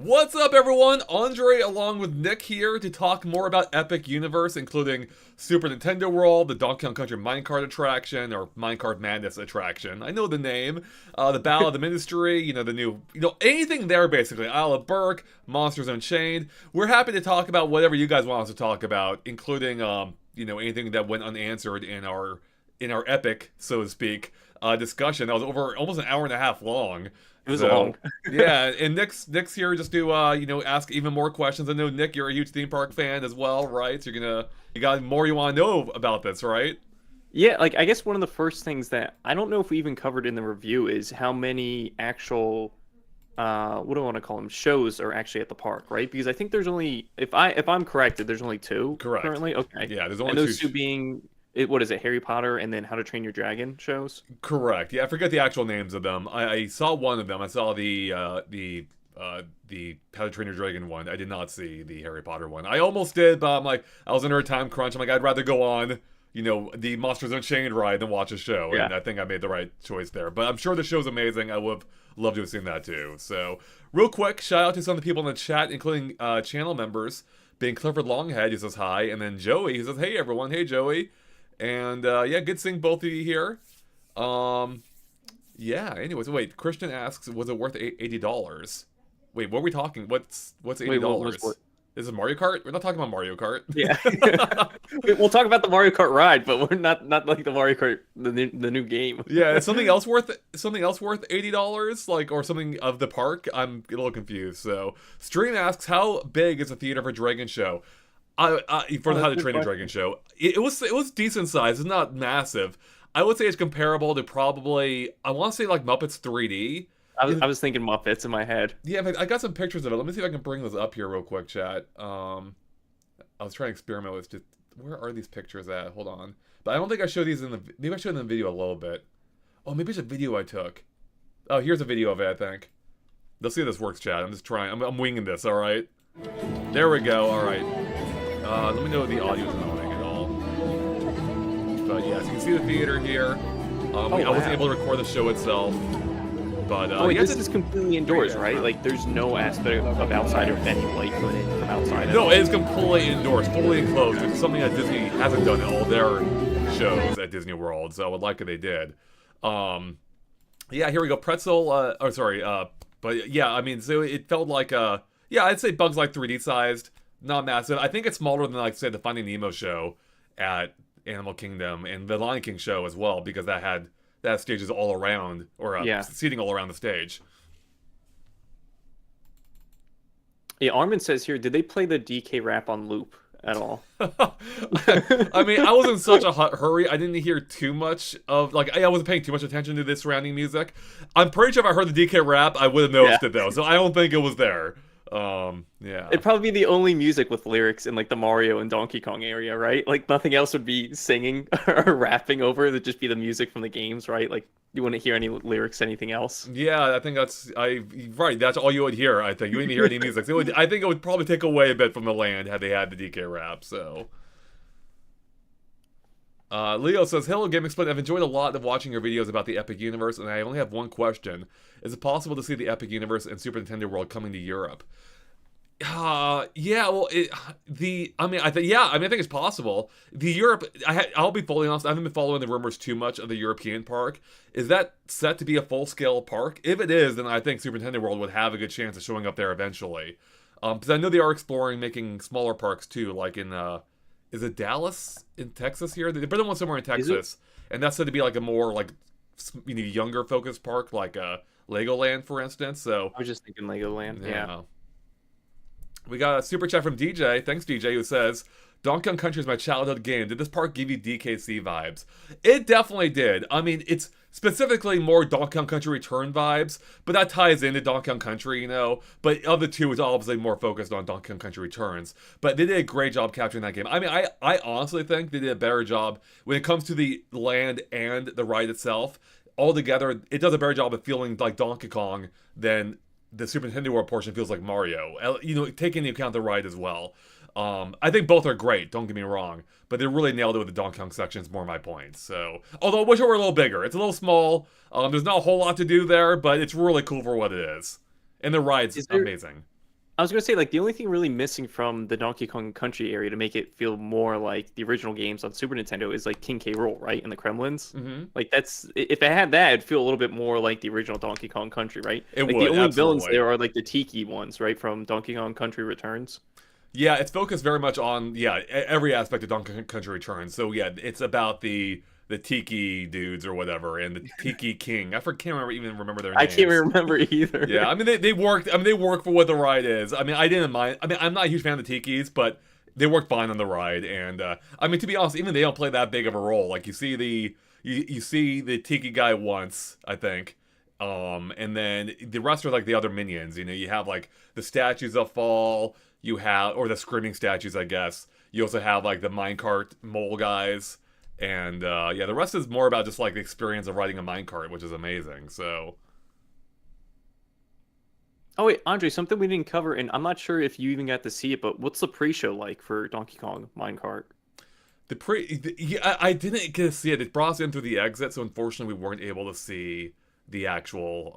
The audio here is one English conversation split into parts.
What's up, everyone? Andre along with Nick here to talk more about Epic Universe, including Super Nintendo World, the Donkey Kong Country Minecart attraction, or Minecart Madness attraction. I know the name. The Battle of the Ministry, the new, anything there basically. Isle of Berk, Monsters Unchained. We're happy to talk about whatever you guys want us to talk about, including, anything that went unanswered in our epic, so to speak, discussion. That was over almost an hour and a half long. It was long. Yeah, and Nick's here just to ask even more questions. I know, Nick, you're a huge theme park fan as well, right? So you got more you want to know about this, right? Yeah, like I guess one of the first things that I don't know if we even covered in the review is how many actual what do I want to call them, shows are actually at the park, right? Because I think there's only, if I'm corrected, there's only two. Correct. Currently. Okay. Yeah, there's only and those two being what is it, Harry Potter and then How to Train Your Dragon shows? Correct. Yeah, I forget the actual names of them. I saw one of them. I saw the How to Train Your Dragon one. I did not see the Harry Potter one. I almost did, but I'm like, I was under a time crunch. I'm like, I'd rather go on, the Monsters Unchained ride than watch a show. Yeah. And I think I made the right choice there. But I'm sure the show's amazing. I would have loved to have seen that too. So, real quick, shout out to some of the people in the chat, including channel members, being Clifford Longhead, who says hi, and then Joey, who says, hey everyone, hey Joey. And yeah, good seeing both of you here. Yeah. Anyways, wait. Christian asks, was it worth $80? Wait, what are we talking? What's $80? Is it Mario Kart? We're not talking about Mario Kart. Yeah. We'll talk about the Mario Kart ride, but we're not like the Mario Kart the new game. Yeah, is something else worth $80? Like, or something of the park? I'm a little confused. So, Stream asks, how big is the theater for Dragon Show? For the How to Train a Dragon show, it was decent size. It's not massive. I would say it's comparable to probably, I want to say, like Muppets 3D. I was thinking Muppets in my head. Yeah, I got some pictures of it. Let me see if I can bring this up here real quick, chat. I was trying to experiment with just, where are these pictures at? Hold on. But I don't think I showed these maybe I showed them in the video a little bit. Oh, maybe it's a video I took. Oh, here's a video of it, I think. Let's see if this works, chat. I'm just trying. I'm winging this, all right? There we go, all right. Let me know if the audio is annoying at all. But yeah, so you can see the theater here. I wasn't able to record the show itself. But this is completely indoors, right? Like there's no aspect of outside or any light coming in from outside. No, it is completely indoors, fully enclosed. It's something that Disney hasn't done in all their shows at Disney World, so I would like if they did. Yeah, here we go. Pretzel, but yeah, I mean, so it felt like, yeah, I'd say Bugs Life 3D sized. Not massive. I think it's smaller than, like, say, the Finding Nemo show at Animal Kingdom and the Lion King show as well, because that had stages all around, or seating all around the stage. Yeah, Armin says here, did they play the DK rap on loop at all? I mean, I was in such a hurry. I didn't hear too much of, like, I wasn't paying too much attention to the surrounding music. I'm pretty sure if I heard the DK rap, I would have noticed it, though, so I don't think it was there. Yeah. It'd probably be the only music with lyrics in like the Mario and Donkey Kong area, right? Like nothing else would be singing or rapping over. It'd just be the music from the games, right? Like you wouldn't hear any lyrics, anything else. Yeah, I think right. That's all you would hear. I think you wouldn't hear any music. So I think it would probably take away a bit from the land had they had the DK rap. So. Leo says, hello, GameXplain. I've enjoyed a lot of watching your videos about the Epic Universe, and I only have one question. Is it possible to see the Epic Universe and Super Nintendo World coming to Europe? Yeah, well, I think it's possible. The Europe, I'll be fully honest, I haven't been following the rumors too much of the European park. Is that set to be a full-scale park? If it is, then I think Super Nintendo World would have a good chance of showing up there eventually. Because I know they are exploring making smaller parks too, like in, is it Dallas in Texas here? They built one somewhere in Texas, and that's said to be like a more like younger focused park, like Legoland, for instance. So I was just thinking Legoland. Yeah. We got a super chat from DJ. Thanks, DJ, who says, Donkey Kong Country is my childhood game. Did this park give you DKC vibes? It definitely did. I mean, it's specifically more Donkey Kong Country Return vibes, but that ties into Donkey Kong Country, But of the two, it's obviously more focused on Donkey Kong Country Returns. But they did a great job capturing that game. I mean, I honestly think they did a better job when it comes to the land and the ride itself. Altogether, it does a better job of feeling like Donkey Kong than the Super Nintendo World portion feels like Mario. Taking into account the ride as well. I think both are great, don't get me wrong, but they really nailed it with the Donkey Kong sections, more my point. So, although I wish it were a little bigger. It's a little small. There's not a whole lot to do there, but it's really cool for what it is. And the ride's amazing. I was gonna say, like, the only thing really missing from the Donkey Kong Country area to make it feel more like the original games on Super Nintendo is like King K. Rool, right? And the Kremlins. Hmm. Like, that's if it had that, it'd feel a little bit more like the original Donkey Kong Country, right? It Like the would, only villains absolutely. there are like the Tiki ones, right, from Donkey Kong Country Returns. Yeah, it's focused very much on every aspect of Donkey Kong Country Returns. So yeah, it's about the Tiki dudes or whatever, and the Tiki King. Can't remember even remember their I can't names. remember either. Yeah, I mean they worked. I mean they work for what the ride is. I mean I didn't mind. I mean I'm not a huge fan of the Tikis, but they worked fine on the ride. And I mean to be honest, even they don't play that big of a role. Like you see the Tiki guy once, I think. And then the rest are like the other minions. You know, you have like the statues that fall. You have or the screaming statues, I guess. You also have like the minecart mole guys. And yeah, the rest is more about just like the experience of riding a minecart, which is amazing. So Oh wait, Andre, something we didn't cover, and I'm not sure if you even got to see it, but what's the pre-show like for Donkey Kong Minecart? yeah, I didn't get to see it. It brought us in through the exit, so unfortunately we weren't able to see the actual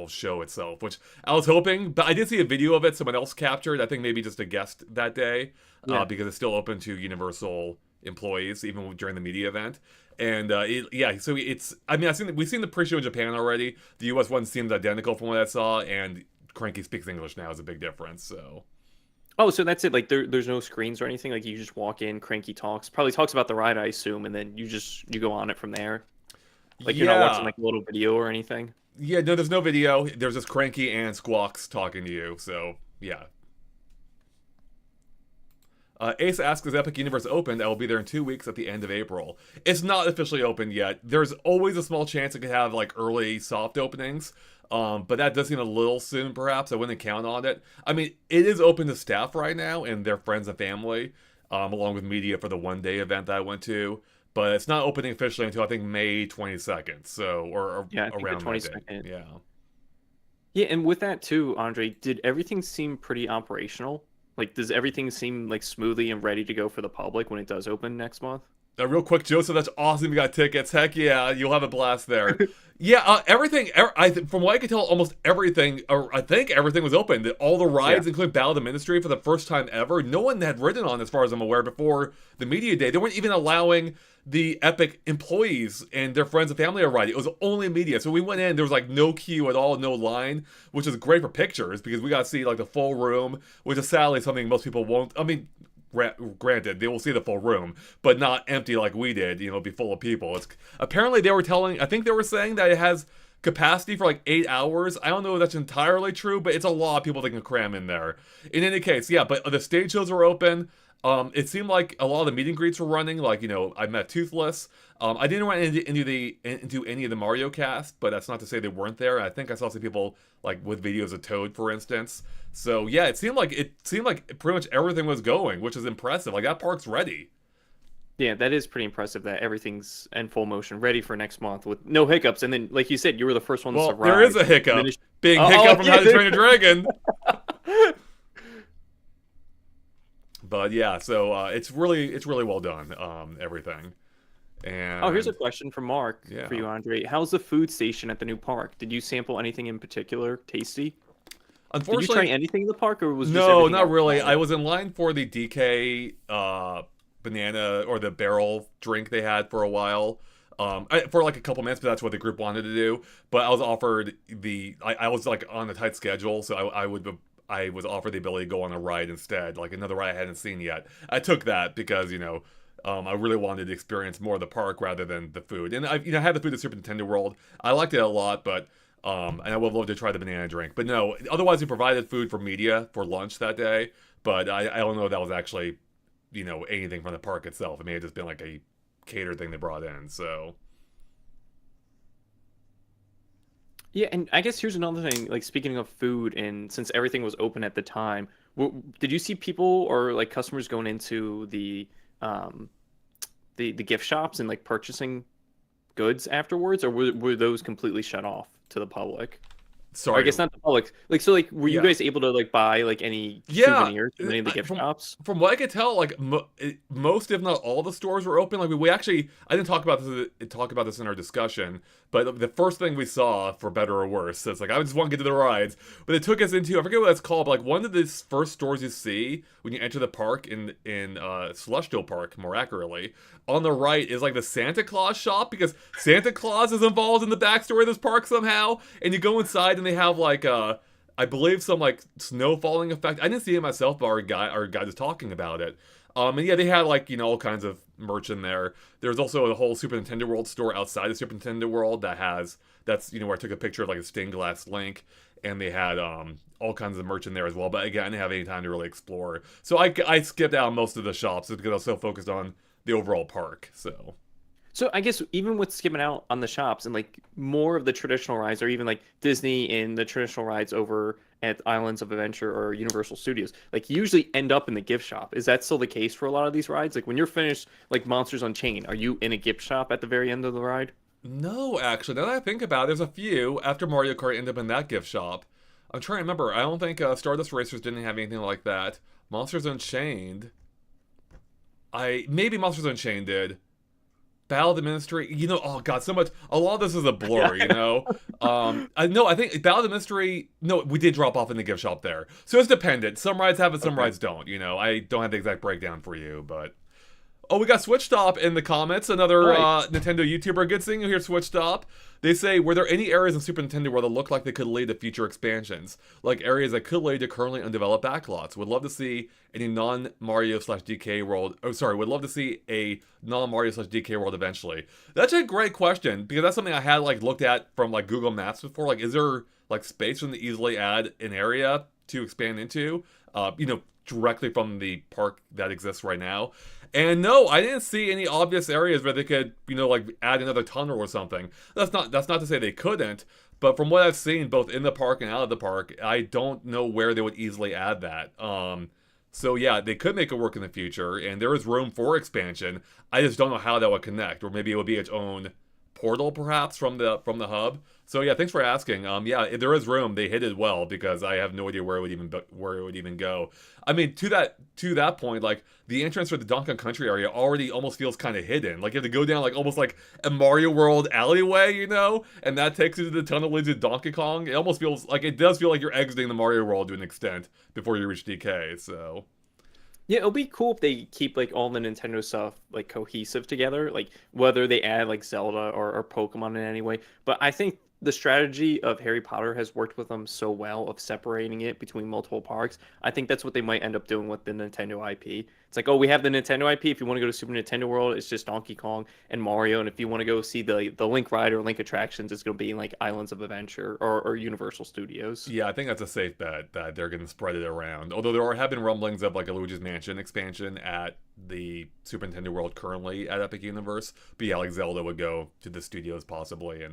show itself, which I was hoping, but I did see a video of it someone else captured. I think maybe just a guest that day, Yeah. because it's still open to Universal employees even during the media event. And yeah, so it's. I mean, we've seen the pre-show in Japan already. The U.S. one seems identical from what I saw, and Cranky speaks English now is a big difference. So Oh, so that's it. Like there's no screens or anything. Like you just walk in, Cranky talks, probably talks about the ride, I assume, and then you go on it from there. Like you're not watching yeah, like a little video or anything. yeah. No, there's no video. There's just Cranky and Squawks talking to you. So yeah. Ace asks, is Epic Universe opened? I will be there in 2 weeks at the end of April. It's not officially open yet. There's always a small chance it could have like early soft openings, but that does seem a little soon, perhaps. I wouldn't count on it. I mean, it is open to staff right now and their friends and family, along with media for the one-day event that I went to. But it's not opening officially until I think May 22nd, so or Yeah, I think the around that date. 22nd. Yeah. Yeah, and with that too, Andre, did everything seem pretty operational? Like, does everything seem like smoothly and ready to go for the public when it does open next month? Real quick, Joseph, that's awesome. You got tickets. Heck yeah, you'll have a blast there. Yeah, everything. From what I could tell, almost everything. Or I think everything was open. All the Yeah. rides, including Battle of the Ministry, for the first time ever. No one had ridden on, as far as I'm aware, before the media day. They weren't even allowing the Epic employees and their friends and family to ride. It was only media. So we went in. There was like no queue at all, no line, which is great for pictures because we got to see like the full room, which is sadly something most people won't. I mean, granted, they will see the full room, but not empty like we did. You know, be full of people. It's apparently they were telling. I think they were saying that it has capacity for like 8 hours. I don't know if that's entirely true, but it's a lot of people they can cram in there. In any case, yeah. But the stage shows were open. It seemed like a lot of the meet and greets were running. Like I met Toothless. I didn't run into any of the Mario cast, but that's not to say they weren't there. I think I saw some people like with videos of Toad, for instance. So yeah, it seemed like pretty much everything was going, which is impressive. Like that park's ready. Yeah, that is pretty impressive that everything's in full motion, ready for next month with no hiccups. And then, like you said, you were the first ones to Well, there is ride. a hiccup. Finish. Big Oh, hiccup from yeah, How to Train a Dragon. But yeah, so it's really well done. Everything. Oh, here's a And question from Mark for yeah. you, Andre. How's the food station at the new park? Did you sample anything in particular tasty? Did you try Unfortunately, anything in the park, or was just no, everything not really. I outside? was in line for the DK banana or the barrel drink they had for a while. For like a couple minutes, but that's what the group wanted to do. But I was offered I was like on a tight schedule, so I was offered the ability to go on a ride instead, like another ride I hadn't seen yet. I took that because I really wanted to experience more of the park rather than the food. And I had the food at Super Nintendo World. I liked it a lot, but and I would love to try the banana drink. But no, otherwise we provided food for media for lunch that day. But I don't know if that was actually anything from the park itself. It may have just been like a catered thing they brought in. So Yeah, and I guess here's another thing. Like speaking of food, and since everything was open at the time, did you see people or like customers going into um the gift shops and like purchasing goods afterwards, or were those completely shut off to the public? Or I Sorry. guess not the public. Like, so, like, were you Yeah. guys able to like buy like any Yeah, souvenirs from any of the gift from shops? what I could tell, like most, if not all, the stores were open. Like we actually, I didn't talk about this in our discussion, but the first thing we saw, for better or worse, so it's like I just want to get to the rides, but it took us into, I forget what it's called, but like one of the first stores you see when you enter the park in Celestial Park, more accurately, on the right is like the Santa Claus shop, because Santa Claus is involved in the backstory of this park somehow, and you go inside and they have like I believe some like snow falling effect. I didn't see it myself, but our guy was talking about it. And yeah, they had like, all kinds of merch in there. There's also a whole Super Nintendo World store outside the Super Nintendo World that's where I took a picture of like a stained glass Link, and they had all kinds of merch in there as well. But again, I didn't have any time to really explore, so I skipped out most of the shops just because I was so focused on the overall park. So So I guess even with skipping out on the shops and like more of the traditional rides, or even like Disney and the traditional rides over at Islands of Adventure or Universal Studios, like usually end up in the gift shop. Is that still the case for a lot of these rides? Like when you're finished, like Monsters Unchained, are you in a gift shop at the very end of the ride? no, actually, now that I think about it, there's a few after Mario Kart end up in that gift shop. I'm trying to remember. I don't think Stardust Racers didn't have anything like that. Monsters Unchained. Maybe Monsters Unchained did. Battle of the Ministry, oh god, so much. A lot of this is a blur, Yeah. I think Battle of the Mystery. No, we did drop off in the gift shop there, so it's dependent. Some rides have it, some Okay. rides don't. I don't have the exact breakdown for you, but oh, we got Switch Stop in the comments. Another Nice. Nintendo YouTuber. Good seeing you here, Switch Stop. They say, were there any areas in Super Nintendo World that look like they could lead to future expansions? Like areas that could lead to currently undeveloped backlots? Would love to see any non-Mario/DK world. Oh, sorry. Would love to see a non-Mario/DK world eventually. That's a great question, because that's something I had like looked at from like Google Maps before. Like, is there like space for them to easily add an area to expand into? Directly from the park that exists right now. And no, I didn't see any obvious areas where they could, like add another tunnel or something. That's not to say they couldn't, but from what I've seen, both in the park and out of the park, I don't know where they would easily add that. So yeah, they could make it work in the future, and there is room for expansion. I just don't know how that would connect, or maybe it would be its own portal, perhaps from the hub. So yeah, thanks for asking. Yeah, if there is room. They hit it well, because I have no idea where it would even go. I mean, to that point, like the entrance for the Donkey Kong Country area already almost feels kind of hidden. Like you have to go down like almost like a Mario World alleyway, and that takes you to the tunnel leads to Donkey Kong. It does feel like you're exiting the Mario World to an extent before you reach DK. So Yeah, it'll be cool if they keep like all the Nintendo stuff like cohesive together, like whether they add like Zelda or Pokemon in any way. But I think the strategy of Harry Potter has worked with them so well of separating it between multiple parks. I think that's what they might end up doing with the Nintendo IP. It's like, oh, we have the Nintendo IP. If you want to go to Super Nintendo World, it's just Donkey Kong and Mario. And if you want to go see the Link ride or Link attractions, it's going to be in like Islands of Adventure or Universal Studios. yeah, I think that's a safe bet that they're going to spread it around. Although have been rumblings of like a Luigi's Mansion expansion at the Super Nintendo World currently at Epic Universe. But yeah, like Zelda would go to the studios possibly,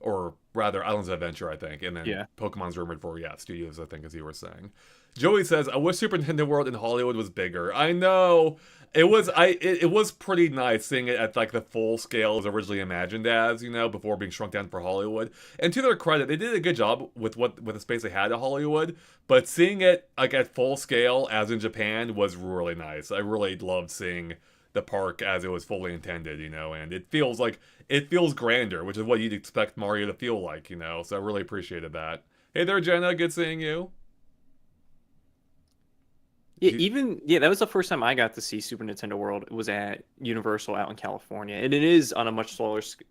or rather Islands of Adventure, I think, and then Yeah. Pokemon's rumored for studios, I think, as you were saying. Joey says, "I wish Super Nintendo World in Hollywood was bigger." I know it was pretty nice seeing it at like the full scale as originally imagined as, before being shrunk down for Hollywood. And to their credit, they did a good job with the space they had at Hollywood. But seeing it like at full scale as in Japan was really nice. I really loved seeing the park as it was fully intended, and it feels grander, which is what you'd expect Mario to feel like, so I really appreciated that. Hey there, Jenna, good seeing you. Yeah, that was the first time I got to see Super Nintendo World. It was at Universal out in California, and it is on a much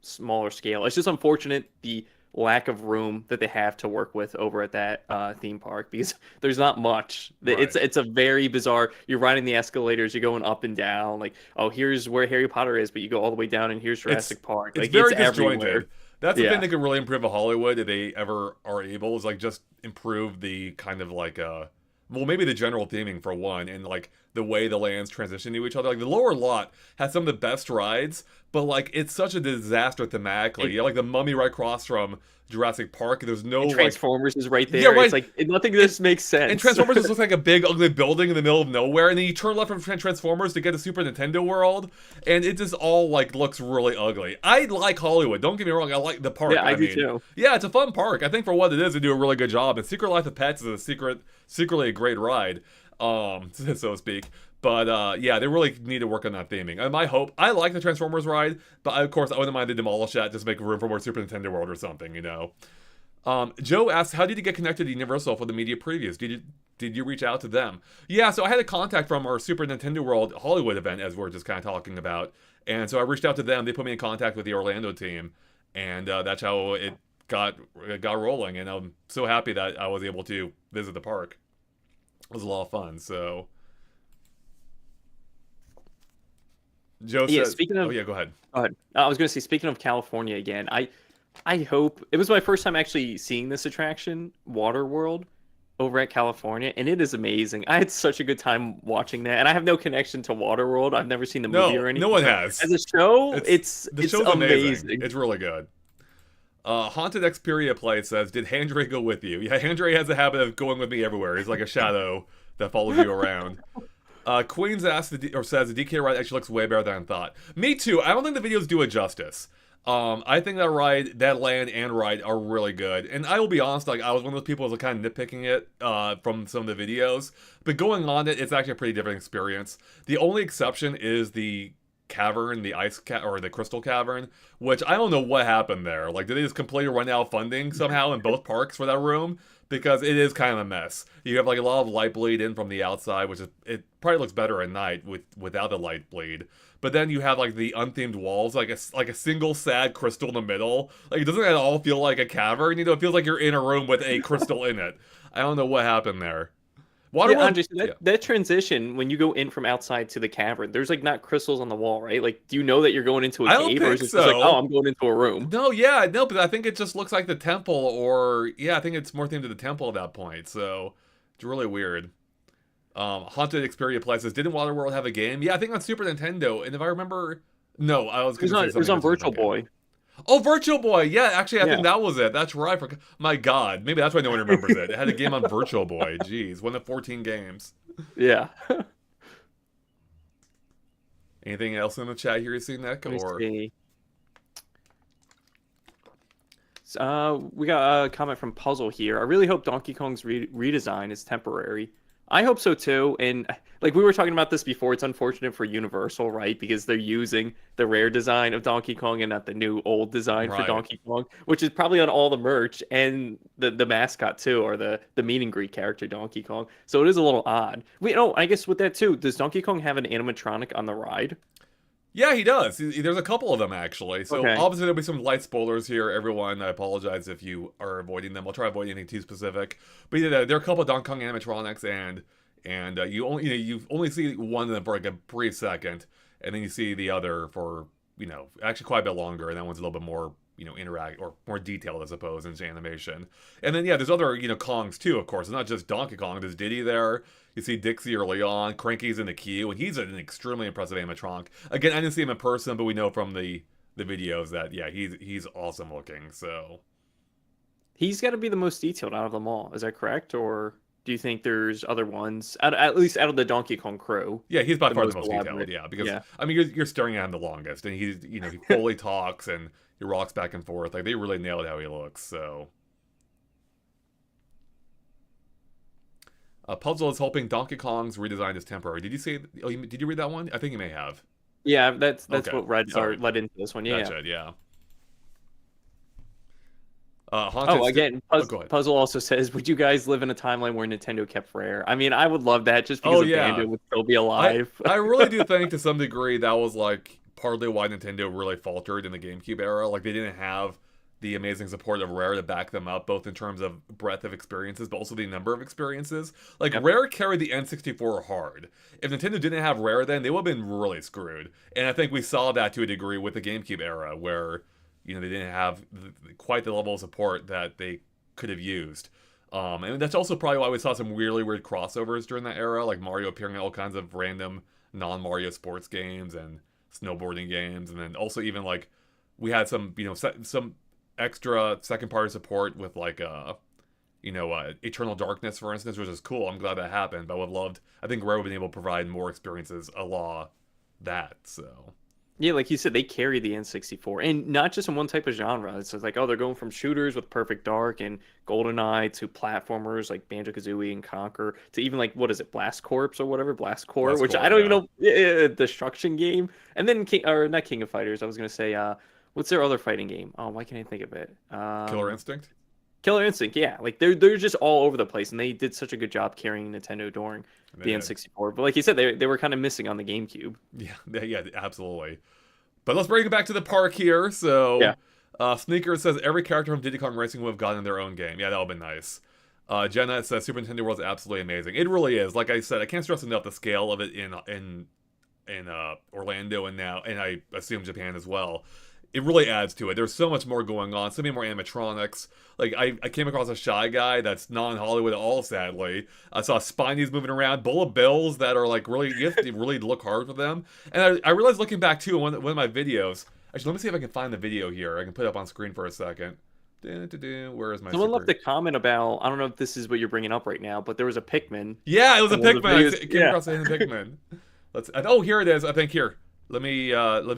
smaller scale. It's just unfortunate the lack of room that they have to work with over at that theme park, because there's not much. Right. It's a very bizarre. You're riding the escalators, you're going up and down. Like, oh, here's where Harry Potter is, but you go all the way down, and here's It's Jurassic Park. it's Like, it's very everywhere. disjointed. That's the thing Yeah. they could really improve at Hollywood if they ever are able, is like just improve the kind of like well, maybe the general theming for one, and like the way the lands transition to each other. Like the lower lot has some of the best rides, but like it's such a disaster thematically. And, You have like the mummy right across from Jurassic Park. There's no and like, Transformers is right yeah, there. It's right. like nothing of And, this makes and sense. Transformers just looks like a big ugly building in the middle of nowhere, and then you turn left from Transformers to get to Super Nintendo World, and it just all like looks really ugly. I like Hollywood. Don't get me wrong. I like the park. Yeah, I do too. Yeah, it's a fun park. I think for what it is, they do a really good job. And Secret Life of Pets is secretly a great ride, so to speak. But yeah, they really need to work on that theming. And my hope, I like the Transformers ride, but of course I wouldn't mind to demolish that just to make room for more Super Nintendo World or something, you know. Joe asks, how did you get connected to Universal for the media previews? Did you reach out to them? Yeah, so I had a contact from our Super Nintendo World Hollywood event, as we're just kind of talking about, and so I reached out to them. They put me in contact with the Orlando team, and that's how it got rolling. And I'm so happy that I was able to visit the park. It was a lot of fun. So, Joe Yeah, says, speaking of, "Oh yeah, go ahead." go ahead. I was going to say, speaking of California again, I hope it was my first time actually seeing this attraction, Waterworld, over at California, and it is amazing. I had such a good time watching that, and I have no connection to Waterworld. I've never seen the movie or anything. No one has. As a show, it's the show's amazing. It's really good. Haunted Xperia Play says, did Handray go with you? Yeah, Handray has a habit of going with me everywhere. He's like a shadow that follows you around. Queens says the DK ride actually looks way better than I thought. Me too. I don't think the videos do it justice. I think that land and ride are really good. And I will be honest, like I was one of those people who was kind of nitpicking it from some of the videos. But going on it, it's actually a pretty different experience. The only exception is the cavern, the or the crystal cavern, which I don't know what happened there. Like, did they just completely run out of funding somehow in both parks for that room? Because it is kind of a mess. You have like a lot of light bleed in from the outside, which is, it probably looks better at night without the light bleed. But then you have like the unthemed walls, like a single sad crystal in the middle. Like, doesn't it all feel like a cavern? You know, it feels like you're in a room with a crystal in it. I don't know what happened there. Yeah, Andre, so that transition when you go in from outside to the cavern, there's like not crystals on the wall, right? Like, do you know that you're going into a cave, or is it just like, oh, I'm going into a room? No, but I think it just looks like the temple, or yeah, I think it's more themed to the temple at that point. So it's really weird. Haunted Xperia Play says, didn't Waterworld have a game? Yeah, I think on Super Nintendo, and if I remember, no, I was going to say something. It was on Virtual Boy. Oh, Virtual Boy. Yeah, actually, I think that was it. That's right. My God. Maybe that's why no one remembers it. It had a game on Virtual Boy. Jeez. One of 14 games. Yeah. Anything else in the chat here you see, Nick? Let me see. We got a comment from Puzzle here. I really hope Donkey Kong's redesign is temporary. I hope so too, and like we were talking about this before, it's unfortunate for Universal, right? Because they're using the rare design of Donkey Kong and not the new old design for Donkey Kong, which is probably on all the merch and the mascot too, or the meet and greet character Donkey Kong. So it is a little odd. I guess with that too, does Donkey Kong have an animatronic on the ride? Yeah, he does. There's a couple of them, actually. So Okay. Obviously there'll be some light spoilers here, everyone. I apologize if you are avoiding them. I'll try to avoid anything too specific. But yeah, there are a couple of Donkey Kong animatronics, and you only see one of them for like a brief second, and then you see the other for, actually quite a bit longer, and that one's a little bit more, interact or more detailed, I suppose, in animation. And then, yeah, there's other, Kongs too, of course. It's not just Donkey Kong. There's Diddy there. You see Dixie early on. Cranky's in the queue, and he's an extremely impressive animatronic. Again, I didn't see him in person, but we know from the videos that, yeah, he's awesome looking, so. He's got to be the most detailed out of them all. Is that correct? Or do you think there's other ones, at least out of the Donkey Kong crew? Yeah, he's by far the most detailed, yeah. Because, I mean, you're staring at him the longest, and he's, he fully talks, and he rocks back and forth. Like, they really nailed how he looks, so. Puzzle is hoping Donkey Kong's redesign is temporary. Did you say? Oh, did you read that one? I think you may have. Yeah, that's okay. What led into this one. Yeah. Gotcha, yeah. Again, Puzzle also says, would you guys live in a timeline where Nintendo kept Rare? I mean, I would love that just because Bandit would still be alive. I really do think to some degree that was like partly why Nintendo really faltered in the GameCube era. Like, they didn't have the amazing support of Rare to back them up, both in terms of breadth of experiences, but also the number of experiences. Like, Rare carried the N64 hard. If Nintendo didn't have Rare then, they would have been really screwed. And I think we saw that to a degree with the GameCube era, where, they didn't have quite the level of support that they could have used. And that's also probably why we saw some really weird crossovers during that era, like Mario appearing in all kinds of random non-Mario sports games, and snowboarding games, and then also even like we had some some extra second party support with like Eternal Darkness, for instance, which is cool. I'm glad that happened, but I would have loved. I think Rare would have been able to provide more experiences a la that. So Yeah, like you said, they carry the N64, and not just in one type of genre. It's just like, oh, they're going from shooters with Perfect Dark and GoldenEye to platformers like Banjo-Kazooie and Conquer to even like, what is it, Blast Corps or whatever, Blast Corps, Blast which Corps, I don't yeah. even know, destruction game, and then not King of Fighters. I was gonna say, what's their other fighting game? Oh, why can't I think of it? Killer Instinct. Killer Instinct, yeah, like they're just all over the place, and they did such a good job carrying Nintendo during the N64. But like you said, they were kind of missing on the GameCube. Yeah, absolutely. But let's bring it back to the park here. So, Yeah. Sneaker says every character from Diddy Kong Racing would have gotten their own game. Yeah, that would have been nice. Jenna says Super Nintendo World is absolutely amazing. It really is. Like I said, I can't stress enough the scale of it in Orlando and I assume Japan as well. It really adds to it. There's so much more going on. So many more animatronics. Like I came across a Shy Guy that's non-Hollywood at all. Sadly, I saw Spinies moving around, Bullet Bills that are like really you have to really look hard for them. And I realized looking back too in one of my videos. Actually, let me see if I can find the video here. I can put it up on screen for a second. Where is my? Someone left a comment about, I don't know if this is what you're bringing up right now, but there was a Pikmin. Yeah, it was a Pikmin. I came across a hidden Pikmin. Oh, here it is. I think here. Let me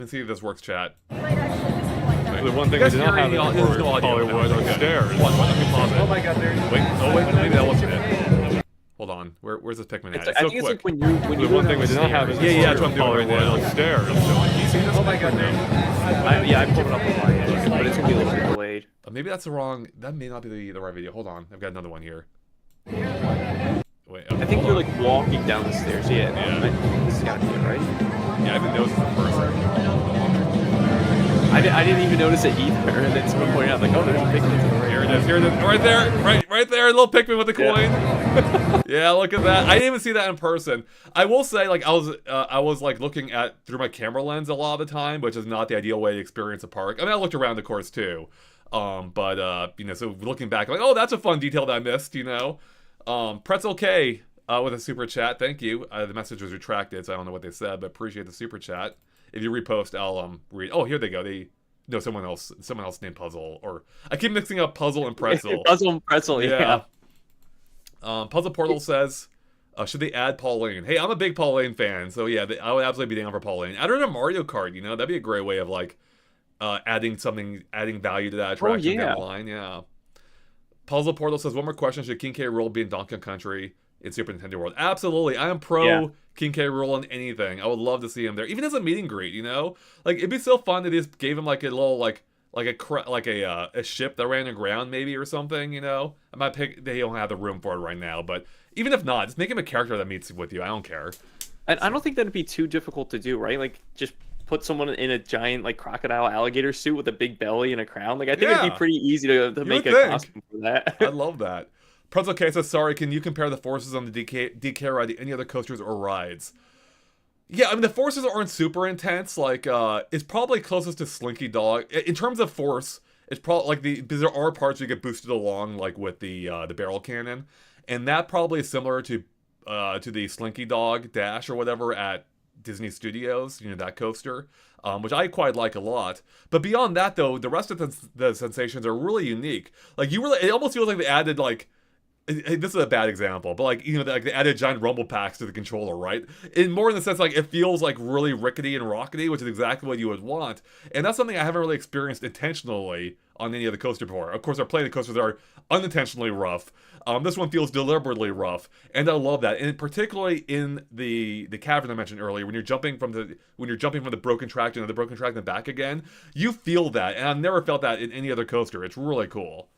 see if this works, chat. The one thing we did not have in Hollywood are stairs. Oh my god, there. Wait, maybe that wasn't it. Hold on. Where's this Pikmin at? I think it's like when you The one thing we did not have is that's what I'm doing right now. are stairs. Oh my god, there. I pulled it up on my end, but it's gonna be a little bit delayed. Maybe that's the wrong. That may not be the right video. Hold on. I've got another one here. Wait. I think you're like walking down the stairs. Yeah. This has gotta be it, right? Yeah, I haven't noticed it in person. I didn't even notice it either, and then someone pointed out like, oh, there's a Pikmin to the right. Here it is. Right there. Right there. A little Pikmin with the coin. Yeah, look at that. I didn't even see that in person. I will say, like, I was like looking at through my camera lens a lot of the time, which is not the ideal way to experience a park. I mean, I looked around the course too. But so looking back, like, oh, that's a fun detail that I missed, Pretzel K with a super chat. Thank you. The message was retracted, so I don't know what they said, but appreciate the super chat. If you repost, I'll read. Oh, here they go. Someone else named Puzzle, or I keep mixing up Puzzle and Pretzel. Puzzle and Pretzel, yeah. Puzzle Portal says, should they add Pauline? Hey, I'm a big Pauline fan, so yeah, I would absolutely be down for Pauline. Add her to Mario Kart, that'd be a great way of like adding value to that attraction down the line. Yeah. Puzzle Portal says, one more question: should King K. Rool be in Donkey Kong Country in Super Nintendo World? Absolutely, I am pro King K. Rool in anything. I would love to see him there, even as a meet and greet. Like it'd be so fun to just gave him like a little like a ship that ran aground maybe or something. I might pick. They don't have the room for it right now, but even if not, just make him a character that meets with you. I don't care. And I don't think that'd be too difficult to do, right? Like just put someone in a giant like crocodile alligator suit with a big belly and a crown. Like I think it'd be pretty easy to make a costume for that. I love that. Pretzel K says, sorry, can you compare the forces on the DK ride to any other coasters or rides? Yeah, I mean, the forces aren't super intense. Like, it's probably closest to Slinky Dog. In terms of force, it's probably, like, because there are parts where you get boosted along, like, with the barrel cannon. And that probably is similar to the Slinky Dog Dash or whatever at Disney Studios, that coaster, which I quite like a lot. But beyond that, though, the rest of the sensations are really unique. Like, it almost feels like they added, like, this is a bad example, but like they added giant rumble packs to the controller, right? More in the sense like it feels like really rickety and rockety, which is exactly what you would want, and that's something I haven't really experienced intentionally on any other coaster before. Of course, I've played the coasters that are unintentionally rough. This one feels deliberately rough, and I love that. And particularly in the cavern I mentioned earlier, when you're jumping from the broken track to the broken track and then back again, you feel that, and I've never felt that in any other coaster. It's really cool.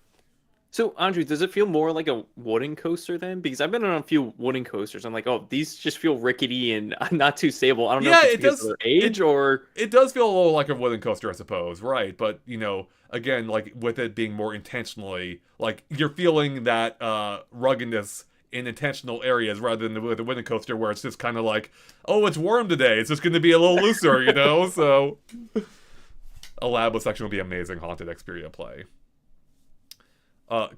So, Andrew, does it feel more like a wooden coaster then? Because I've been on a few wooden coasters. I'm like, oh, these just feel rickety and not too stable. I don't know if it's because of their age or... It does feel a little like a wooden coaster, I suppose, right? But, again, like, with it being more intentionally, like, you're feeling that ruggedness in intentional areas rather than with the wooden coaster where it's just kind of like, oh, it's warm today. It's just going to be a little looser, So, a Labo section will be amazing Haunted Xperia play.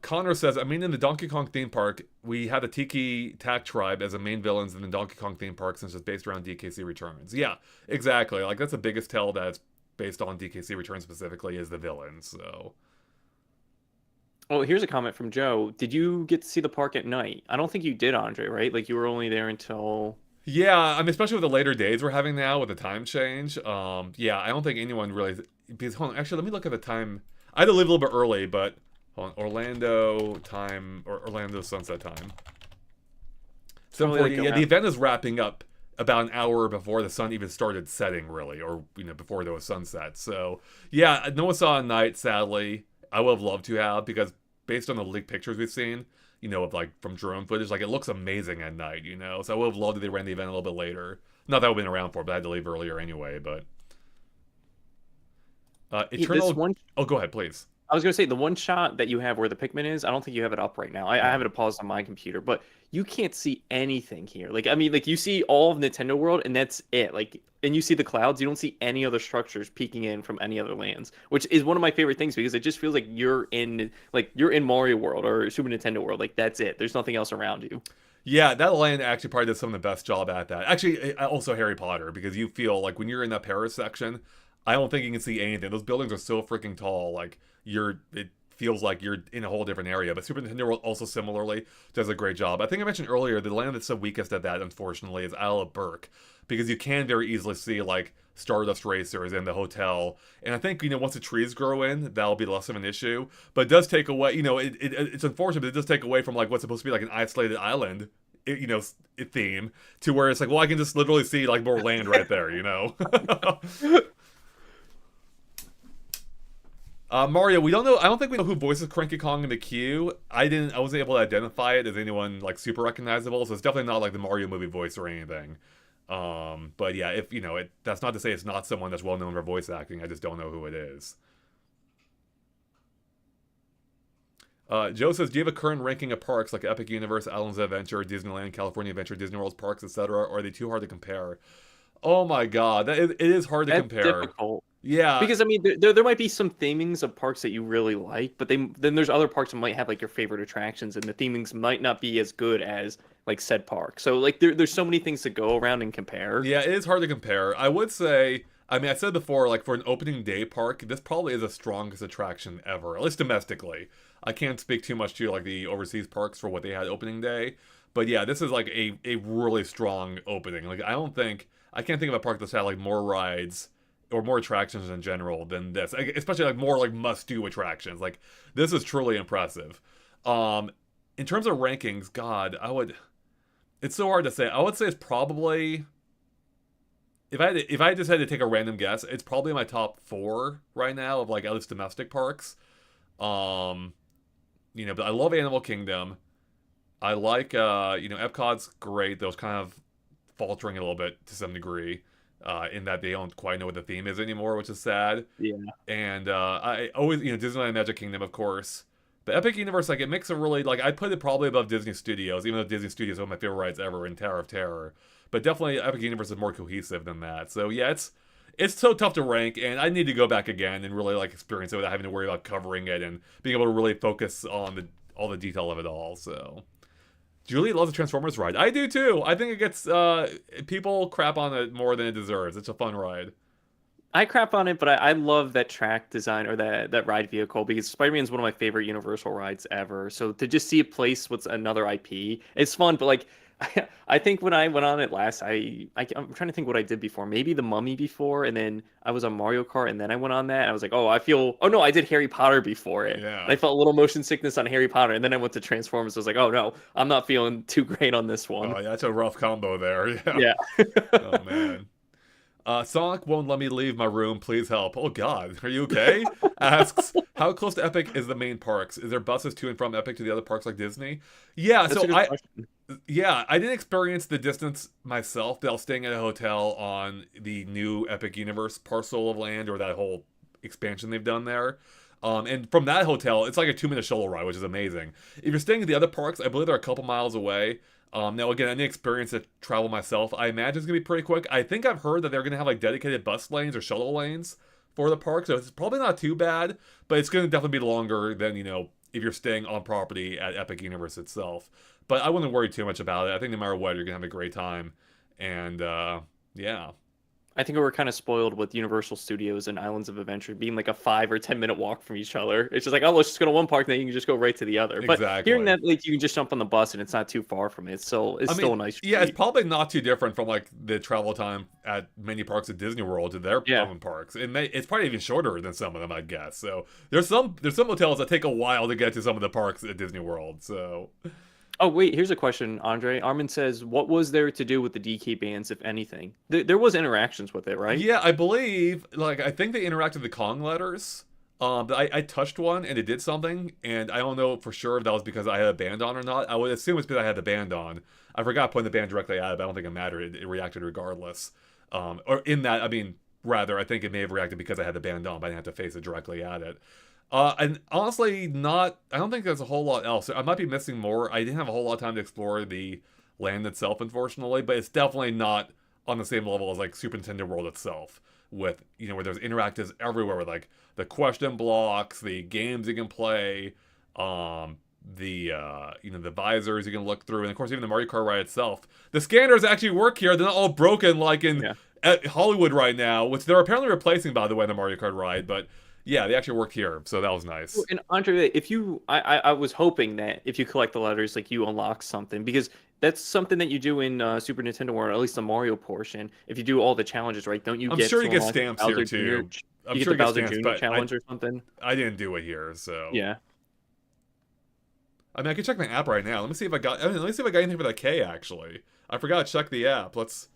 Connor says, I mean, in the Donkey Kong theme park, we had the Tiki Tak tribe as the main villains in the Donkey Kong theme park since it's based around DKC Returns. Yeah, exactly. Like, that's the biggest tell that it's based on DKC Returns specifically is the villains, so... Oh, here's a comment from Joe. Did you get to see the park at night? I don't think you did, Andre, right? Like, you were only there until... Yeah, I mean, especially with the later days we're having now with the time change. Yeah, I don't think anyone really... Because, hold on, actually, let me look at the time... I had to leave a little bit early, but... Hold on, Orlando time, or Orlando sunset time. 7:40. Yeah, the event is wrapping up about an hour before the sun even started setting, really, or before there was sunset. So yeah, no one saw at night. Sadly, I would have loved to have because based on the leaked pictures we've seen, of like from drone footage, like it looks amazing at night. So I would have loved if they ran the event a little bit later. Not that I would have been around for it, but I had to leave earlier anyway. But Eternal. Oh, go ahead, please. I was going to say, the one shot that you have where the Pikmin is, I don't think you have it up right now. I have it paused on my computer, but you can't see anything here. Like, I mean, like, you see all of Nintendo World, and that's it. Like, and you see the clouds. You don't see any other structures peeking in from any other lands, which is one of my favorite things because it just feels like you're in Mario World or Super Nintendo World. Like, that's it. There's nothing else around you. Yeah, that land actually probably did some of the best job at that. Actually, also Harry Potter, because you feel like when you're in that Paris section, I don't think you can see anything. Those buildings are so freaking tall. Like, it feels like you're in a whole different area. But Super Nintendo World also similarly does a great job. I think I mentioned earlier, the land that's the weakest at that, unfortunately, is Isle of Berk. Because you can very easily see, like, Stardust Racers in the hotel. And I think, once the trees grow in, that'll be less of an issue. But it does take away, it's unfortunate, but it does take away from, like, what's supposed to be, like, an isolated island, theme, to where it's like, well, I can just literally see, like, more land right there, Mario, we don't know. I don't think we know who voices Cranky Kong in the queue. I wasn't able to identify it as anyone like super recognizable, so it's definitely not like the Mario movie voice or anything. But yeah, if that's not to say it's not someone that's well known for voice acting. I just don't know who it is. Joe says, do you have a current ranking of parks like Epic Universe, Islands of Adventure, Disneyland, California Adventure, Disney World's parks, etc., or are they too hard to compare? Oh my god, it is hard to compare. Difficult. Yeah, because I mean, there might be some themings of parks that you really like, but then there's other parks that might have like your favorite attractions, and the themings might not be as good as like said park. So like there's so many things to go around and compare. Yeah, it is hard to compare. I would say, I mean, I said before, like for an opening day park, this probably is the strongest attraction ever, at least domestically. I can't speak too much to like the overseas parks for what they had opening day, but yeah, this is like a really strong opening. Like I can't think of a park that's had like more rides or more attractions in general than this, especially like more like must-do attractions. Like this is truly impressive. In terms of rankings, God, it's so hard to say. I would say it's probably, if I just had to take a random guess, it's probably my top 4 right now of like at least domestic parks. But I love Animal Kingdom. I like Epcot's great. Those kind of faltering a little bit to some degree. In that they don't quite know what the theme is anymore, which is sad. Yeah. And I always, Disneyland Magic Kingdom, of course. But Epic Universe, like, it makes a really, like, I'd put it probably above Disney Studios, even though Disney Studios is one of my favorite rides ever in Tower of Terror. But definitely Epic Universe is more cohesive than that. So, yeah, it's so tough to rank, and I need to go back again and really, like, experience it without having to worry about covering it and being able to really focus on all the detail of it all, so... Julie loves the Transformers ride. I do too. I think it gets people crap on it more than it deserves. It's a fun ride. I crap on it, but I love that track design or that ride vehicle because Spider-Man is one of my favorite Universal rides ever. So to just see a place with another IP, it's fun. But like, I think when I went on it last, I'm trying to think what I did before. Maybe the Mummy before, and then I was on Mario Kart, and then I went on that. And I was like, oh no, I did Harry Potter before it. Yeah. And I felt a little motion sickness on Harry Potter, and then I went to Transformers. I was like, oh no, I'm not feeling too great on this one. Oh yeah, that's a rough combo there. Yeah. Yeah. Oh man. Sonic won't let me leave my room. Please help. Oh God, are you okay? Asks, how close to Epic is the main parks? Is there buses to and from Epic to the other parks like Disney? Yeah, That's a good question. Yeah, I didn't experience the distance myself. But I was staying at a hotel on the new Epic Universe parcel of land, or that whole expansion they've done there. And from that hotel, it's like a 2-minute shuttle ride, which is amazing. If you're staying at the other parks, I believe they're a couple miles away. Now, again, I didn't experience to travel myself. I imagine it's going to be pretty quick. I think I've heard that they're going to have like dedicated bus lanes or shuttle lanes for the park, so it's probably not too bad, but it's going to definitely be longer than, if you're staying on property at Epic Universe itself. But I wouldn't worry too much about it. I think no matter what, you're gonna have a great time. And yeah. I think we were kind of spoiled with Universal Studios and Islands of Adventure being like a 5 or 10 minute walk from each other. It's just like, oh, let's just go to one park, then you can just go right to the other. Exactly. But hearing that, like, you can just jump on the bus and it's not too far from it. It's still a nice treat. Yeah, it's probably not too different from like the travel time at many parks at Disney World to their own parks. It's probably even shorter than some of them, I'd guess. So there's some hotels that take a while to get to some of the parks at Disney World. So. Oh, wait, here's a question, Andre. Armin says, what was there to do with the DK bands, if anything? There was interactions with it, right? Yeah, I believe, I think they interacted with the Kong letters. I touched one, and it did something, and I don't know for sure if that was because I had a band on or not. I would assume it's because I had the band on. I forgot putting the band directly at it, but I don't think it mattered. It reacted regardless. Or in that, I mean, rather, I think it may have reacted because I had the band on, but I didn't have to face it directly at it. And honestly, I don't think there's a whole lot else. I might be missing more. I didn't have a whole lot of time to explore the land itself, unfortunately, but it's definitely not on the same level as like Super Nintendo World itself, with, where there's interactives everywhere with like the question blocks, the games you can play, the visors you can look through, and of course even the Mario Kart ride itself. The scanners actually work here. They're not all broken like in at Hollywood right now, which they're apparently replacing, by the way, in the Mario Kart ride, but yeah, they actually work here, so that was nice. And Andre, I was hoping that if you collect the letters, like, you unlock something, because that's something that you do in Super Nintendo World, or at least the Mario portion. If you do all the challenges, right? Don't you I'm get? sure you get stamps here too. You get the Bowser Jr. challenge or something. I didn't do it here, so yeah. I mean, I can check my app right now. Let me see if I got anything for that K. Actually, I forgot to check the app. Let's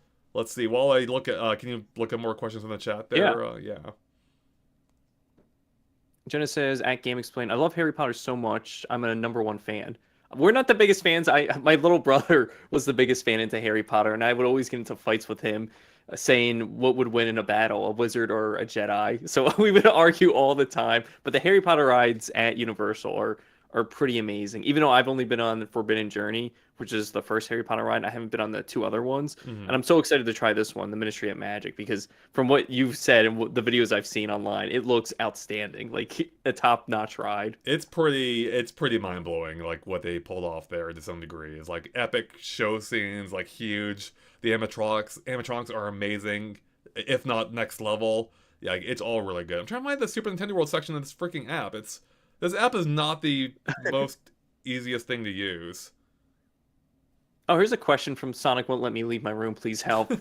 see. While I look at, can you look at more questions in the chat there? Yeah. Jenna says at GameXplain, I love Harry Potter so much. I'm a #1 fan. We're not the biggest fans. My little brother was the biggest fan into Harry Potter, and I would always get into fights with him, saying what would win in a battle, a wizard or a Jedi. So we would argue all the time. But the Harry Potter rides at Universal are pretty amazing. Even though I've only been on the Forbidden Journey, which is the first Harry Potter ride, I haven't been on the 2 other ones. Mm-hmm. And I'm so excited to try this one, the Ministry of Magic, because from what you've said and the videos I've seen online, it looks outstanding, like a top-notch ride. It's pretty mind-blowing, like what they pulled off there to some degree. It's like epic show scenes, like huge. The animatronics are amazing, if not next level. Yeah, like, it's all really good. I'm trying to find the Super Nintendo World section of this freaking app. This app is not the most easiest thing to use. Oh, here's a question from Sonic Won't Let Me Leave My Room, Please Help.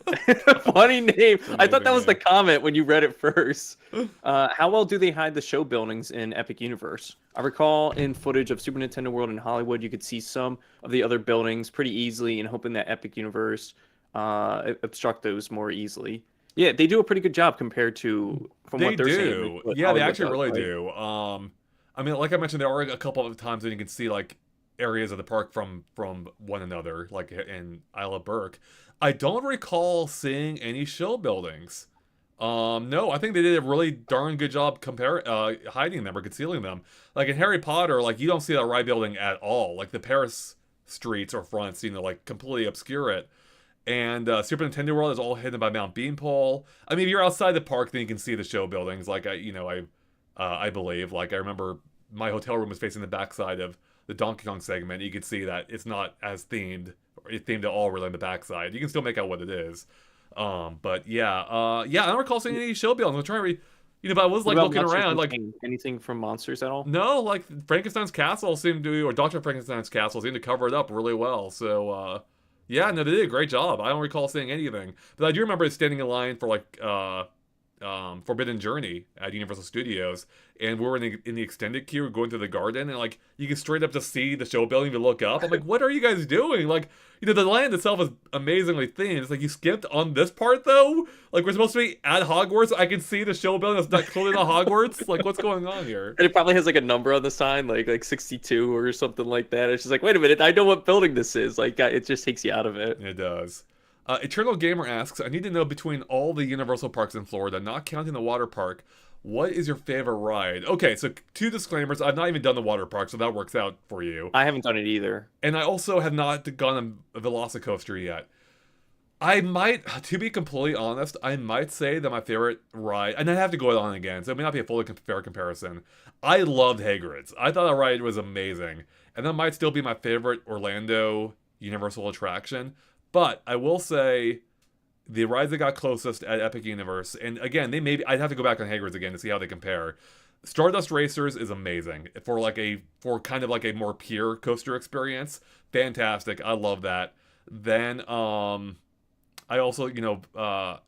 Funny name. I thought that was the comment when you read it first. How well do they hide the show buildings in Epic Universe? I recall in footage of Super Nintendo World in Hollywood, you could see some of the other buildings pretty easily, and hoping that Epic Universe obstruct those more easily. Yeah, they do a pretty good job compared to what they're saying. Yeah, they actually really do. I mean, like I mentioned, there are a couple of times when you can see like areas of the park from one another, like in Isle of Berk. I don't recall seeing any show buildings. No, I think they did a really darn good job hiding them or concealing them. Like in Harry Potter, like you don't see that ride building at all. Like the Paris streets or fronts, like completely obscure it. And Super Nintendo World is all hidden by Mount Beanpole. I mean, if you're outside the park, then you can see the show buildings. Like I believe, like I remember my hotel room was facing the backside of the Donkey Kong segment. You could see that it's not as themed. It's themed at all really on the backside. You can still make out what it is. But yeah, I don't recall seeing any show buildings. I'm trying to, but I was like looking around, like anything from Monsters at all. No, like Frankenstein's Castle seemed to, or Dr. Frankenstein's Castle seemed to cover it up really well. So yeah, no, they did a great job. I don't recall seeing anything, but I do remember standing in line for like Forbidden Journey at Universal Studios, and we were in the extended queue going through the garden, and like you can straight up just see the show building. You look up, I'm like, what are you guys doing? Like, the land itself is amazingly thin. It's like you skipped on this part though. Like we're supposed to be at Hogwarts. I can see the show building that's not clearly not Hogwarts. Like what's going on here? And it probably has like a number on the sign, like 62 or something like that. It's just like, wait a minute, I know what building this is. Like it just takes you out of it. It does. Eternal Gamer asks, I need to know between all the Universal parks in Florida, not counting the water park, what is your favorite ride? Okay, so 2 disclaimers. I've not even done the water park, so that works out for you. I haven't done it either. And I also have not gone on a Velocicoaster yet. I might, to be completely honest, I might say that my favorite ride, and I have to go on again, so it may not be a fully fair comparison. I loved Hagrid's. I thought that ride was amazing, and that might still be my favorite Orlando Universal attraction. But I will say the rides that got closest at Epic Universe, and again, I'd have to go back on Hagrid's again to see how they compare. Stardust Racers is amazing for kind of like a more pure coaster experience. Fantastic. I love that. Then I also, Battle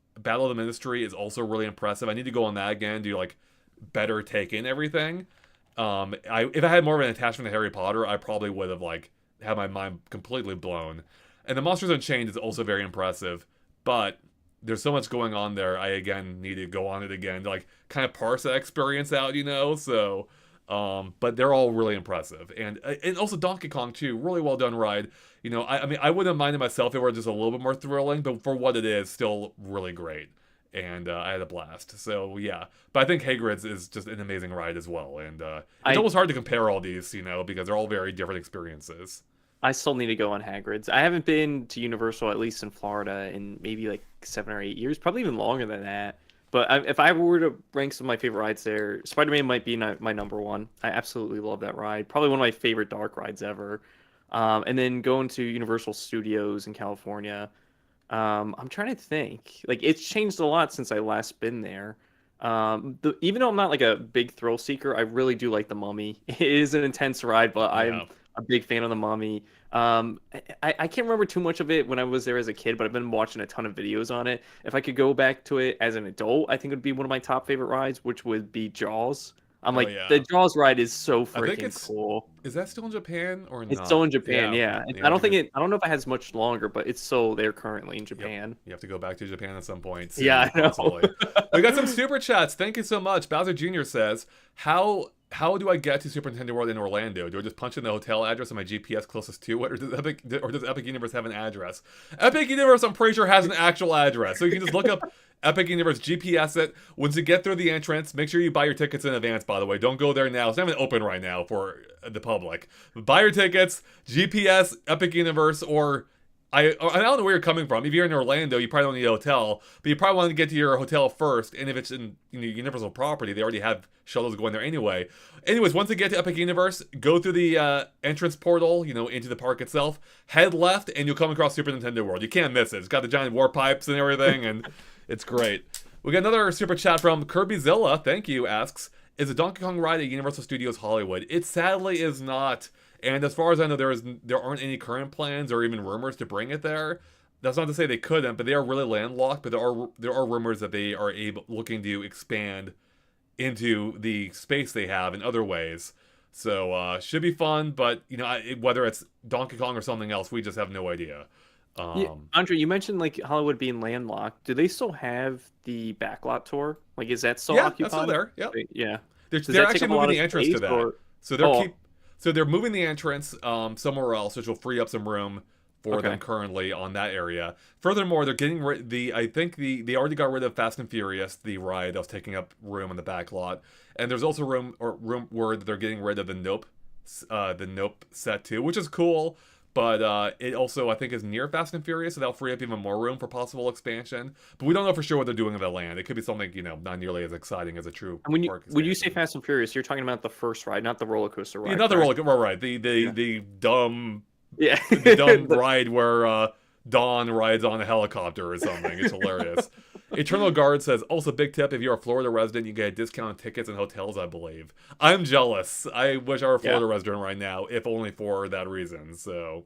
of the Ministry is also really impressive. I need to go on that again, do like better take in everything. If I had more of an attachment to Harry Potter, I probably would have like had my mind completely blown. And the Monsters Unchained is also very impressive, but there's so much going on there. I again need to go on it again to like kind of parse that experience out, So, but they're all really impressive, and also Donkey Kong too, really well done ride. I mean, I wouldn't mind it myself if it were just a little bit more thrilling, but for what it is, still really great. And I had a blast. So yeah, but I think Hagrid's is just an amazing ride as well, and it's almost hard to compare all these, because they're all very different experiences. I still need to go on Hagrid's. I haven't been to Universal, at least in Florida, in maybe like 7 or 8 years, probably even longer than that. But if I were to rank some of my favorite rides there, Spider-Man might be my number one. I absolutely love that ride. Probably one of my favorite dark rides ever. And then going to Universal Studios in California, I'm trying to think. Like, it's changed a lot since I last been there. Even though I'm not like a big thrill seeker, I really do like the Mummy. It is an intense ride, but I'm a big fan of the Mummy. I can't remember too much of it when I was there as a kid, but I've been watching a ton of videos on it. If I could go back to it as an adult, I think it would be one of my top favorite rides, which would be Jaws. The Jaws ride is so freaking cool. Is that still in Japan or not? It's still in Japan, yeah. I don't know if it has much longer, but it's still there currently in Japan. Yep. You have to go back to Japan at some point. Yeah, I know. We got some super chats. Thank you so much. Bowser Jr. says, How do I get to Super Nintendo World in Orlando? Do I just punch in the hotel address on my GPS closest to it, or does Epic Universe have an address? Epic Universe, I'm pretty sure, has an actual address, so you can just look up Epic Universe, GPS it. Once you get through the entrance, make sure you buy your tickets in advance, by the way. Don't go there now. It's not even open right now for the public. But buy your tickets, GPS, Epic Universe, or I don't know where you're coming from. If you're in Orlando, you probably don't need a hotel, but you probably want to get to your hotel first. And if it's in Universal property, they already have shuttles going there anyway. Anyways, once you get to Epic Universe, go through the entrance portal, into the park itself. Head left, and you'll come across Super Nintendo World. You can't miss it. It's got the giant war pipes and everything, and it's great. We got another super chat from KirbyZilla. Thank you. Asks, is a Donkey Kong ride at Universal Studios Hollywood? It sadly is not. And as far as I know, there aren't any current plans or even rumors to bring it there. That's not to say they couldn't, but they are really landlocked. But there are rumors that they are looking to expand into the space they have in other ways. So should be fun, but whether it's Donkey Kong or something else, we just have no idea. Andre, you mentioned like Hollywood being landlocked. Do they still have the backlot tour? Like, is that still occupied? Yeah, that's still there. Yep. Yeah. They're actually moving the entrance to that. So they're moving the entrance somewhere else, which will free up some room for them currently on that area. Furthermore, they're getting they already got rid of Fast and Furious, the ride that was taking up room in the back lot, and there's also room word that they're getting rid of the Nope set too, which is cool. But it also, I think, is near Fast and Furious, so that'll free up even more room for possible expansion. But we don't know for sure what they're doing with that land. It could be something, not nearly as exciting as a true park expansion. When you say Fast and Furious, you're talking about the first ride, not the roller coaster ride. Yeah, not the roller coaster ride. The dumb ride where Dawn rides on a helicopter or something. It's hilarious. Eternal Guard says, also big tip, if you're a Florida resident, you get a discount on tickets and hotels, I believe. I'm jealous. I wish I were a Florida resident right now, if only for that reason. So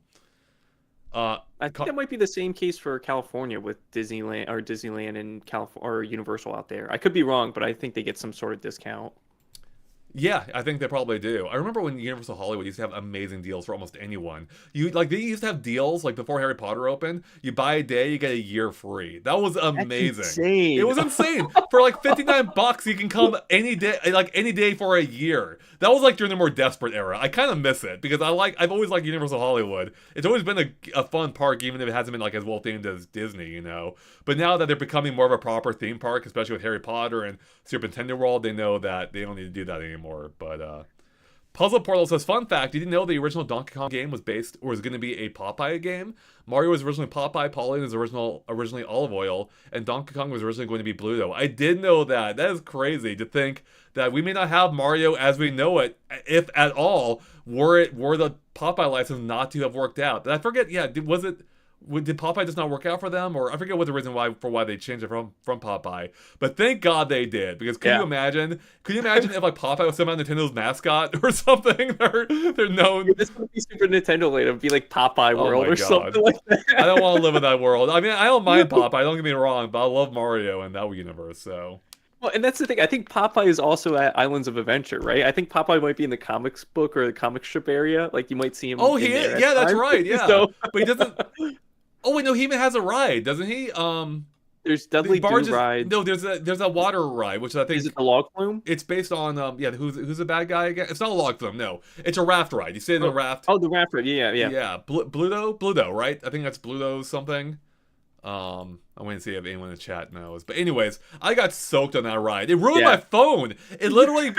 I think that might be the same case for California with Disneyland and California or Universal out there. I could be wrong, but I think they get some sort of discount. Yeah, I think they probably do. I remember when Universal Hollywood used to have amazing deals for almost anyone. They used to have deals like before Harry Potter opened. You buy a day, you get a year free. That was amazing. That's insane. It was insane. For like $59, you can come any day for a year. That was like during the more desperate era. I kind of miss it because I've always liked Universal Hollywood. It's always been a fun park, even if it hasn't been like as well themed as Disney, But now that they're becoming more of a proper theme park, especially with Harry Potter and Super Nintendo World, they know that they don't need to do that anymore. Puzzle Portal says, fun fact, did you know the original Donkey Kong game was based, or was going to be a Popeye game? Mario was originally Popeye, Pauline was originally Olive Oil, and Donkey Kong was originally going to be Bluto. I did know that. That is crazy to think that we may not have Mario as we know it, if at all, were the Popeye license not to have worked out. And I forget, yeah, did Popeye just not work out for them? Or I forget what the reason why they changed it from Popeye. But thank God they did. Because could you imagine if like Popeye was somehow Nintendo's mascot or something? They're known. This would be Super Nintendo later. It'd be like Popeye World or something like that. I don't want to live in that world. I mean, I don't mind Popeye, don't get me wrong, but I love Mario in that universe, so. Well, and that's the thing. I think Popeye is also at Islands of Adventure, right? I think Popeye might be in the comics book or the comic strip area. Like you might see him. Oh, he is. Yeah, that's right. Yeah, so... but he doesn't. Oh wait, no, he even has a ride, doesn't he? There's Dudley Do ride. No, there's a water ride, which I think is it the log flume? It's based on who's the bad guy again? It's not a log flume, no. It's a raft ride. You sit in a raft. Oh, the raft ride. Yeah. Yeah, Bluto, right? I think that's Bluto something. I'm waiting to see if anyone in the chat knows. But anyways, I got soaked on that ride. It ruined my phone. It literally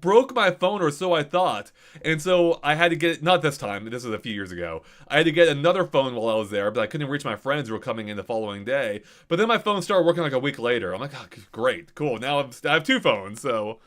broke my phone, or so I thought. And so I had to get, not this time, this was a few years ago, I had to get another phone while I was there, but I couldn't reach my friends who were coming in the following day. But then my phone started working like a week later. I'm like, oh, great, cool. Now I have two phones, so...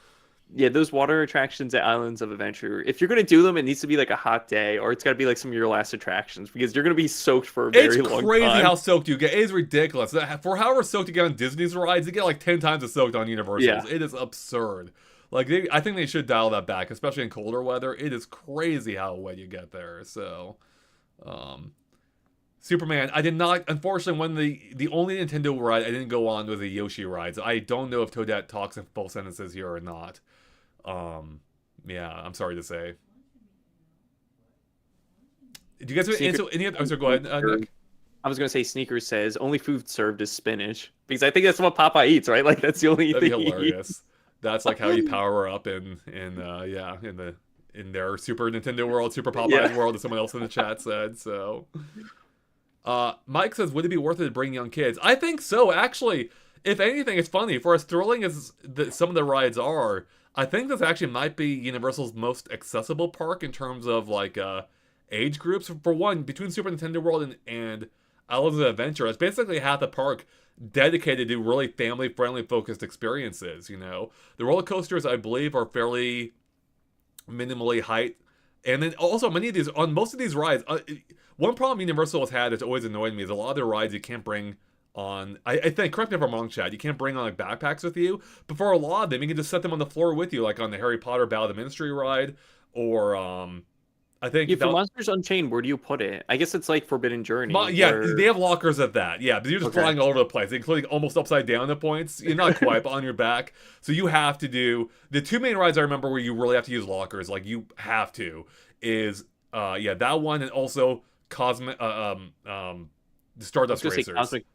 Yeah, those water attractions at Islands of Adventure, if you're going to do them, it needs to be like a hot day, or it's got to be like some of your last attractions, because you're going to be soaked for a very long time. It's crazy how soaked you get. It is ridiculous. For however soaked you get on Disney's rides, you get like 10 times as soaked on Universal's. Yeah. It is absurd. Like, I think they should dial that back, especially in colder weather. It is crazy how wet you get there, so... Superman, I did not, unfortunately, when the only Nintendo ride I didn't go on was the Yoshi rides. I don't know if Toadette talks in full sentences here or not. Yeah, I'm sorry to say. Do you guys have any other... Oh, sorry, go ahead, Nick. I was going to say, Sneakers says, only food served is spinach. Because I think that's what Popeye eats, right? Like, that's the only That'd thing be hilarious. That's like how you power up in their Super Nintendo world, Super Popeye world, as someone else in the chat said, so... Mike says, would it be worth it to bring young kids? I think so, actually. If anything, it's funny. For as thrilling as some of the rides are, I think this actually might be Universal's most accessible park in terms of, like, age groups. For one, between Super Nintendo World and Islands of Adventure, it's basically half the park dedicated to really family-friendly focused experiences, you know? The roller coasters, I believe, are fairly minimally height. And then also, on most of these rides... one problem Universal has had that's always annoyed me is a lot of their rides you can't bring on, I think, correct me if I'm wrong, Chad, you can't bring on like backpacks with you, but for a lot of them, you can just set them on the floor with you, like on the Harry Potter Battle of the Ministry ride, or, I think... for Monsters Unchained, where do you put it? I guess it's like Forbidden Journey. They have lockers at that, but you're just flying all over the place, including almost upside down at points. You're not quite, but on your back. So you have to do... The two main rides I remember where you really have to use lockers, like you have to, is, that one, and also... the Stardust Racers. That's it.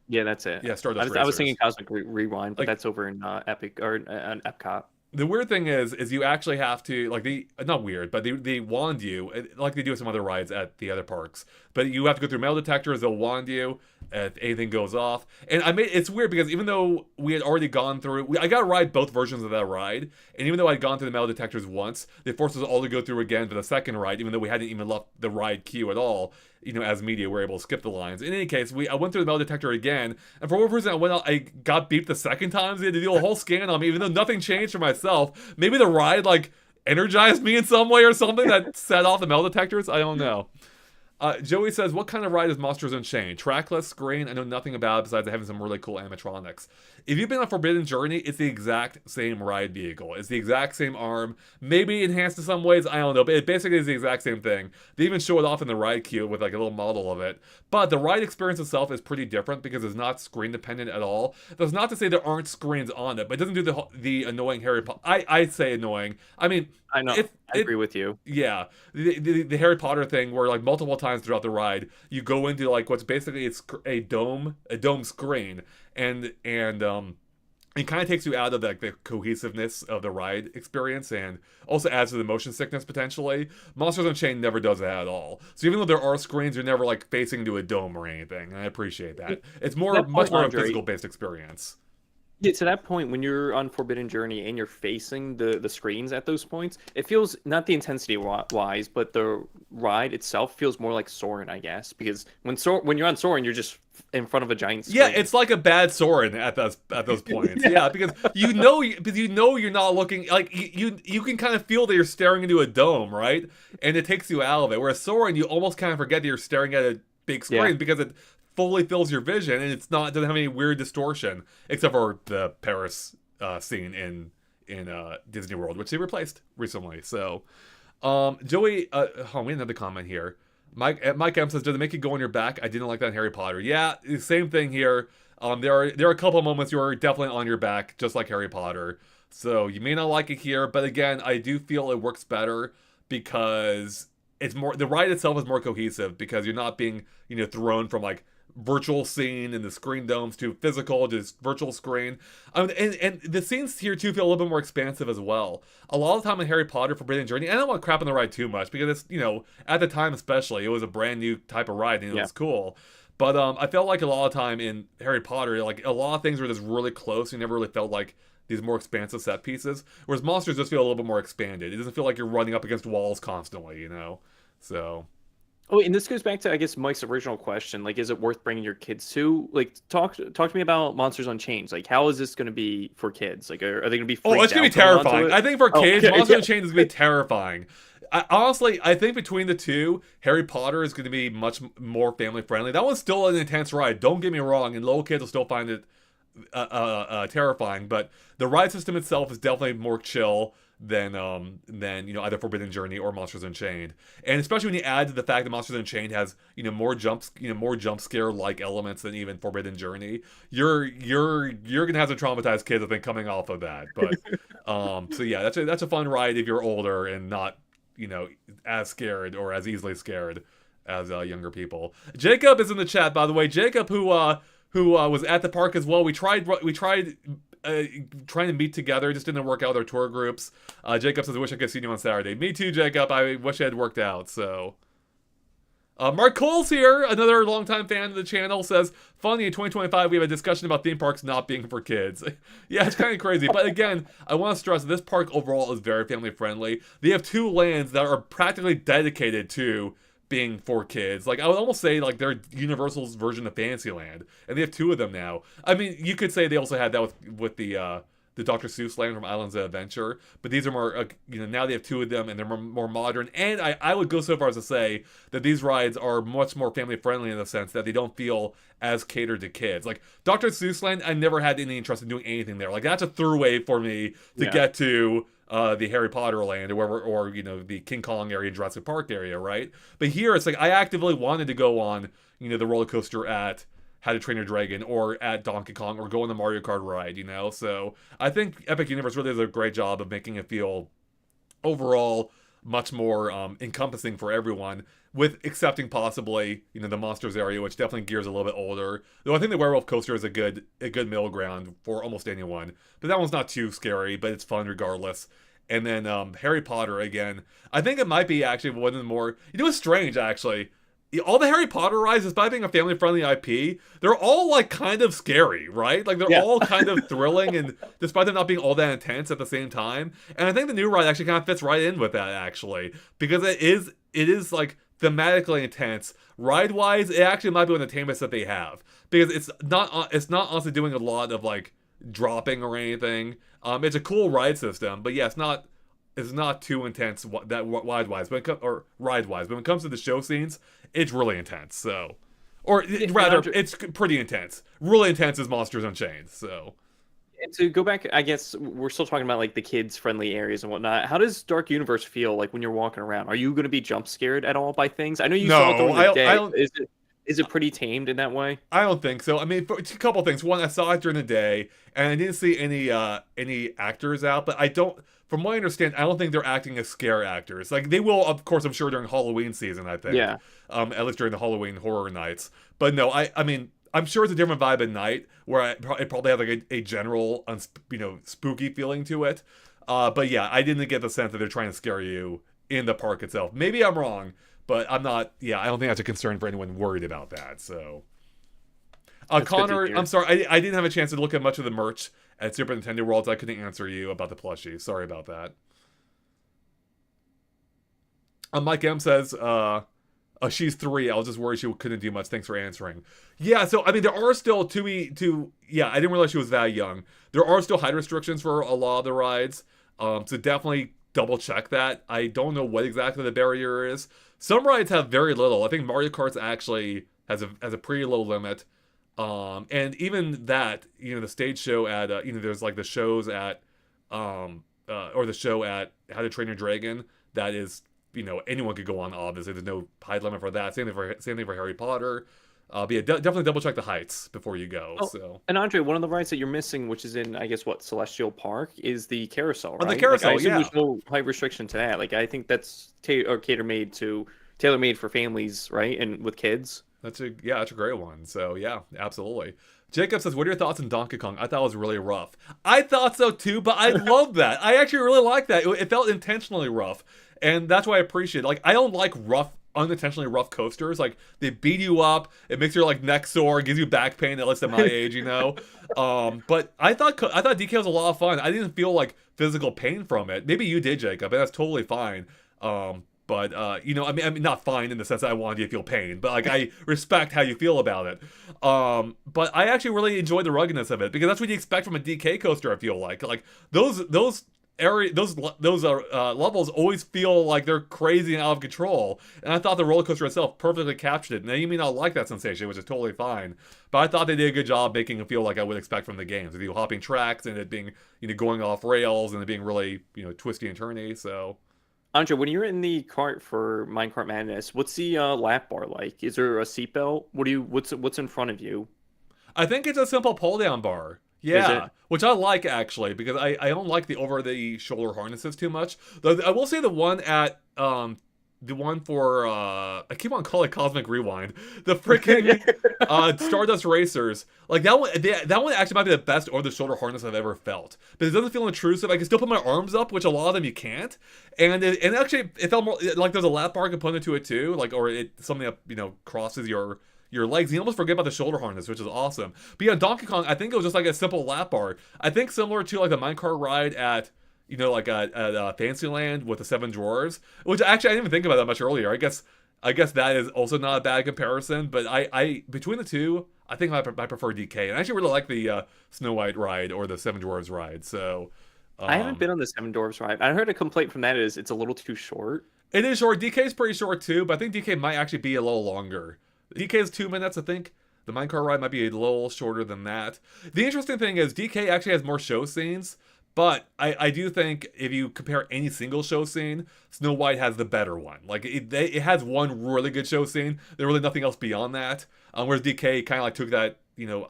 Yeah, Stardust Racers. I was thinking Cosmic Rewind, but that's over in Epic or Epcot. The weird thing is you actually have to, like, not weird, but they wand you, like they do with some other rides at the other parks. But you have to go through metal detectors, they'll wand you if anything goes off. And it's weird because even though we had already gone through, I got to ride both versions of that ride. And even though I'd gone through the metal detectors once, they forced us all to go through again for the second ride, even though we hadn't even left the ride queue at all. You know, as media, we're able to skip the lines. In any case, I went through the metal detector again, and for whatever reason, I got beeped the second time, so they had to do a whole scan on me, even though nothing changed for myself. Maybe the ride, like, energized me in some way or something that set off the metal detectors? I don't know. Joey says, what kind of ride is Monsters Unchained? Trackless, screen, I know nothing about it besides having some really cool animatronics. If you've been on Forbidden Journey, it's the exact same ride vehicle. It's the exact same arm. Maybe enhanced in some ways, I don't know, but it basically is the exact same thing. They even show it off in the ride queue with like a little model of it. But the ride experience itself is pretty different because it's not screen dependent at all. That's not to say there aren't screens on it, but it doesn't do the annoying Harry Potter. I'd say annoying. I mean, I know. I agree with you. Yeah, the Harry Potter thing where like multiple times throughout the ride you go into like what's basically it's a dome screen, and it kind of takes you out of like the cohesiveness of the ride experience, and also adds to the motion sickness potentially. Monsters Unchained never does that at all. So even though there are screens, you're never like facing into a dome or anything. And I appreciate that. It's much more a physical based experience. Yeah, to that point, when you're on Forbidden Journey and you're facing the screens at those points, it feels not the intensity wise, but the ride itself feels more like Soarin', I guess, because when you're on Soarin', you're just in front of a giant Yeah, screen. it's like a bad Soren at those points. Yeah, because you know you're not looking like you can kind of feel that you're staring into a dome, right? And it takes you out of it. Whereas Soren, you almost kind of forget that you're staring at a big Yeah. screen because it fully fills your vision and doesn't have any weird distortion except for the Paris scene in Disney World, which they replaced recently. So, Joey, we have another comment here. Mike M says, "Does it make you go on your back?" I didn't like that in Harry Potter. Yeah, same thing here. There are a couple of moments you're definitely on your back, just like Harry Potter. So you may not like it here, but again, I do feel it works better because the ride itself is more cohesive because you're not being thrown from like virtual scene in the screen domes to physical to virtual screen. And the scenes here too feel a little bit more expansive as well. A lot of the time in Harry Potter Forbidden Journey, I don't want to crap on the ride too much because it's at the time especially it was a brand new type of ride and it was cool. But I felt like a lot of time in Harry Potter, like a lot of things were just really close. You never really felt like these more expansive set pieces. Whereas Monsters just feel a little bit more expanded. It doesn't feel like you're running up against walls constantly. So Oh, and this goes back to, I guess, Mike's original question. Like, is it worth bringing your kids to? Like, talk to me about Monsters Unchained. Like, how is this going to be for kids? Like, are they going to be freaked it's gonna be out coming onto terrifying. it? I think for kids, Okay, Monsters yeah. Unchained is gonna be terrifying. Honestly, I think between the two, Harry Potter is going to be much more family friendly. That one's still an intense ride. Don't get me wrong, and little kids will still find it terrifying. But the ride system itself is definitely more chill than either Forbidden Journey or Monsters Unchained. And especially when you add to the fact that Monsters Unchained has more jump scare like elements than even Forbidden Journey. You're gonna have some traumatized kids I think coming off of that. But so yeah, that's a fun ride if you're older and not as scared or as easily scared as younger people. Jacob is in the chat, by the way. Jacob, who was at the park as well. We tried trying to meet together, just didn't work out with our tour groups. Jacob says, "I wish I could see you on Saturday." Me too, Jacob. I wish it had worked out. So. Mark Cole's here, another longtime fan of the channel, says, "Funny, in 2025 we have a discussion about theme parks not being for kids." Yeah, it's kind of crazy. But again, I want to stress this park overall is very family friendly. They have two lands that are practically dedicated to being for kids. Like, I would almost say, like, they're Universal's version of Fantasyland. And they have two of them now. I mean, you could say they also had that with the Dr. Seuss land from Islands of Adventure, but these are more, now they have two of them and they're more modern. And I would go so far as to say that these rides are much more family friendly in the sense that they don't feel as catered to kids. Like Dr. Seuss land, I never had any interest in doing anything there. Like that's a throughway for me to get to the Harry Potter land or wherever, or the King Kong area, Jurassic Park area, right? But here it's like I actively wanted to go on the roller coaster at How to Train Your Dragon or at Donkey Kong or go on the Mario Kart ride, So I think Epic Universe really does a great job of making it feel overall much more encompassing for everyone, with accepting possibly the monsters area, which definitely gears a little bit older. Though I think the werewolf coaster is a good middle ground for almost anyone. But that one's not too scary, but it's fun regardless. And then Harry Potter again. I think it might be actually one of the more. It's strange actually. All the Harry Potter rides, despite being a family-friendly IP, they're all like kind of scary, right? Like they're all kind of thrilling, and despite them not being all that intense at the same time. And I think the new ride actually kind of fits right in with that, actually, because it is like thematically intense. Ride-wise, it actually might be one of the tamest that they have, because it's not honestly doing a lot of like dropping or anything. It's a cool ride system, but yeah, it's not too intense that ride-wise, but when it comes to the show scenes, it's really intense. So, or rather, it's pretty intense. Really intense is Monsters Unchained. So, and to go back, I guess we're still talking about like the kids-friendly areas and whatnot. How does Dark Universe feel like when you're walking around? Are you going to be jump scared at all by things? I know you saw it during the day. Is it pretty tamed in that way? I don't think so. I mean, a couple things. One, I saw it during the day, and I didn't see any actors out. But I don't, from what I understand, I don't think they're acting as scare actors. Like they will, of course, I'm sure during Halloween season. I think, yeah, at least during the Halloween horror nights. But no, I mean, I'm sure it's a different vibe at night, where it probably have like a general, spooky feeling to it. But yeah, I didn't get the sense that they're trying to scare you in the park itself. Maybe I'm wrong. But I'm not, I don't think that's a concern for anyone worried about that, so. That's good to Connor, hear. I'm sorry, I didn't have a chance to look at much of the merch at Super Nintendo World, so I couldn't answer you about the plushie. Sorry about that. Mike M says, she's 3. I was just worried she couldn't do much. Thanks for answering. Yeah, so, I mean, there are still yeah, I didn't realize she was that young. There are still height restrictions for a lot of the rides. So definitely double check that. I don't know what exactly the barrier is. Some rides have very little. I think Mario Kart's actually has a pretty low limit. And even that, the stage show at, there's like the shows at, or the show at How to Train Your Dragon, that is, anyone could go on, obviously. There's no height limit for that. Same thing for Harry Potter. But yeah, definitely double check the heights before you go. Oh, so. And Andre, one of the rides that you're missing, which is in, I guess, Celestial Park, is the carousel, right? Oh, the carousel, I assume yeah. There's no height restriction to that. Like, I think that's tailor-made for families, right? And with kids. That's a great one. So yeah, absolutely. Jacob says, what are your thoughts on Donkey Kong? I thought it was really rough. I thought so too, but I love that. I actually really like that. It felt intentionally rough. And that's why I appreciate it. Like, I don't like unintentionally rough coasters. Like, they beat you up, it makes your like neck sore, gives you back pain, at least at my age, But I thought DK was a lot of fun. I didn't feel like physical pain from it. Maybe you did, Jacob, and that's totally fine. But I mean, not fine in the sense that I wanted you to feel pain, but like I respect how you feel about it. But I actually really enjoyed the ruggedness of it, because that's what you expect from a DK coaster. I feel like those levels always feel like they're crazy and out of control, and I thought the roller coaster itself perfectly captured it. Now, you may not like that sensation, which is totally fine, but I thought they did a good job making it feel like I would expect from the games, with you hopping tracks and it being going off rails and it being really twisty and turny. So. Andre, when you're in the cart for Minecart Madness, what's the lap bar like? Is there a seatbelt? What's in front of you? I think it's a simple pull-down bar. Yeah, which I like, actually, because I don't like the over-the-shoulder harnesses too much. Though I will say the one for I keep on calling it Cosmic Rewind, the freaking Stardust Racers, like that one actually might be the best over-the-shoulder harness I've ever felt. But it doesn't feel intrusive. I can still put my arms up, which a lot of them you can't. And actually it felt more like there's a lap bar component to it too, like, or something that crosses your legs. You almost forget about the shoulder harness, which is awesome. But yeah, Donkey Kong, I think it was just like a simple lap bar. I think similar to like the Minecart ride at like at Fantasyland with the 7 drawers, which actually I didn't even think about that much earlier. I guess that is also not a bad comparison, but I between the two, I think I prefer DK, and I actually really like the Snow White ride or the 7 dwarves ride. So I haven't been on the 7 dwarves ride. I heard a complaint from that is it's a little too short. It is short. DK is pretty short too, but I think DK might actually be a little longer. DK is 2 minutes, I think. The Minecart ride might be a little shorter than that. The interesting thing is DK actually has more show scenes, but I do think if you compare any single show scene, Snow White has the better one. Like, it has one really good show scene. There's really nothing else beyond that. Whereas DK kind of like took that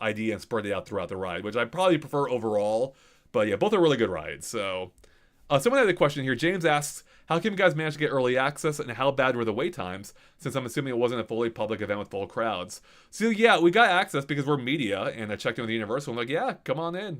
idea and spread it out throughout the ride, which I probably prefer overall. But yeah, both are really good rides. So, someone had a question here. James asks, how can you guys manage to get early access, and how bad were the wait times, since I'm assuming it wasn't a fully public event with full crowds? So yeah, we got access because we're media, and I checked in with Universal. I'm like, yeah, come on in,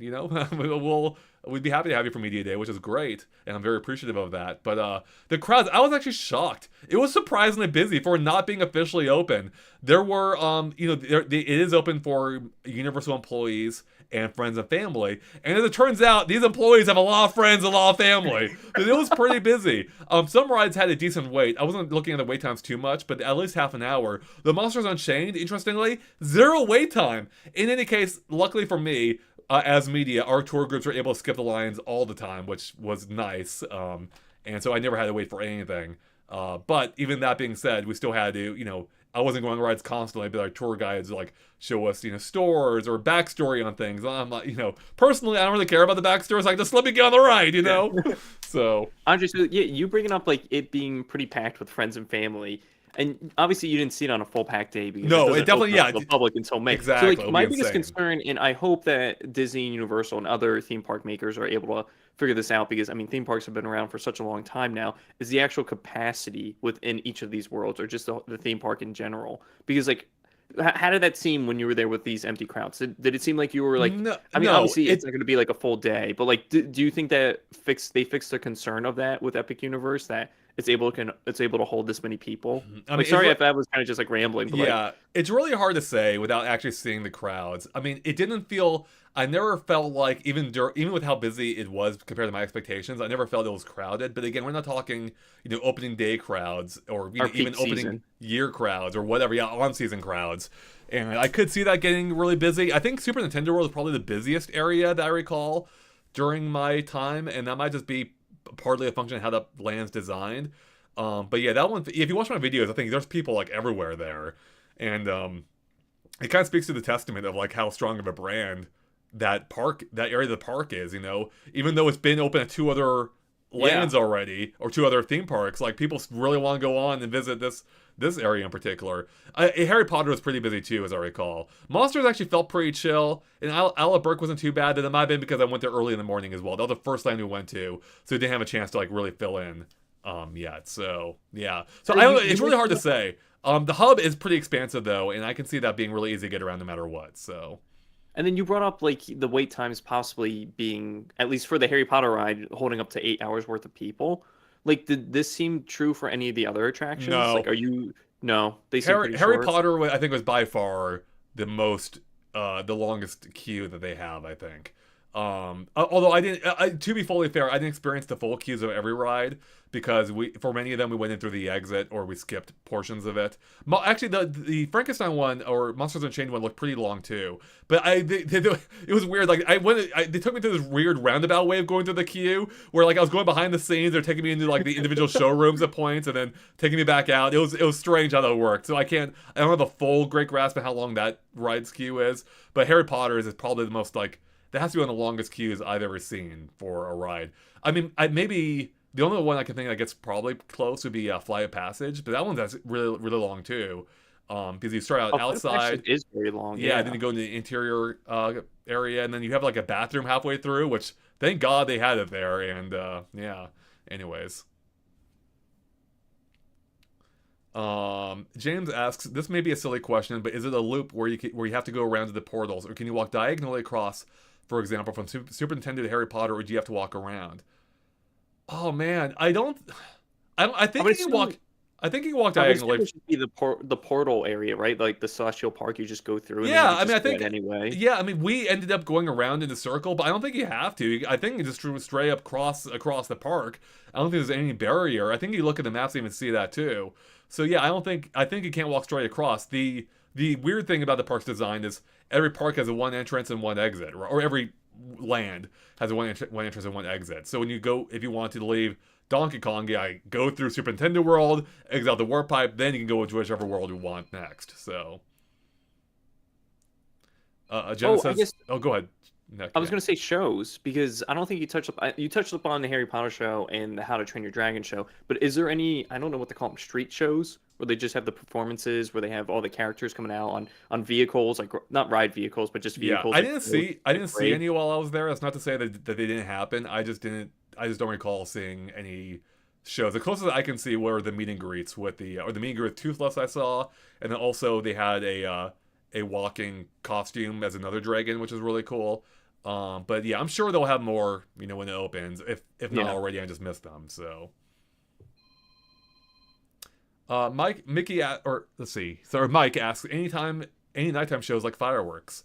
we'd be happy to have you for Media Day, which is great, and I'm very appreciative of that. But the crowds, I was actually shocked. It was surprisingly busy for not being officially open. There were, it is open for Universal employees and friends and family, and as it turns out, these employees have a lot of friends, a lot of family. But it was pretty busy. Some rides had a decent wait. I wasn't looking at the wait times too much, but at least half an hour. The Monsters Unchained, interestingly, 0 wait time. In any case, luckily for me, as media, our tour groups were able to skip the lines all the time, which was nice. And so I never had to wait for anything. But even that being said, we still had to, I wasn't going on rides constantly, but our tour guides like show us, stores or backstory on things. I'm like, personally, I don't really care about the backstories. Like, just let me get on the ride, So, Andre, so yeah, you bringing up like it being pretty packed with friends and family, and obviously you didn't see it on a full packed day because it definitely to the public until May. Exactly. So like my biggest concern, and I hope that Disney, Universal, and other theme park makers are able to figure this out, because I mean theme parks have been around for such a long time now, is the actual capacity within each of these worlds, or just the theme park in general. Because like, how did that seem when you were there with these empty crowds? Did it seem like you were like, no, I mean, obviously it's not going to be like a full day, but like, do you think that they fixed the concern of that with Epic Universe, that it's able to hold this many people. I Like, mean, sorry if I was kind of just like rambling, but yeah, like, it's really hard to say without actually seeing the crowds. I mean, it didn't feel. I never felt like even with how busy it was compared to my expectations, I never felt it was crowded. But again, we're not talking opening day crowds or our even peak opening season. year crowds or whatever. Yeah, on season crowds, and I could see that getting really busy. I think Super Nintendo World is probably the busiest area that I recall during my time, and that might just be partly a function of how the land's designed. But yeah, that one. If you watch my videos, I think there's people like everywhere there, and it kind of speaks to the testament of like how strong of a brand that area of the park is. Even though it's been open at two other lands already or two other theme parks, like people really want to go on and visit this area in particular. Harry Potter was pretty busy too, as I recall. Monsters actually felt pretty chill, and Isle of Berk wasn't too bad. And it might have been because I went there early in the morning as well. That was the first land we went to, so we didn't have a chance to like really fill in yet. So yeah, so it's really hard to say. The hub is pretty expansive though, and I can see that being really easy to get around no matter what. So. And then you brought up like the wait times possibly being, at least for the Harry Potter ride, holding up to 8 hours worth of people. Like, did this seem true for any of the other attractions? No. Like, no, they seem pretty Harry short. Potter, I think, was by far the longest queue that they have, I think. Although to be fully fair, I didn't experience the full queues of every ride because for many of them we went in through the exit or we skipped portions of it. Actually, the Frankenstein one or Monsters Unchained one looked pretty long too. But it was weird. Like they took me to this weird roundabout way of going through the queue where like I was going behind the scenes. They're taking me into like the individual showrooms at points and then taking me back out. It was strange how that worked. So I don't have a full great grasp of how long that ride's queue is. But Harry Potter's is probably the most like. That has to be one of the longest queues I've ever seen for a ride. I mean, maybe the only one I can think that gets probably close would be Flight of Passage, but that one's really, really long too. Because you start out outside. It is very long. Yeah, then you go into the interior area, and then you have like a bathroom halfway through, which thank God they had it there. And yeah, anyways. James asks, this may be a silly question, but is it a loop where you have to go around to the portals, or can you walk diagonally across? For example, from Super Nintendo to Harry Potter, or do you have to walk around? Oh man, I think you can walk. I think you can walk diagonally. It should be the portal area, right? Like the Celestial Park, you just go through. And Yeah, I mean, I think anyway. Yeah, I mean, we ended up going around in a circle, but I don't think you have to. I think you just drew straight up across the park. I don't think there's any barrier. I think you look at the maps and even see that too. So yeah, I think you can't walk straight across. The weird thing about the park's design is every park has a one entrance and one exit, or every land has a one entrance and one exit. So when you go, if you want to leave Donkey Kong, I go through Super Nintendo World, exit out the warp pipe, then you can go into whichever world you want next. So, Jenna says, go ahead. I was going to say shows, because I don't think you touched upon the Harry Potter show and the How to Train Your Dragon show, but is there any, I don't know what they call them, street shows, where they just have the performances, where they have all the characters coming out on vehicles, like not ride vehicles, but just vehicles? Yeah, I didn't see any while I was there. That's not to say that they didn't happen. I just don't recall seeing any shows. The closest I can see were the meet and greets with the meet and greet with Toothless I saw, and then also they had a walking costume as another dragon, which is really cool. But yeah, I'm sure they'll have more, when it opens. If not already, I just missed them. So, Mike asks, any nighttime shows like fireworks?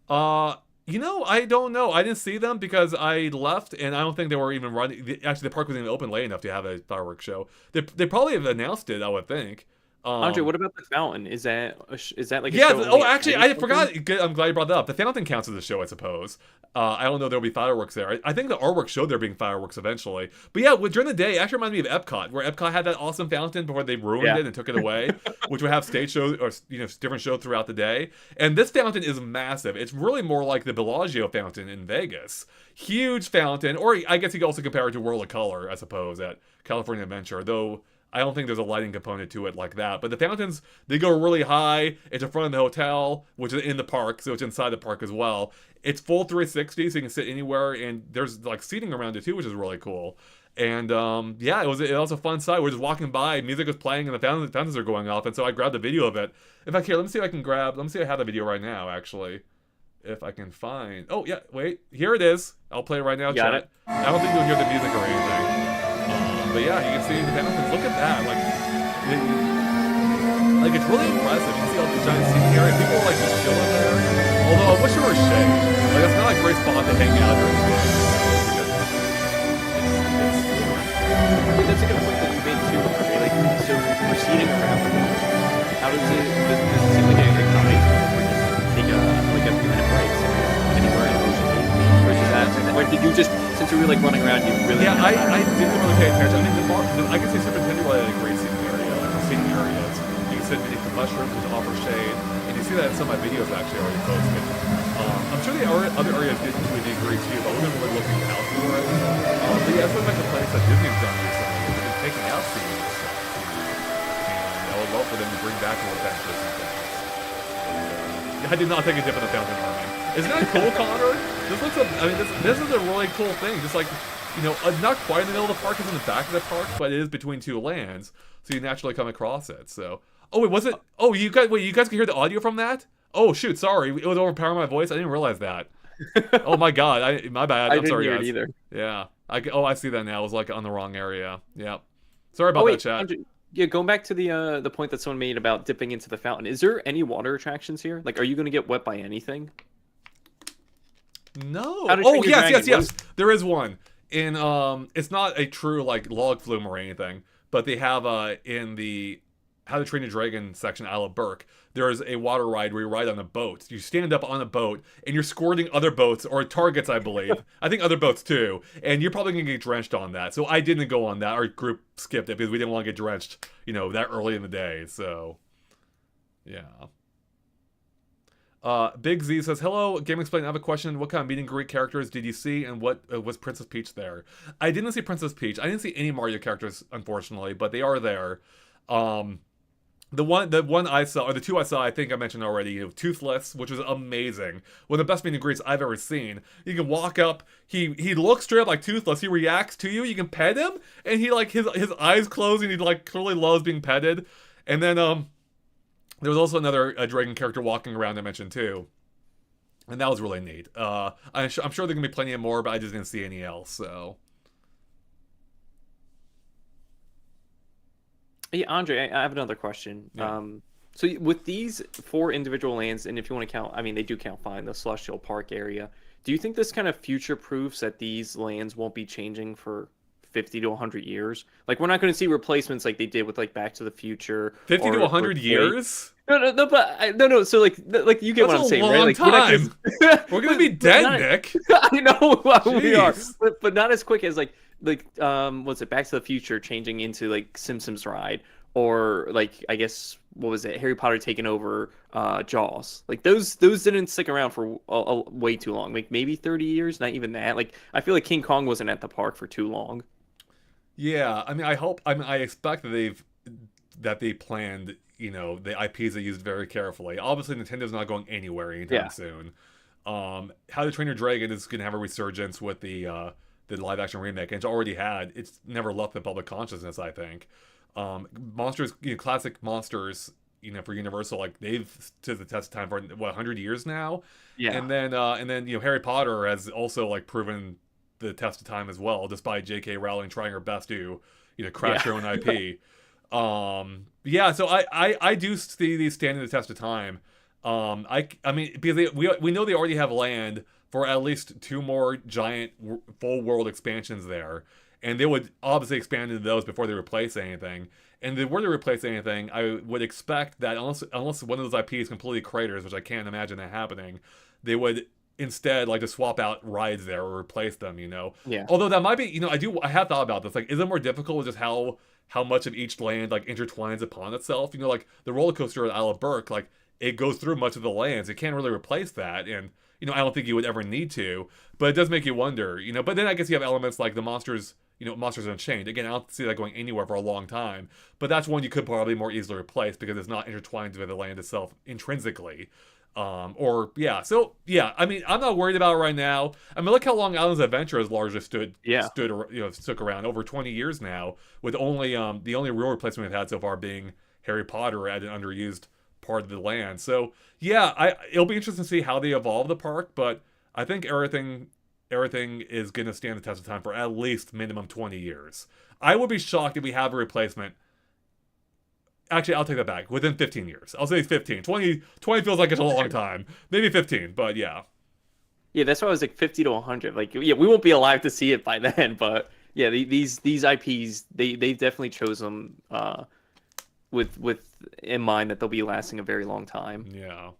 I don't know. I didn't see them because I left, and I don't think they were even running. Actually, the park wasn't even open late enough to have a fireworks show. They probably have announced it, I would think. Andre, what about the fountain? Is that like a yeah? show? Oh, actually, I forgot. I'm glad you brought that up. The fountain counts as a show, I suppose. I don't know there'll be fireworks there. I think the artwork showed there being fireworks eventually. But yeah, during the day, it actually reminded me of Epcot, where Epcot had that awesome fountain before they ruined it and took it away, which would have stage shows or different shows throughout the day. And this fountain is massive. It's really more like the Bellagio fountain in Vegas. Huge fountain, or I guess you could also compare it to World of Color, I suppose, at California Adventure, though. I don't think there's a lighting component to it like that. But the fountains, they go really high. It's in front of the hotel, which is in the park, so it's inside the park as well. It's full 360, so you can sit anywhere, and there's like seating around it too, which is really cool. And yeah, it was a fun sight. We're just walking by, music was playing, and the fountains are going off, and so I grabbed a video of it. In fact, here, let me see if I have the video right now, actually. If I can find... Oh, yeah, wait. Here it is. I'll play it right now, chat. It. I don't think you'll hear the music or anything. But yeah, you can see the fountains. Look at that. Like it's really impressive. You can see all the giant seating area. People are like just chilling there. Although I wish there were shade. Like that's not a great spot to hang out during the day. That's a good point that you made too. Right? Like, so proceeding around, how does it seem like a combination where just take like a few minute breaks anywhere in Ocean Beach versus that? Or did you just, since you were like running around, you really? Yeah, I didn't really pay attention. I mean, I can say Superintendent really had a great seating area, like the seating areas. You can sit beneath the mushrooms which offer shade, and you see that in some of my videos actually already posted. I'm sure the other areas did to a degree too, but I wasn't really looking out for it. But yeah, that's one of my complaints that Disney's done recently. They've been taking out scenes and stuff. And I would love for them to bring back more adventures and things. I did not take a dip in the Fountain Army. Isn't that cool, Connor? This is a really cool thing. Just like, not quite in the middle of the park, it's in the back of the park, but it is between two lands, so you naturally come across it. So, was it? Oh, you guys can hear the audio from that? Oh shoot, sorry, it was overpowering my voice. I didn't realize that. Oh my god, my bad. I'm sorry, guys. Either. Yeah, I see that now. It was like on the wrong area. Yeah, sorry about that, chat. Yeah, going back to the point that someone made about dipping into the fountain. Is there any water attractions here? Like, are you going to get wet by anything? No. Oh yes. There is one. In it's not a true like log flume or anything, but they have in the How to Train Your Dragon section, Isle of Berk, there is a water ride where you ride on a boat. You stand up on a boat and you're squirting other boats or targets, I believe. I think other boats too. And you're probably gonna get drenched on that. So I didn't go on that. Our group skipped it because we didn't want to get drenched, that early in the day. So yeah. Big Z says, hello, GameXplain, I have a question. What kind of meet and greet characters did you see, and what was Princess Peach there? I didn't see Princess Peach. I didn't see any Mario characters, unfortunately, but they are there. The one I saw, or the two I saw, I think I mentioned already, Toothless, which was amazing. One of the best meet and greets I've ever seen. You can walk up, he looks straight up like Toothless, he reacts to you, you can pet him, and he like, his eyes close, and he like clearly loves being petted. And then, there was also another dragon character walking around I mentioned too. And that was really neat. I'm sure there are going to be plenty of more, but I just didn't see any else, so. Yeah, Andre, I have another question. Yeah. So with these 4 individual lands, and if you want to count, I mean, they do count fine, the Celestial Park area. Do you think this kind of future-proofs that these lands won't be changing for 50 to 100 years? Like, we're not going to see replacements like they did with, like, Back to the Future. 50 to 100 years? No, but no. So, like you get what I'm saying, right? Like, we're going to be dead, Nick. I know we are, but not as quick as, what's it, Back to the Future changing into, like, Simpsons Ride, or, like, I guess, what was it, Harry Potter taking over Jaws. Like, those didn't stick around for way too long. Like, maybe 30 years, not even that. Like, I feel like King Kong wasn't at the park for too long. Yeah, I mean, I expect that they planned, the IPs they used very carefully. Obviously, Nintendo's not going anywhere anytime soon. How to Train Your Dragon is going to have a resurgence with the live-action remake, and it's never left the public consciousness, I think. Monsters, classic monsters, for Universal, like, they've stood the test of time for, 100 years now? Yeah. And then, Harry Potter has also, like, proven the test of time as well, despite J.K. Rowling trying her best to, crash her own IP. So I do see these standing the test of time. I mean, because we know they already have land for at least 2 more giant full world expansions there, and they would obviously expand into those before they replace anything. And if they were to replace anything, I would expect that unless one of those IPs completely craters, which I can't imagine that happening, they would instead like to swap out rides there or replace them. Yeah. Although that might be, I have thought about this. Like, is it more difficult with just how much of each land like intertwines upon itself? Like the roller coaster at Isle of Berk, like it goes through much of the lands. It can't really replace that, and I don't think you would ever need to. But it does make you wonder. But then I guess you have elements like the monsters. Monsters Unchained. Again, I don't see that going anywhere for a long time. But that's one you could probably more easily replace because it's not intertwined with the land itself intrinsically. I mean, I'm not worried about it right now. I mean, look how long Islands Adventure has largely stuck around, over 20 years now, with only the only real replacement we've had so far being Harry Potter at an underused part of the land. So yeah, it'll be interesting to see how they evolve the park, but I think everything everything is going to stand the test of time for at least minimum 20 years. I would be shocked if we have a replacement. Actually, I'll take that back. Within 15 years. I'll say 15. 20 feels like it's a long time. Maybe 15, but yeah. Yeah, that's why I was like 50 to 100. Like, yeah, we won't be alive to see it by then, but yeah, these IPs, they definitely chose them with in mind that they'll be lasting a very long time. Yeah.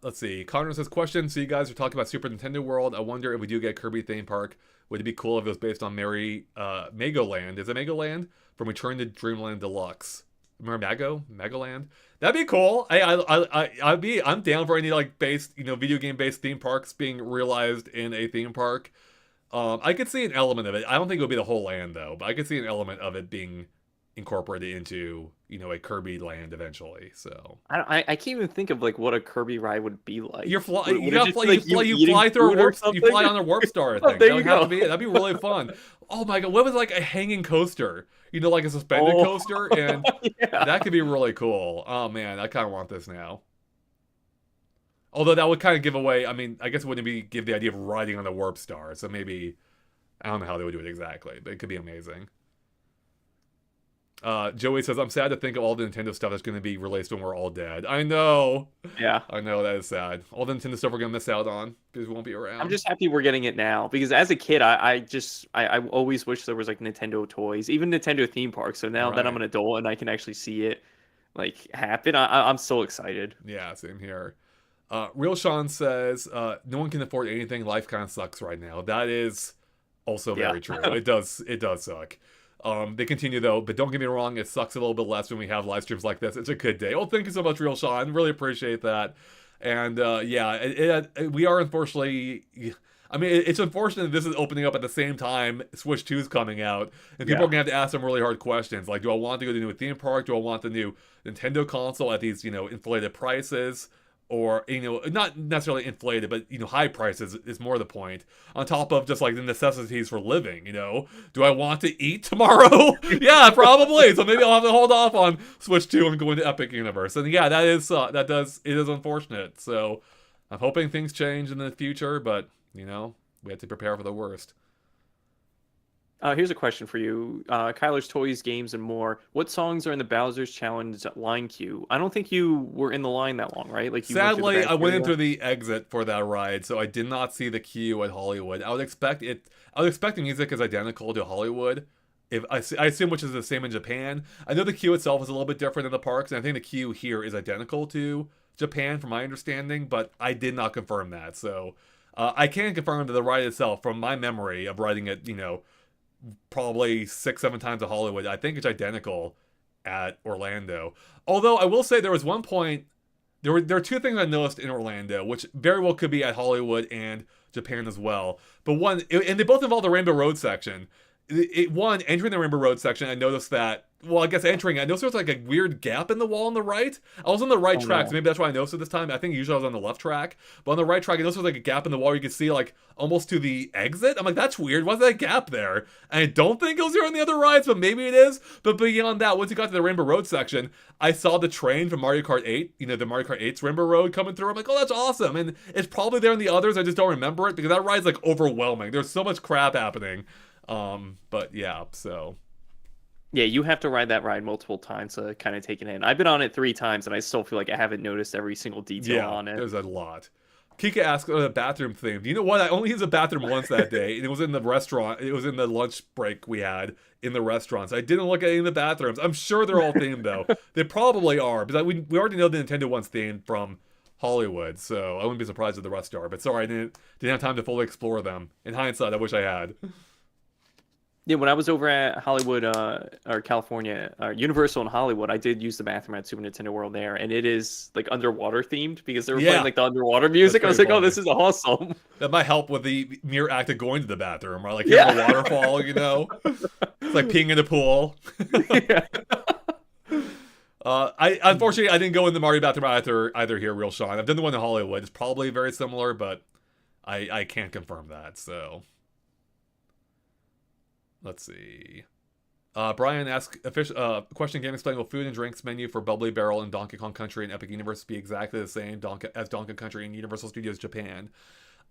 Let's see. Connor says, question. So you guys are talking about Super Nintendo World. I wonder if we do get Kirby theme park, would it be cool if it was based on Magoland? Is it Magoland? From Return to Dreamland Deluxe. Remember Magoland? That'd be cool. I'm down for any like based, video game based theme parks being realized in a theme park. I could see an element of it. I don't think it would be the whole land though, but I could see an element of it being incorporated into, a Kirby land eventually. So I can't even think of like what a Kirby ride would be like. You fly through a warp. You fly on a warp star. I think there you go. That'd be really fun. Oh my god, what was like a hanging coaster? Like a suspended coaster, and that could be really cool. Oh man, I kind of want this now. Although that would kind of give away. I mean, I guess it wouldn't give the idea of riding on a warp star. So maybe I don't know how they would do it exactly, but it could be amazing. Joey says, I'm sad to think of all the Nintendo stuff that's going to be released when we're all dead. I know. Yeah. I know, that is sad. All the Nintendo stuff we're going to miss out on because we won't be around. I'm just happy we're getting it now because as a kid, I always wish there was like Nintendo toys, even Nintendo theme parks. So now that I'm an adult and I can actually see it like happen, I'm so excited. Yeah, same here. Real Sean says, no one can afford anything. Life kind of sucks right now. That is also very true. It does suck. They continue though, but don't get me wrong, it sucks a little bit less when we have live streams like this. It's a good day. Oh, thank you so much, Real Sean. Really appreciate that. And we are unfortunately. I mean, it's unfortunate that this is opening up at the same time Switch 2 is coming out, and people are gonna have to ask some really hard questions, like, do I want to go to the new theme park? Do I want the new Nintendo console at these inflated prices? Or, not necessarily inflated, but, high prices is more the point. On top of just, like, the necessities for living, Do I want to eat tomorrow? Yeah, probably. So maybe I'll have to hold off on Switch 2 and go into Epic Universe. And yeah, it is unfortunate. So I'm hoping things change in the future, but, we have to prepare for the worst. Here's a question for you. Kyler's Toys, Games, and More. What songs are in the Bowser's Challenge line queue? I don't think you were in the line that long, right? Like, sadly, I went into the exit for that ride, so I did not see the queue at Hollywood. I would expect the music is identical to Hollywood. I assume which is the same in Japan. I know the queue itself is a little bit different in the parks, and I think the queue here is identical to Japan, from my understanding, but I did not confirm that. So I can confirm that the ride itself, from my memory of riding it, probably 6-7 times at Hollywood, I think it's identical at Orlando. Although I will say there was one point, there are two things I noticed in Orlando, which very well could be at Hollywood and Japan as well. But one, and they both involve the Rainbow Road section. Entering the Rainbow Road section, I noticed that, I noticed there was like a weird gap in the wall on the right. I was on the right track, so maybe that's why I noticed it this time. I think usually I was on the left track, but on the right track, I noticed there was like a gap in the wall you could see like almost to the exit. I'm like, that's weird. Why's that a gap there? And I don't think it was there on the other rides, but maybe it is. But beyond that, once you got to the Rainbow Road section, I saw the train from Mario Kart 8, the Mario Kart 8's Rainbow Road coming through. I'm like, oh, that's awesome. And it's probably there in the others. I just don't remember it because that ride's like overwhelming. There's so much crap happening. But yeah, so. Yeah, you have to ride that ride multiple times to kind of take it in. I've been on it 3 times, and I still feel like I haven't noticed every single detail on it. There's a lot. Kika asked a bathroom theme. You know what? I only used a bathroom once that day, and it was in the restaurant. It was in the lunch break we had in the restaurants. I didn't look at any of the bathrooms. I'm sure they're all themed, though. They probably are, because we already know the Nintendo one's themed from Hollywood, so I wouldn't be surprised if the rest are. But sorry, I didn't have time to fully explore them. In hindsight, I wish I had. Yeah, when I was over at Hollywood, or California, Universal in Hollywood, I did use the bathroom at Super Nintendo World there, and it is like underwater themed because they were playing like the underwater music. I was like, oh, this is awesome. That might help with the mere act of going to the bathroom, or like hearing a waterfall, It's like peeing in the pool. Unfortunately, I didn't go in the Mario bathroom either here, Real Sean. I've done the one in Hollywood. It's probably very similar, but I can't confirm that, so. Let's see. Brian asks, question GameXplain, will food and drinks menu for Bubbly Barrel in Donkey Kong Country and Epic Universe be exactly the same as Donkey Kong Country and Universal Studios Japan?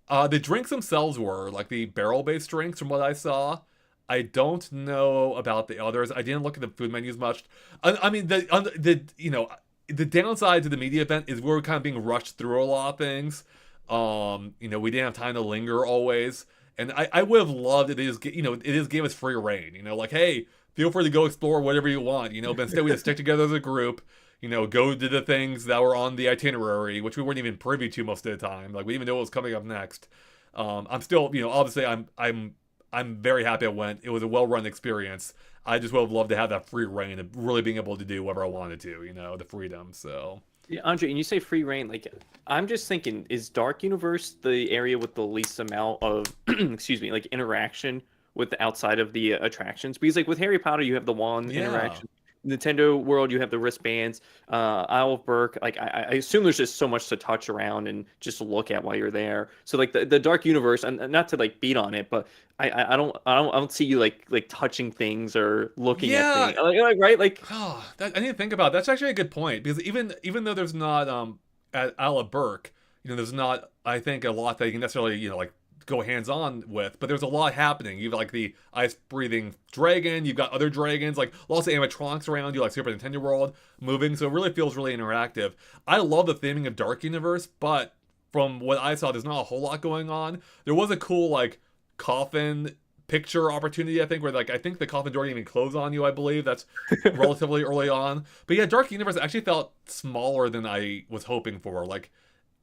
The drinks themselves were, like the barrel-based drinks from what I saw. I don't know about the others. I didn't look at the food menus much. I mean, the downside to the media event is we're kind of being rushed through a lot of things. We didn't have time to linger always. And I would have loved it is, gave us free reign. Like, hey, feel free to go explore whatever you want, but instead we had to stick together as a group, go to the things that were on the itinerary, which we weren't even privy to most of the time. Like, we didn't even know what was coming up next. I'm still, obviously I'm very happy I went. It was a well-run experience. I just would have loved to have that free reign of really being able to do whatever I wanted to, the freedom, so... Yeah, Andre, and you say free reign, like, I'm just thinking, is Dark Universe the area with the least amount of, excuse me, like, interaction with the outside of the attractions? Because, like, with Harry Potter, you have the wand interaction. Nintendo World, you have the wristbands. Isle of Berk, like, I assume there's just so much to touch around and just look at while you're there. So, like, the Dark Universe, and not to, like, beat on it, but I don't see you like touching things or looking at things, like, right? Like, I need to think about it. That's actually a good point, because even though there's not at Isle of Berk, there's not, I think, a lot that you can necessarily like go hands-on with, but there's a lot happening. You've like the ice-breathing dragon, you've got other dragons, like lots of animatronics around you, like Super Nintendo World moving, so it really feels really interactive. I love the theming of Dark Universe, but from what I saw, there's not a whole lot going on. There was a cool like coffin picture opportunity, I think, where like I think the coffin door didn't even close on you, I believe. That's relatively early on. But yeah, Dark Universe actually felt smaller than I was hoping for. Like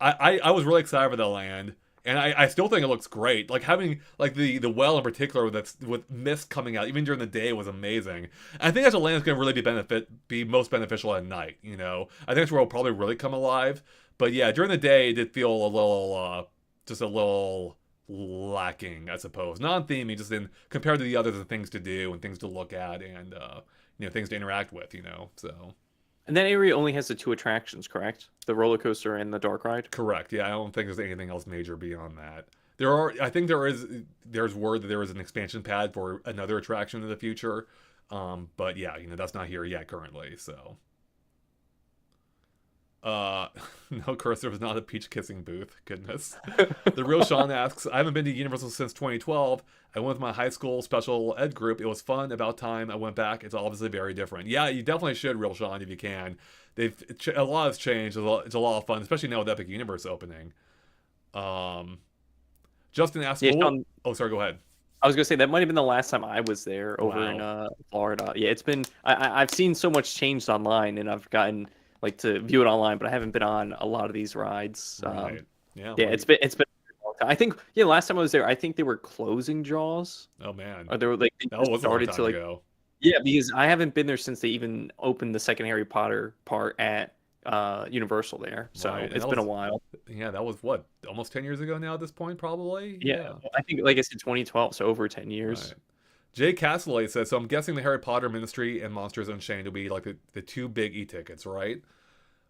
I was really excited for the land. And I still think it looks great. Like having like the well in particular that's with mist coming out even during the day was amazing. And I think that's a land that's gonna really be most beneficial at night, I think that's where it'll probably really come alive. But yeah, during the day it did feel a little just a little lacking, I suppose. Non-theming, just in compared to the others, and things to do and things to look at and things to interact with, so. And that area only has the 2 attractions, correct? The roller coaster and the dark ride? Correct. Yeah, I don't think there's anything else major beyond that. I think there's word that there is an expansion pad for another attraction in the future. But yeah, that's not here yet currently, so. No, Chris, there was not a peach kissing booth. Goodness. The real Sean asks, I haven't been to Universal since 2012. I went with my high school special ed group. It was fun. About time I went back. It's obviously very different. Yeah, you definitely should, real Sean, if you can. A lot has changed. It's a lot of fun, especially now with Epic Universe opening. Justin asked, Sean, oh, sorry, go ahead. I was gonna say that might have been the last time I was there over in Florida. Yeah, it's been. I've seen so much changed online, and I've gotten like to view it online, but I haven't been on a lot of these rides. Right. Yeah, it's been a long time. I think last time I was there, I think they were closing Jaws. Oh man. Or they were like that was started to like ago. Yeah, because I haven't been there since they even opened the second Harry Potter part at Universal there. So it's been a while. Yeah, that was what, almost 10 years ago now at this point, probably? Yeah. I think, like I said, 2012, so over 10 years. Right. Jay Castellate says, so I'm guessing the Harry Potter Ministry and Monsters Unchained will be like the 2 big e-tickets, right?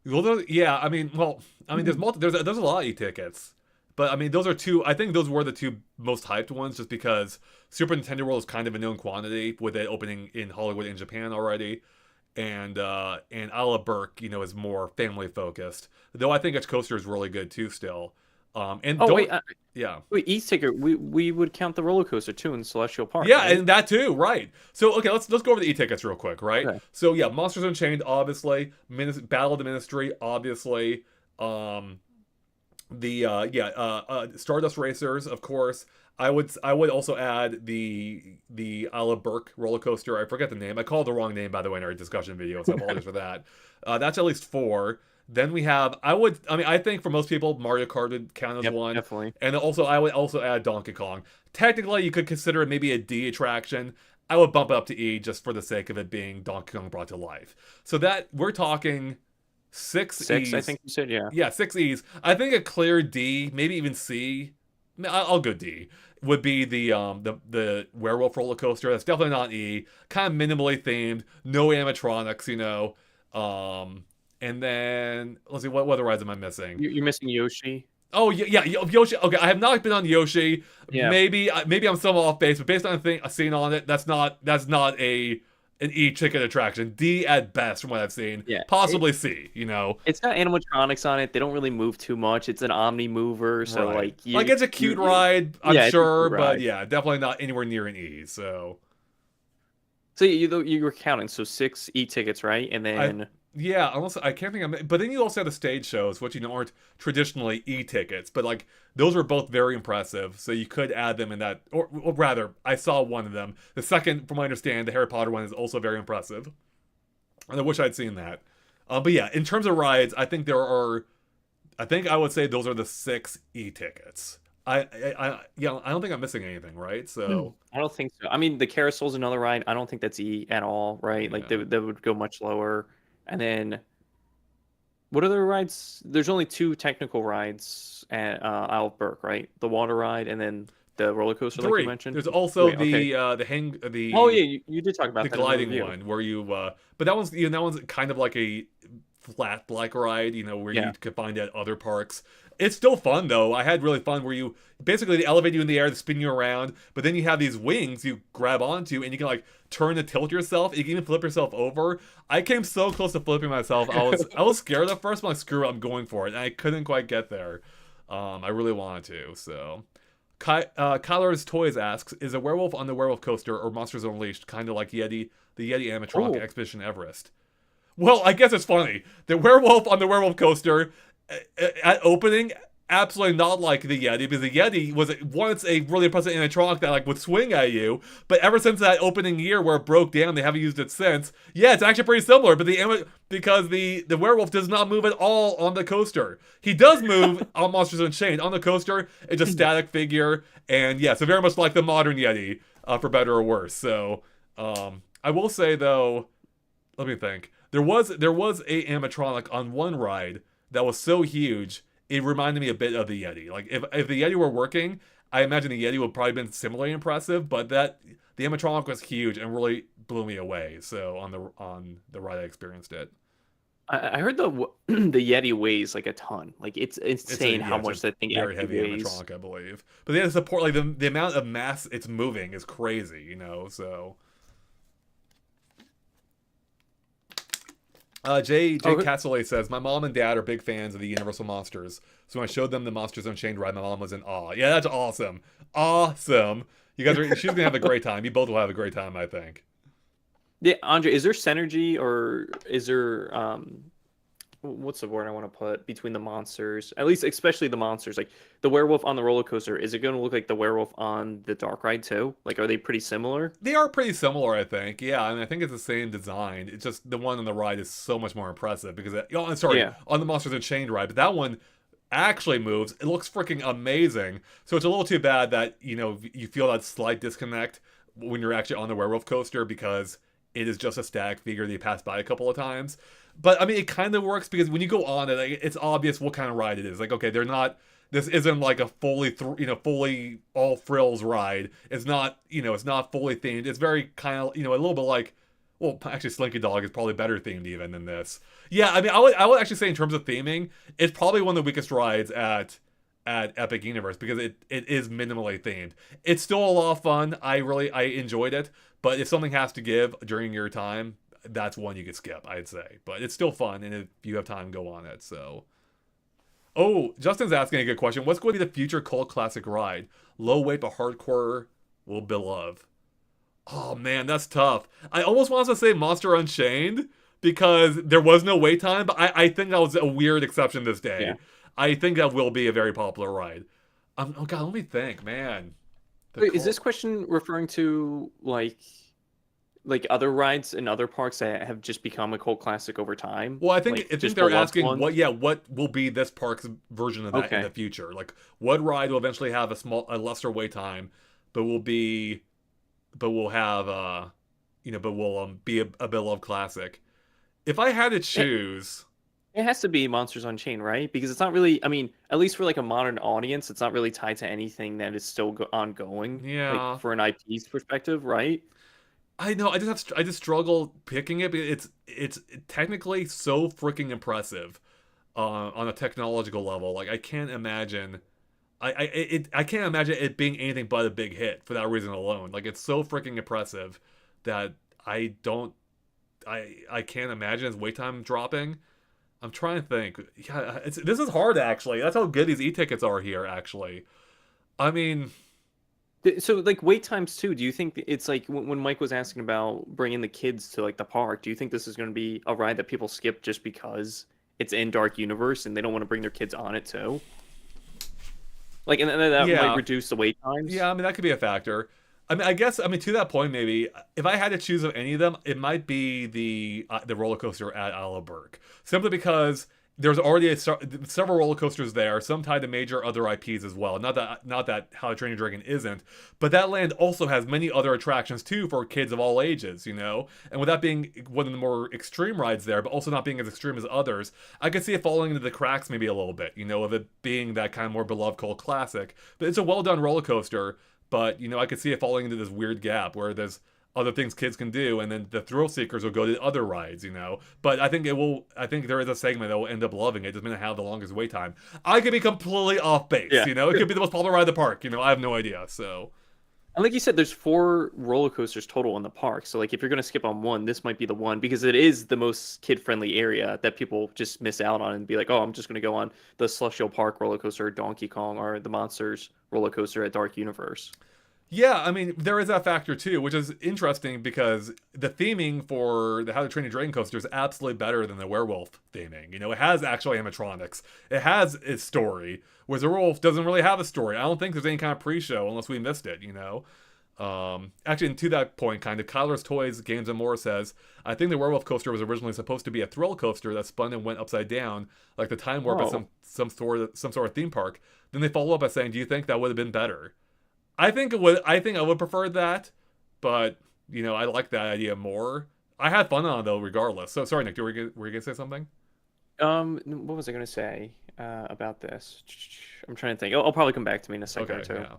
Well, yeah, I mean, there's a lot of e-tickets. But I mean, those are 2. I think those were the 2 most hyped ones, just because Super Nintendo World is kind of a known quantity with it opening in Hollywood and Japan already, and Isle of Berk, is more family focused. Though I think its coaster is really good too, still. Wait, e-ticket. We would count the roller coaster too in Celestial Park. Yeah, right? and that too, right? So okay, let's go over the e-tickets real quick, right? Okay. So yeah, Monsters Unchained, obviously. Battle of the Ministry, obviously. Stardust Racers, of course. I would also add the Isle of Berk roller coaster. I forget the name. I called the wrong name, by the way, in our discussion video, so I apologize for that. That's at least 4. Then we have, I think for most people, Mario Kart would count as 1. Definitely. And also, I would also add Donkey Kong. Technically, you could consider it maybe a D attraction. I would bump it up to E just for the sake of it being Donkey Kong brought to life. So that, we're talking 6 E's. I think you said, yeah. Yeah, 6 E's. I think a clear D, maybe even C. I'll go D. Would be the werewolf roller coaster. That's definitely not E. Kind of minimally themed. No animatronics, And then, let's see, what other rides am I missing? You're missing Yoshi. Oh, yeah, Yoshi. Okay, I have not been on Yoshi. Yeah. Maybe I'm somewhat off base, but based on the thing I've seen on it, that's not a an E-ticket attraction. D at best, from what I've seen. Yeah, Possibly C. You know, it's got animatronics on it. They don't really move too much. It's an omni mover, so right? like Like it's a cute ride, I'm yeah, it's a sure, cute but ride. yeah, definitely not anywhere near an E. So So you were counting, so 6 e-tickets, right? And I. then Yeah, unless I can't think of, but then you also have the stage shows, which aren't traditionally e-tickets, but like those were both very impressive. So you could add them in that, or rather, I saw one of them. The second, from what I understand, the Harry Potter one is also very impressive, and I wish I'd seen that. But yeah, in terms of rides, I think I would say those are the 6 e-tickets. I don't think I'm missing anything, right? So I don't think so. I mean, the carousel's another ride. I don't think that's E at all, right? Like yeah. they would go much lower. And then what other rides? There's only 2 technical rides at Isle of Berk, right? The water ride and then the roller coaster, like you 3. mentioned. There's also 3, okay. the Oh yeah, you did talk the about that in the gliding review. one where but that one's kind of like a flat black ride, where Yeah. you could find at other parks. It's still fun though. I had really fun where you basically they elevate you in the air, they spin you around, but then you have these wings you grab onto and you can like turn to tilt yourself. You can even flip yourself over. I came so close to flipping myself. I was scared at first, but like screw it, I'm going for it. And I couldn't quite get there. I really wanted to, so Kyler's Toys asks, is a werewolf on the werewolf coaster or Monsters Unleashed kind of like the Yeti animatronic Oh. Expedition Everest? Well, I guess it's funny. The werewolf on the werewolf coaster at opening, absolutely not like the Yeti, because the Yeti was once a really impressive animatronic that like would swing at you, but ever since that opening year where it broke down, they haven't used it since. Yeah, it's actually pretty similar, but because the werewolf does not move at all on the coaster. He does move on Monsters Unchained. On the coaster, it's a static figure, and yeah, so very much like the modern Yeti, for better or worse. So, I will say though, let me think. There was a animatronic on one ride that was so huge it reminded me a bit of the Yeti. Like if the Yeti were working, I imagine the Yeti would probably been similarly impressive. But the animatronic was huge and really blew me away. So on the ride I experienced it. I heard the the Yeti weighs like a ton. Like it's insane how much that thing very actually heavy weighs. animatronic, I believe. But the support, like the amount of mass it's moving is crazy. So. Jay Castellet says, my mom and dad are big fans of the Universal Monsters. So when I showed them the Monsters Unchained ride, my mom was in awe. Yeah, that's awesome. Awesome. She's going to have a great time. You both will have a great time, I think. Yeah, Andre, is there synergy or is there what's the word I want to put between the monsters? At least especially the monsters. Like the werewolf on the roller coaster, is it going to look like the werewolf on the dark ride too? Like are they pretty similar? They are pretty similar, I think. Yeah, I mean I think it's the same design. It's just the one on the ride is so much more impressive because on the Monsters Unchained ride, but that one actually moves. It looks freaking amazing. So it's a little too bad that, you feel that slight disconnect when you're actually on the werewolf coaster because it is just a static figure that you pass by a couple of times. But I mean, it kind of works because when you go on it, it's obvious what kind of ride it is. Like, okay, this isn't like a fully all frills ride. It's not, it's not fully themed. It's very kind of, a little bit like, well, actually, Slinky Dog is probably better themed even than this. Yeah, I mean, I would actually say in terms of theming, it's probably one of the weakest rides at Epic Universe because it is minimally themed. It's still a lot of fun. I enjoyed it, but if something has to give during your time, that's one you could skip, I'd say. But it's still fun, and if you have time, go on it. So, oh, Justin's asking a good question. What's going to be the future cult classic ride? Low weight but hardcore will be love. Oh man, that's tough. I almost want to say Monster Unchained because there was no wait time, but I think that was a weird exception this day. Yeah. I think that will be a very popular ride. Oh god, let me think, man. Wait, is this question referring to like other rides in other parks that have just become a cult classic over time? Well, I think Like, think just they're beloved asking ones? what will be this park's version of that in the future. Like what ride will eventually have a lesser wait time, but will have but will be a beloved classic. If I had to choose, It has to be Monsters Unchained, right? Because it's not really, I mean, at least for like a modern audience, it's not really tied to anything that is still ongoing. Yeah. Like for an IP's perspective, right? I know. I just struggle picking it. But it's technically so freaking impressive, on a technological level. Like I can't imagine, I can't imagine it being anything but a big hit for that reason alone. Like it's so freaking impressive that I can't imagine his wait time dropping. I'm trying to think. Yeah, this is hard actually. That's how good these e-tickets are here actually. I mean, So like wait times too. Do you think it's like when Mike was asking about bringing the kids to like the park? Do you think this is going to be a ride that people skip just because it's in Dark Universe and they don't want to bring their kids on it too? Like, and that might reduce the wait times. Yeah, I mean that could be a factor. I mean, I guess to that point, maybe if I had to choose of any of them, it might be the roller coaster at Isle of Berk, simply because there's already several roller coasters there, some tied to major other IPs as well. Not that How to Train Your Dragon isn't, but that land also has many other attractions too for kids of all ages, you know. And with that being one of the more extreme rides there, but also not being as extreme as others, I could see it falling into the cracks maybe a little bit, you know, of it being that kind of more beloved cult classic. But it's a well done roller coaster. But, you know, I could see it falling into this weird gap where there's other things kids can do, and then the thrill seekers will go to other rides, you know. But I think there is a segment that will end up loving it. Just going to have the longest wait time. I could be completely off base, you know. It could be the most popular ride in the park, you know. I have no idea, so. And like you said, there's 4 roller coasters total in the park. So like if you're going to skip on one, this might be the one because it is the most kid-friendly area that people just miss out on and be like, oh, I'm just going to go on the Celestial Park roller coaster, Donkey Kong, or the Monsters roller coaster at Dark Universe. Yeah, I mean, there is that factor too, which is interesting because the theming for the How to Train Your Dragon coaster is absolutely better than the werewolf theming. You know, it has actual animatronics. It has its story, whereas the werewolf doesn't really have a story. I don't think there's any kind of pre-show unless we missed it, you know? Actually, and to that point, kind of, Kyler's Toys, Games and More says, I think the werewolf coaster was originally supposed to be a thrill coaster that spun and went upside down, like the time warp at some sort of theme park. Then they follow up by saying, do you think that would have been better? I think I would prefer that, but you know, I like that idea more. I had fun on it though, regardless. So sorry, Nick, were you gonna say something? What was I gonna say about this? I'm trying to think. I'll probably come back to me in a second or two. Yeah.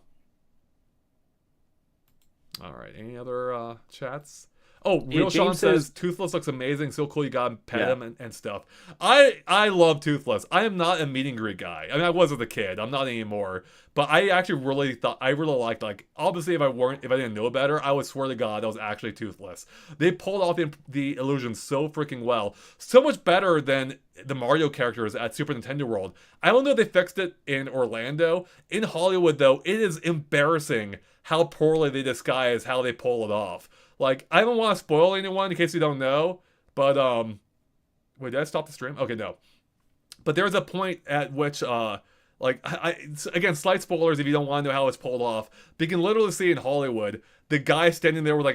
All right. Any other chats? Oh, Real Sean says Toothless looks amazing. So cool you got to pet him and stuff. I love Toothless. I am not a meet and greet guy. I mean, I was as a kid. I'm not anymore. But I actually really liked, like, obviously if I didn't know better, I would swear to God that was actually Toothless. They pulled off the illusion so freaking well. So much better than the Mario characters at Super Nintendo World. I don't know if they fixed it in Orlando. In Hollywood, though, it is embarrassing how poorly they disguise how they pull it off. Like, I don't want to spoil anyone in case you don't know, but, wait, did I stop the stream? Okay, no. But there's a point at which, again, slight spoilers if you don't want to know how it's pulled off, but you can literally see in Hollywood, the guy standing there with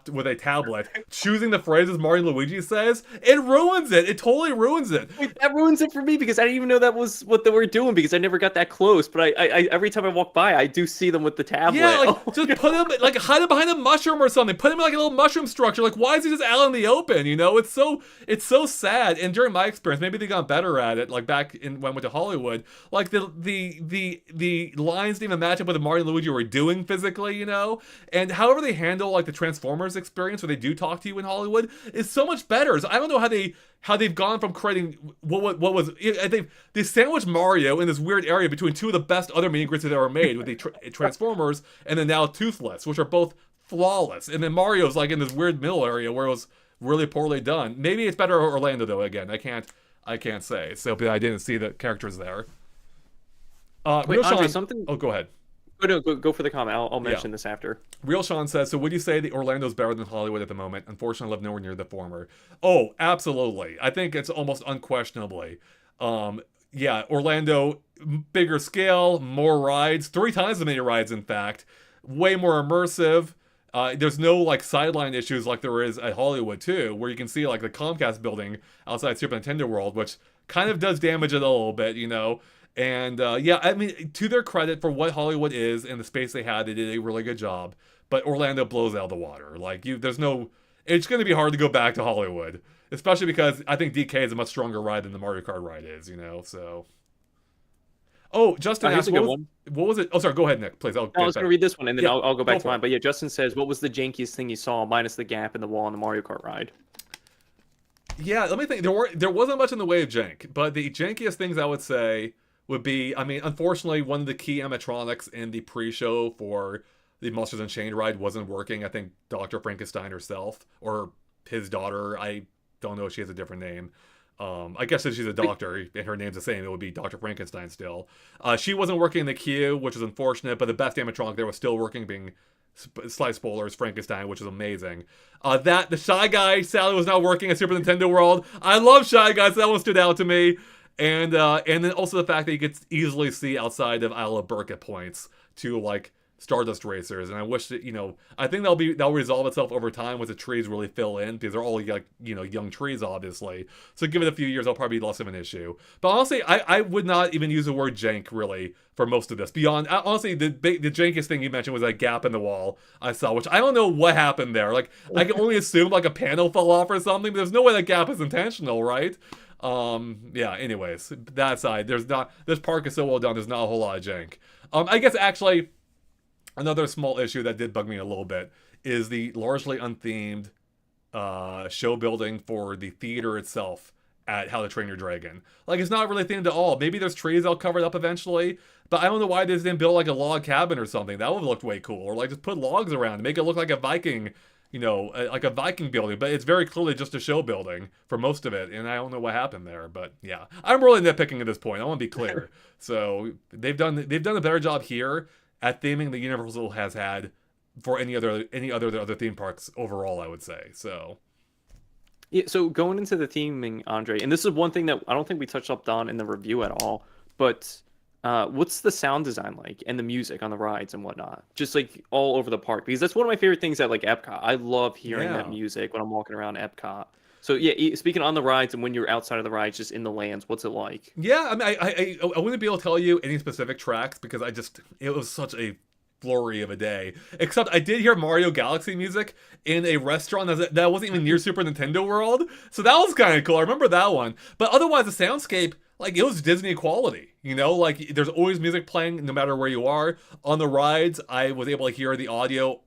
with a tablet, choosing the phrases Mario and Luigi says. It ruins it. It totally ruins it. Wait, that ruins it for me because I didn't even know that was what they were doing because I never got that close. But I every time I walk by, I do see them with the tablet. Yeah, like just put him hide him behind a mushroom or something. Put him in like a little mushroom structure. Like, why is he just out in the open? You know, it's so sad. And during my experience, maybe they got better at it. Like back when I went to Hollywood, like the lines didn't even match up with what Mario and Luigi were doing physically. You know, and however they handle like the Transformers experience where they do talk to you in Hollywood is so much better. So I don't know how they've gone from creating what was they sandwiched Mario in this weird area between two of the best other meet and greets that ever made with the Transformers and then now Toothless, which are both flawless. And then Mario's like in this weird middle area where it was really poorly done. Maybe it's better Orlando though. Again, I can't say. So but I didn't see the characters there. Wait, Andre, something. Oh, go ahead. Go for the comment. I'll mention this after. Real Sean says, so would you say the Orlando's better than Hollywood at the moment? Unfortunately, I live nowhere near the former. Oh, absolutely. I think it's almost unquestionably. Yeah, Orlando, bigger scale, more rides, 3 times as many rides, in fact. Way more immersive. There's no like sideline issues like there is at Hollywood too, where you can see like the Comcast building outside Super Nintendo World, which kind of does damage it a little bit, you know. And yeah, I mean, to their credit for what Hollywood is and the space they had, they did a really good job. But Orlando blows out of the water. Like it's going to be hard to go back to Hollywood, especially because I think DK is a much stronger ride than the Mario Kart ride is, you know. So, oh, Justin asked, what was it? Oh, sorry, go ahead, Nick, please. I was going to read this one and then I'll go back to mine. But yeah, Justin says, what was the jankiest thing you saw minus the gap in the wall on the Mario Kart ride? Yeah, let me think. There wasn't much in the way of jank, but the jankiest things I would say would be, I mean, unfortunately, one of the key animatronics in the pre-show for the Monsters Unchained ride wasn't working. I think Dr. Frankenstein herself, or his daughter, I don't know if she has a different name. I guess if she's a doctor and her name's the same, it would be Dr. Frankenstein still. She wasn't working in the queue, which is unfortunate, but the best animatronic there was still working, being slight spoilers, Frankenstein, which is amazing. The Shy Guy sadly was not working at Super Nintendo World. I love Shy Guy, so that one stood out to me. And then also the fact that you could easily see outside of Isle of Berk at points to like Stardust Racers, and I wish that, I think that'll resolve itself over time once the trees really fill in, because they're all like, young trees, obviously. So give it a few years, that'll probably be less of an issue. But honestly, I would not even use the word jank really for most of this. Beyond, honestly, the jankiest thing you mentioned was that gap in the wall I saw, which I don't know what happened there. Like, I can only assume like a panel fell off or something, but there's no way that gap is intentional, right? Yeah, anyways, that aside, this park is so well done, there's not a whole lot of jank. I guess actually, another small issue that did bug me a little bit is the largely unthemed show building for the theater itself at How to Train Your Dragon. Like, it's not really themed at all. Maybe there's trees that'll cover it up eventually, but I don't know why they didn't build like a log cabin or something. That would have looked way cool. Or like just put logs around and make it look like a Viking, like a Viking building. But it's very clearly just a show building for most of it, and I don't know what happened there. But yeah, I'm really nitpicking at this point. I want to be clear. So they've done a better job here at theming the Universal has had for any other theme parks overall, I would say. So yeah, so going into the theming, Andre, and this is one thing that I don't think we touched up on in the review at all, but what's the sound design like and the music on the rides and whatnot? Just like all over the park, because that's one of my favorite things at like Epcot. I love hearing that music when I'm walking around Epcot. So yeah, speaking on the rides and when you're outside of the rides, just in the lands, what's it like? Yeah, I mean, I wouldn't be able to tell you any specific tracks because it was such a flurry of a day. Except I did hear Mario Galaxy music in a restaurant that wasn't even near Super Nintendo World, so that was kind of cool. I remember that one. But otherwise, the soundscape, like, it was Disney quality. Like, there's always music playing no matter where you are. On the rides, I was able to hear the audio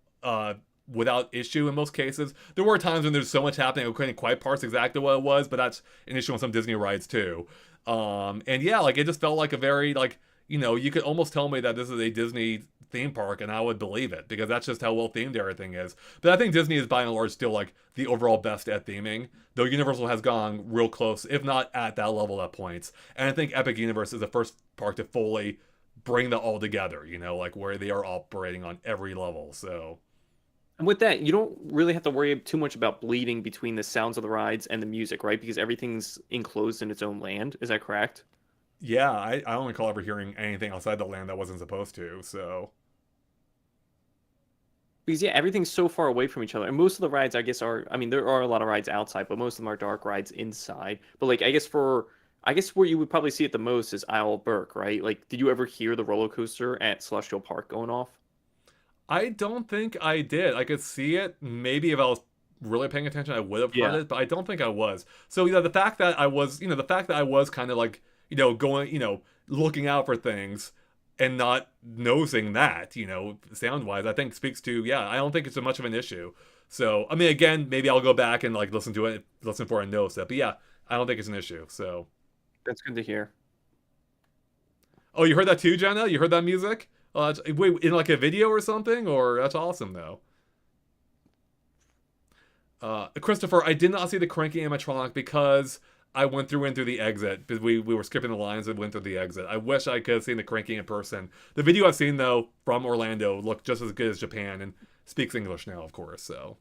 without issue in most cases. There were times when there's so much happening I couldn't quite parse exactly what it was, but that's an issue on some Disney rides too. And yeah, like, it just felt like a very, like, you could almost tell me that this is a Disney theme park and I would believe it, because that's just how well themed everything is. But I think Disney is by and large still like the overall best at theming, though Universal has gone real close, if not at that level at points. And I think Epic Universe is the first park to fully bring that all together, like where they are operating on every level. So, and with that, you don't really have to worry too much about bleeding between the sounds of the rides and the music, right? Because everything's enclosed in its own land. Is that correct? Yeah, I don't recall ever hearing anything outside the land that wasn't supposed to, so. Because yeah, everything's so far away from each other. And most of the rides, I guess, there are a lot of rides outside, but most of them are dark rides inside. But like, I guess where you would probably see it the most is Isle of Berk, right? Like, did you ever hear the roller coaster at Celestial Park going off? I don't think I did. I could see it. Maybe if I was really paying attention, I would have heard it, but I don't think I was. So, the fact that I was kind of like, going, looking out for things and not nosing that, sound-wise, I think speaks to, I don't think it's so much of an issue. So, I mean, again, maybe I'll go back and, like, listen for it and notice it. But yeah, I don't think it's an issue, so. That's good to hear. Oh, you heard that too, Jenna? You heard that music? Wait, in, like, a video or something? Or, that's awesome, though. Christopher, I did not see the cranky animatronic because I went through the exit, because we were skipping the lines and went through the exit. I wish I could have seen the cranky in person. The video I've seen, though, from Orlando looked just as good as Japan, and speaks English now, of course, so.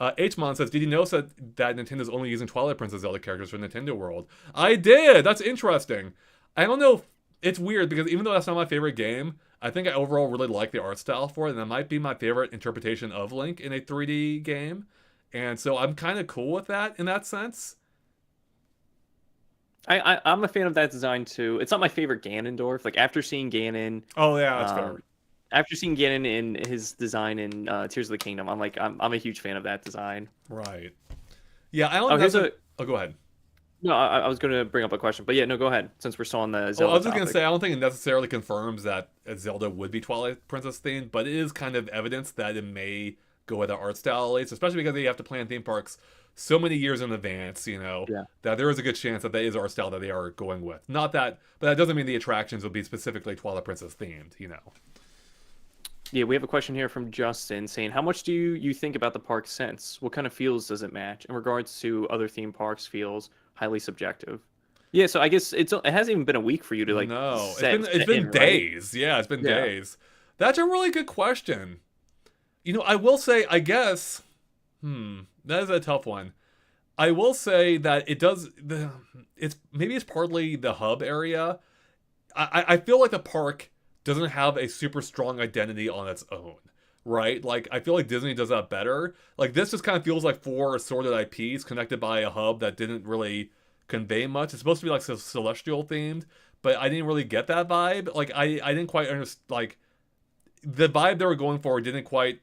Hmon says, did you notice that Nintendo's only using Twilight Princess Zelda characters for Nintendo World? I did! That's interesting. I don't know, it's weird, because even though that's not my favorite game, I think I overall really like the art style for it, and that might be my favorite interpretation of Link in a 3D game. And so I'm kind of cool with that in that sense. I'm a fan of that design too. It's not my favorite Ganondorf. Like, after seeing Ganon, oh yeah, that's fair. After seeing Ganon in his design in Tears of the Kingdom, I'm a huge fan of that design. Right. Yeah, I don't know. Oh, go ahead. No, I was going to bring up a question, but yeah, no, go ahead. Since we're still on the Zelda I was just topic. going to say, I don't think it necessarily confirms that Zelda would be Twilight Princess themed, but it is kind of evidence that it may go with the art style, at least, especially because you have to plan theme parks so many years in advance, that there is a good chance that is our style that they are going with. Not that, but that doesn't mean the attractions will be specifically Twilight Princess themed, Yeah, we have a question here from Justin saying, how much do you think about the park since? What kind of feels does it match? In regards to other theme parks, feels highly subjective. Yeah, so I guess it hasn't even been a week for you to like No, set it's been in, right? days. Yeah, it's been Yeah. days. That's a really good question. I will say, I guess, that is a tough one. I will say that it does. It's maybe it's partly the hub area. I feel like the park doesn't have a super strong identity on its own, right? Like I feel like Disney does that better. Like this just kind of feels like four assorted IPs connected by a hub that didn't really convey much. It's supposed to be like celestial themed, but I didn't really get that vibe. Like I didn't quite understand. Like the vibe they were going for didn't quite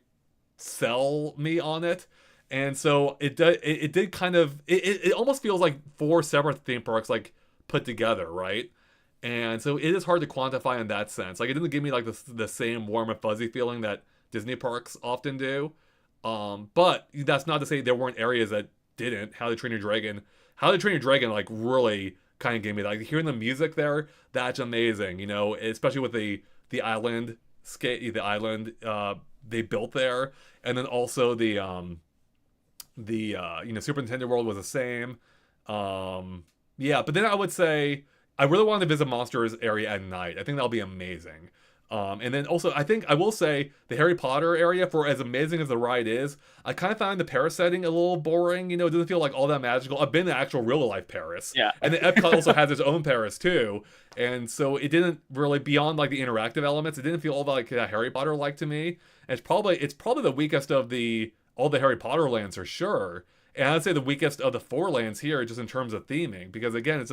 sell me on it. And so it did kind of it almost feels like four separate theme parks like put together, right? And so it is hard to quantify in that sense. Like it didn't give me like the same warm and fuzzy feeling that Disney parks often do. But that's not to say there weren't areas that didn't. How to Train Your Dragon like really kind of gave me that. Like hearing the music there, that's amazing. Especially with the island skate, the island they built there, and then also the Super Nintendo World was the same. Yeah, but then I would say I really wanted to visit Monsters area at night. I think that'll be amazing. And then also, I think I will say the Harry Potter area, for as amazing as the ride is, I kind of found the Paris setting a little boring. It doesn't feel like all that magical. I've been to actual real life Paris. Yeah. And then Epcot also has its own Paris too. And so it didn't really, beyond like the interactive elements, it didn't feel all that like Harry Potter like to me. And it's probably the weakest of all the Harry Potter lands for sure. And I'd say the weakest of the four lands here, just in terms of theming, because again, it's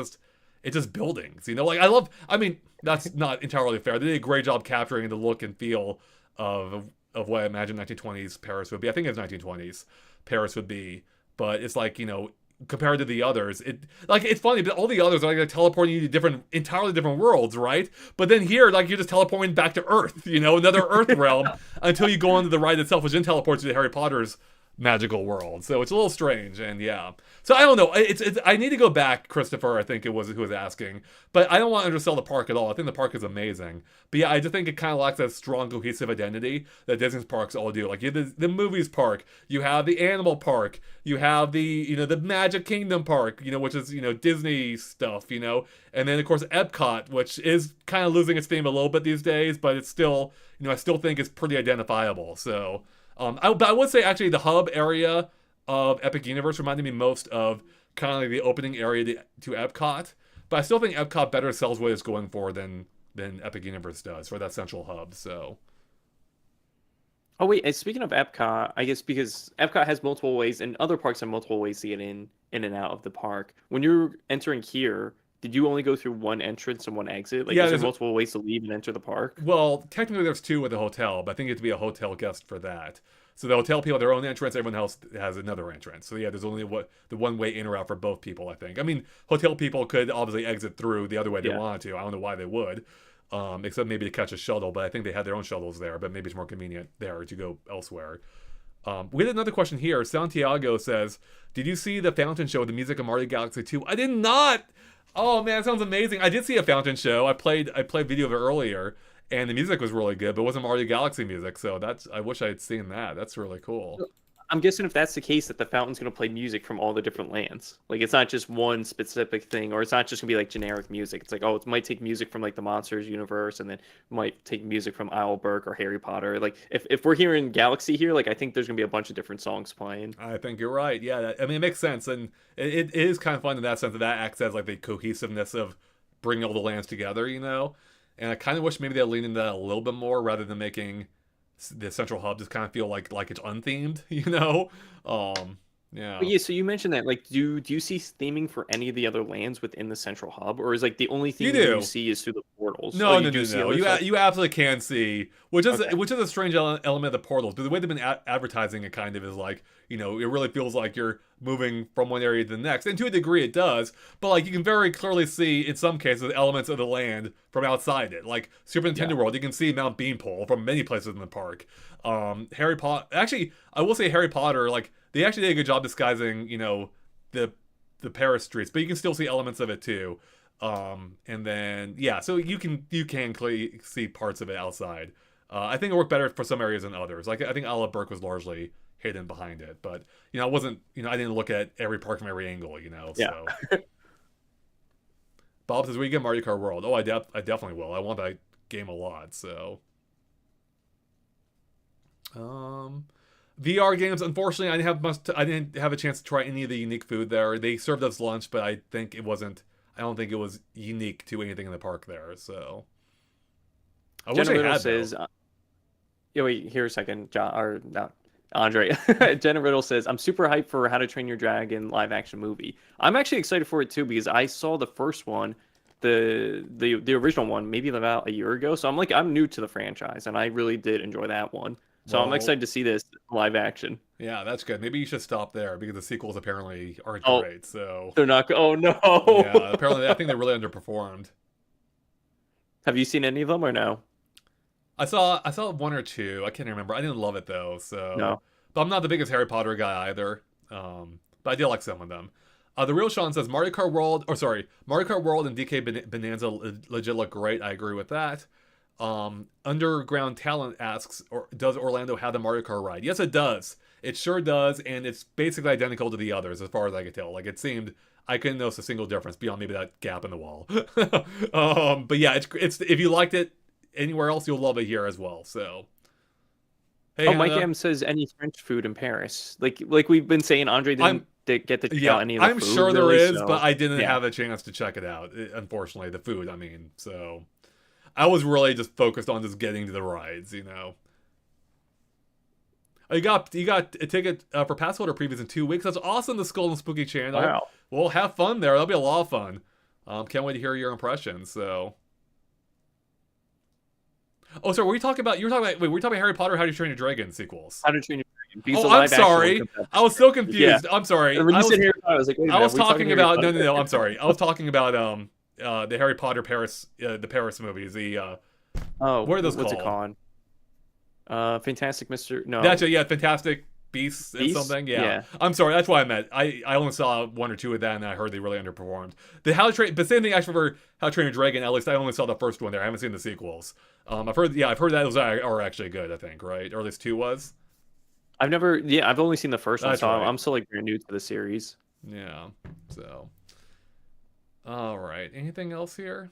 just buildings. Like I mean, that's not entirely fair. They did a great job capturing the look and feel of what I imagine 1920s Paris would be. I think it's 1920s Paris would be, but it's like, compared to the others, it's funny, but all the others are like teleporting you to entirely different worlds, right? But then here, like, you're just teleporting back to Earth, another Earth realm until you go onto the ride itself, which then teleports you to Harry Potter's magical world. So it's a little strange, and yeah. So I don't know. I need to go back, Christopher, I think it was who was asking. But I don't want to undersell the park at all. I think the park is amazing. But yeah, I just think it kind of lacks that strong, cohesive identity that Disney's parks all do. Like you have the movies park, you have the animal park, you have the Magic Kingdom park, which is Disney stuff, and then of course Epcot, which is kind of losing its theme a little bit these days, but it's still I still think it's pretty identifiable. So. But I would say actually the hub area of Epic Universe reminded me most of kind of like the opening area to Epcot. But I still think Epcot better sells what it's going for than Epic Universe does for that central hub. So. Oh wait, and speaking of Epcot, I guess because Epcot has multiple ways, and other parks have multiple ways to get in and out of the park. When you're entering here, did you only go through one entrance and one exit? Like, yeah, is there multiple ways to leave and enter the park? Well, technically there's two with the hotel, but I think you have to be a hotel guest for that. So the hotel people have their own entrance, everyone else has another entrance. So yeah, there's only the one way in or out for both people, I think. I mean, hotel people could obviously exit through the other way they wanted to. I don't know why they would, except maybe to catch a shuttle, but I think they had their own shuttles there, but maybe it's more convenient there to go elsewhere. We had another question here. Santiago says, did you see the fountain show, the music of Mario Galaxy 2? I did not! Oh man, that sounds amazing. I did see a fountain show. I played video of it earlier, and the music was really good, but it wasn't Mario Galaxy music, so I wish I had seen that. That's really cool. I'm guessing if that's the case, that the fountain's going to play music from all the different lands. Like, it's not just one specific thing, or it's not just going to be like generic music. It's like, oh, it might take music from like the Monsters universe, and then it might take music from Isle Berk or Harry Potter. Like, if we're hearing Galaxy here, like, I think there's going to be a bunch of different songs playing. I think you're right. Yeah, I mean, it makes sense, and it is kind of fun in that sense that acts as like the cohesiveness of bringing all the lands together, And I kind of wish maybe they'd lean into that a little bit more rather than making the central hub just kind of feel like it's unthemed, Yeah. But yeah, so you mentioned that. Like, do you see theming for any of the other lands within the central hub, or is like the only thing you see is through the portals? No. You absolutely can see, which is a strange element of the portals. But the way they've been advertising it kind of is like, it really feels like you're moving from one area to the next, and to a degree it does. But like you can very clearly see in some cases elements of the land from outside it. Like Super Nintendo World, you can see Mount Beanpole from many places in the park. Harry Potter. Actually, I will say Harry Potter. Like they actually did a good job disguising, the Paris streets, but you can still see elements of it too. And then so you can clearly see parts of it outside I think it worked better for some areas than others. Like I think Olive Berk was largely hidden behind it, but I wasn't, I didn't look at every park from every angle, Yeah. So. Bob says, "Will you get Mario Kart World?" Oh, I definitely will. I want that game a lot. So, VR games. Unfortunately, I didn't have a chance to try any of the unique food there. They served us lunch, but I think it wasn't. I don't think it was unique to anything in the park there. So, I wish I had says, wait, here a second, John, or not, Andre. Jenna Riddle says, "I'm super hyped for How to Train Your Dragon live action movie. I'm actually excited for it too because I saw the first one, the original one, maybe about a year ago. So I'm new to the franchise, and I really did enjoy that one. So I'm excited to see this live action. Yeah, that's good. Maybe you should stop there because the sequels apparently aren't great. So they're not. Oh no. Yeah, apparently I think they really underperformed. Have you seen any of them or no? I saw one or two. I can't remember. I didn't love it though. So no. But I'm not the biggest Harry Potter guy either. But I did like some of them. The Real Sean says Mario Kart World and DK Bonanza legit look great. I agree with that. Underground Talent asks, does Orlando have the Mario Kart ride? Yes, it does. It sure does, and it's basically identical to the others as far as I could tell. Like it seemed, I couldn't notice a single difference beyond maybe that gap in the wall. But yeah, it's if you liked it anywhere else, you'll love it here as well. So. Hey, Mike M says any French food in Paris. Like we've been saying, Andre didn't get to check out any of the I'm food. Sure there is, so, but I didn't have a chance to check it out. Unfortunately, the food. I mean, so I was really just focused on just getting to the rides. You got a ticket for pass holder previews in 2 weeks. That's awesome. The Skull and Spooky channel. Wow. Well, have fun there. That'll be a lot of fun. Can't wait to hear your impressions. So. Oh, sorry. Were you talking about? Were you talking about Harry Potter? Or How to Train Your Dragon sequels? How to Train Your Dragon. Oh, I'm sorry. I was so confused. Yeah. I'm sorry. When you said Harry Potter, I was like, wait a minute, I was talking about no. I'm sorry. I was talking about the Harry Potter Paris the Paris movies. The what are those what's called? It called? Fantastic Mr. No. That's it. Yeah, Fantastic Beasts and something. Yeah. I'm sorry. That's what I meant. I only saw one or two of that, and I heard they really underperformed. The How to Train, but same thing actually for How to Train Your Dragon. At least I only saw the first one there. I haven't seen the sequels. I've heard that those are actually good. I think, right? Or at least 2 was. I've only seen the first one, so right. I'm still like brand new to the series. Yeah. So. All right. Anything else here?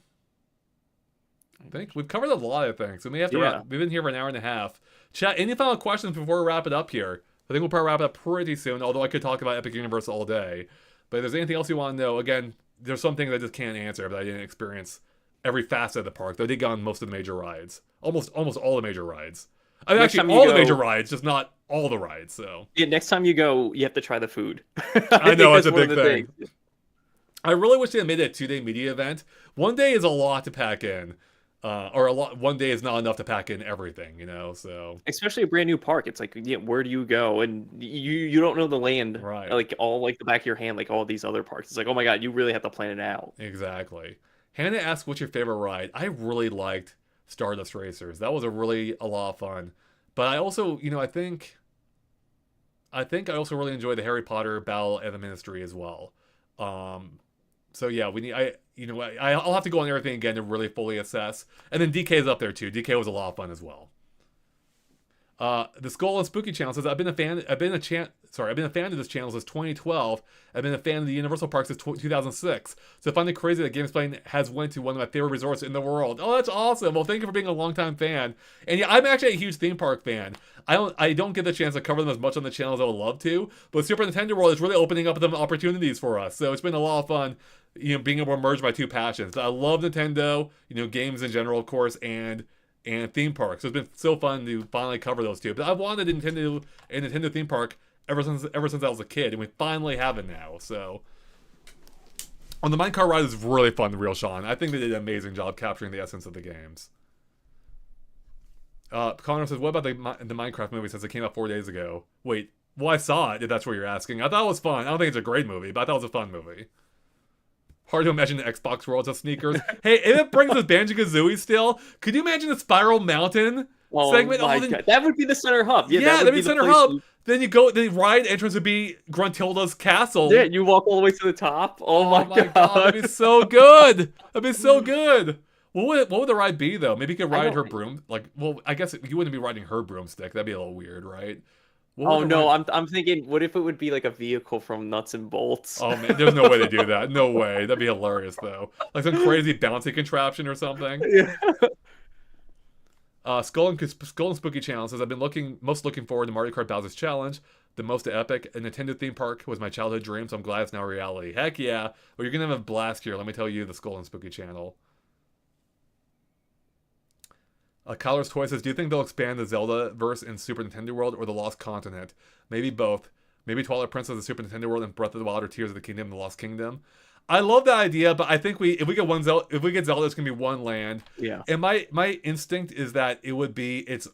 I think we've covered a lot of things. We may have to wrap. We've been here for an hour and a half. Chat, any final questions before we wrap it up here? I think we'll probably wrap it up pretty soon, although I could talk about Epic Universe all day. But if there's anything else you want to know, again, there's some things I just can't answer, but I didn't experience every facet of the park. Though I did go on most of the major rides. Almost all the major rides. I mean, actually, all the major rides, just not all the rides. So yeah, next time you go, you have to try the food. I know, it's a big thing. I really wish they had made it a 2-day media event. 1 day is a lot to pack in. One day is not enough to pack in everything, so. Especially a brand new park. It's like, where do you go? And you don't know the land, right? Like all like the back of your hand, like all these other parks. It's like, oh my God, you really have to plan it out. Exactly. Hannah asked, what's your favorite ride? I really liked Stardust Racers. That was a lot of fun. But I also, I think I also really enjoyed the Harry Potter Battle at the Ministry as well. So yeah, I'll have to go on everything again to really fully assess. And then DK is up there too. DK was a lot of fun as well. The Skull and Spooky channel says, I've been a fan of this channel since 2012. I've been a fan of the Universal Park since 2006. So I find it crazy that GameXplain has went to one of my favorite resorts in the world. Oh, that's awesome. Well, thank you for being a longtime fan. And yeah, I'm actually a huge theme park fan. I don't get the chance to cover them as much on the channel as I would love to, but Super Nintendo World is really opening up some opportunities for us. So it's been a lot of fun, being able to merge my two passions. I love Nintendo, games in general, of course, and theme parks. So it's been so fun to finally cover those two. But I've wanted a Nintendo theme park ever since I was a kid, and we finally have it now. So on the Minecart ride is really fun, the Real Sean. I think they did an amazing job capturing the essence of the games. Connor says, what about the Minecraft movie since it came out 4 days ago? Wait, well, I saw it, if that's what you're asking. I thought it was fun. I don't think it's a great movie, but I thought it was a fun movie. Hard to imagine the Xbox Worlds of sneakers. Hey, if it brings us Banjo-Kazooie still, could you imagine the Spiral Mountain segment? My God. That would be the center hub. Yeah, that'd be the center hub. Then you go, the ride entrance would be Gruntilda's castle. Yeah, you walk all the way to the top. Oh my God. That'd be so good. That'd be so good. What would the ride be though? Maybe you could I ride don't. her broom. Like, well, I guess you wouldn't be riding her broomstick. That'd be a little weird, right? What would Oh the no, ride? I'm thinking, what if it would be like a vehicle from Nuts and Bolts? Oh man, there's no way to do that. No way. That'd be hilarious though. Like some crazy bouncy contraption or something. Yeah. Skull and Spooky Channel says I've been looking forward to Mario Kart Bowser's Challenge, the most epic. A Nintendo theme park was my childhood dream, so I'm glad it's now a reality. Heck yeah! Well, you're gonna have a blast here. Let me tell you, the Skull and Spooky Channel. Kyler's Toy says, do you think they'll expand the Zelda verse in Super Nintendo World or the Lost Continent? Maybe both. Maybe Twilight Princess, the Super Nintendo World, and Breath of the Wild or Tears of the Kingdom, the Lost Kingdom. I love that idea, but I think if we get Zelda, it's gonna be one land. Yeah. And my instinct is that it would be its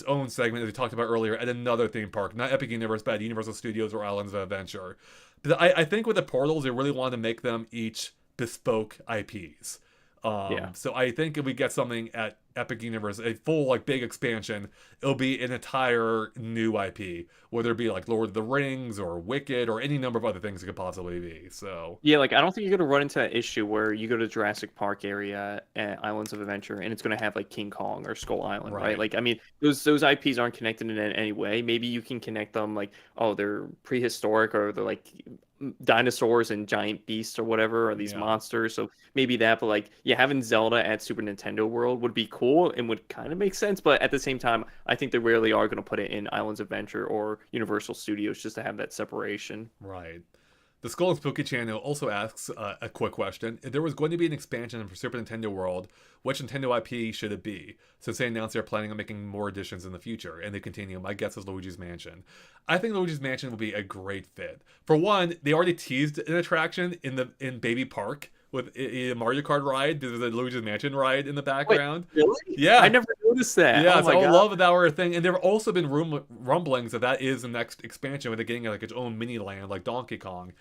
own segment, as we talked about earlier, at another theme park, not Epic Universe, but at Universal Studios or Islands of Adventure. But I think with the portals, they really wanted to make them each bespoke IPs. Yeah. So I think if we get something at Epic Universe, a full like big expansion, it'll be an entire new IP, whether it be like Lord of the Rings or Wicked or any number of other things it could possibly be. So Yeah, like I don't think you're gonna run into that issue where you go to Jurassic Park area at Islands of Adventure and it's gonna have like King Kong or Skull Island, right? Like I mean, those IPs aren't connected in any way. Maybe you can connect them like, oh, they're prehistoric or they're like dinosaurs and giant beasts or whatever, or these monsters. So maybe that, but like, yeah, having Zelda at Super Nintendo World would be cool and would kind of make sense. But at the same time, I think they really are going to put it in Islands of Adventure or Universal Studios just to have that separation. Right. The Skull and Spooky channel also asks a quick question. If there was going to be an expansion for Super Nintendo World, which Nintendo IP should it be? Since they announced they're planning on making more editions in the future, and they continue, my guess is Luigi's Mansion. I think Luigi's Mansion will be a great fit. For one, they already teased an attraction in Baby Park with a Mario Kart ride. There's a Luigi's Mansion ride in the background. Wait, really? Yeah. I never noticed that. Yeah, Oh so my I God. love that were a thing. And there have also been rumblings that is the next expansion where they're getting like its own mini land like Donkey Kong.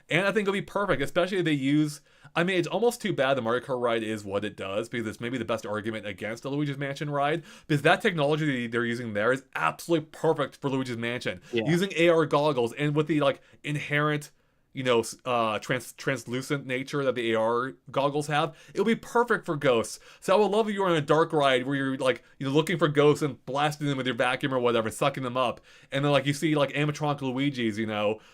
And I think it'll be perfect, especially if they use... I mean, it's almost too bad the Mario Kart ride is what it does, because it's maybe the best argument against a Luigi's Mansion ride, because that technology they're using there is absolutely perfect for Luigi's Mansion. Yeah. Using AR goggles, and with the, like, inherent... translucent nature that the AR goggles have, it'll be perfect for ghosts. So I would love if you were on a dark ride where you're like, looking for ghosts and blasting them with your vacuum or whatever, sucking them up, and then like you see like animatronic Luigi's,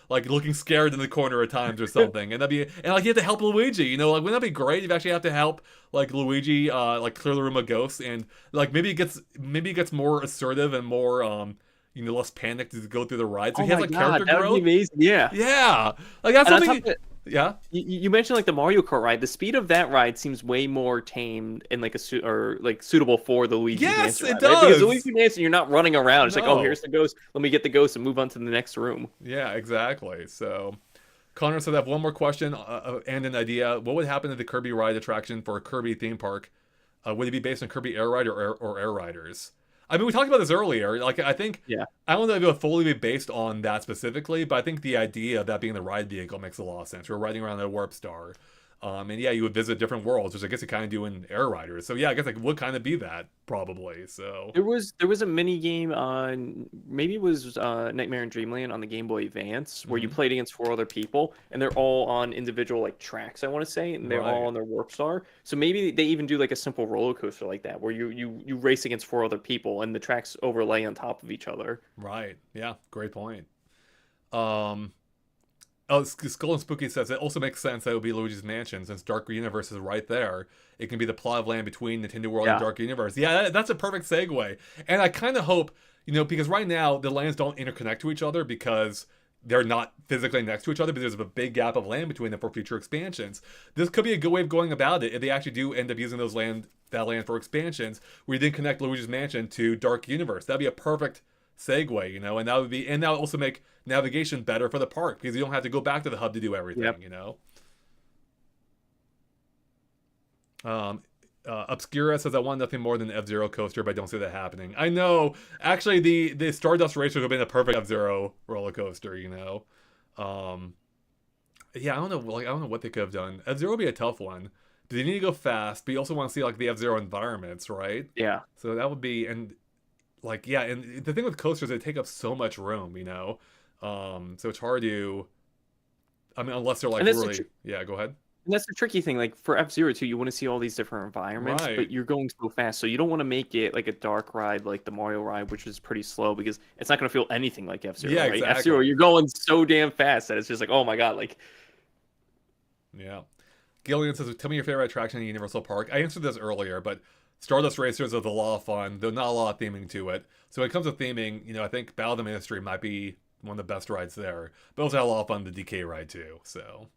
like looking scared in the corner at times or something, and you have to help Luigi, like wouldn't that be great if you actually have to help like Luigi, like clear the room of ghosts, and like maybe it gets more assertive and more less panicked to go through the ride. So he has like character that growth. would be amazing. Yeah. Yeah, like that's And on something. top of it, Yeah. you mentioned like the Mario Kart ride. The speed of that ride seems way more tamed and like suitable for the Luigi Yes, Mansion it ride, does. right? Because the Luigi Mansion, you're not running around. It's like, oh, No. here's the ghost. Let me get the ghost and move on to the next room. Yeah, exactly. So, Connor said I have one more question and an idea. What would happen to the Kirby ride attraction for a Kirby theme park? Would it be based on Kirby Air Ride or Air Riders? I mean, we talked about this earlier. Like, I think, I don't know if it would fully be based on that specifically, but I think the idea of that being the ride vehicle makes a lot of sense. We're riding around a warp star. And yeah, you would visit different worlds, which I guess you kind of do in Air Riders. So yeah, I guess it would kind of be that, probably. So There was a mini game on, maybe it was Nightmare in Dreamland on the Game Boy Advance, where you played against 4 other people, and they're all on individual like tracks, I want to say, and they're all on their warp star. So maybe they even do like a simple roller coaster like that, where you race against 4 other people, and the tracks overlay on top of each other. Right. Yeah. Great point. Skull and Spooky says it also makes sense that it would be Luigi's Mansion, since Dark Universe is right there. It can be the plot of land between Nintendo World and Dark Universe. Yeah, that's a perfect segue. And I kind of hope, because right now the lands don't interconnect to each other because they're not physically next to each other, but there's a big gap of land between them for future expansions. This could be a good way of going about it if they actually do end up using that land for expansions, where you then connect Luigi's Mansion to Dark Universe. That'd be a perfect segue, and that would also make navigation better for the park, because you don't have to go back to the hub to do everything. Obscura says I want nothing more than an F-Zero coaster, but I don't see that happening. I know, actually the Stardust Racer would have been a perfect F-Zero roller coaster. Yeah, I don't know what they could have done. F-Zero would be a tough one. They need to go fast, but you also want to see like the F-Zero environments, right? Yeah. So that would be, and the thing with coasters, they take up so much room, so it's hard to, I mean, unless they're like really, yeah, go ahead. And that's the tricky thing. Like for F-Zero too, you want to see all these different environments, Right. but you're going so fast, so you don't want to make it like a dark ride like the Mario ride, which is pretty slow because it's not going to feel anything like F-Zero. Yeah, right? exactly. F-Zero, you're going so damn fast that it's just like, oh my god, like. Yeah. Gillian says, tell me your favorite attraction in Universal Park. I answered this earlier, but Stardust Racers is a lot of fun, though not a lot of theming to it. So when it comes to theming, you know, I think Battle of the Ministry might be one of the best rides there. But also had a lot of fun the DK ride too, so.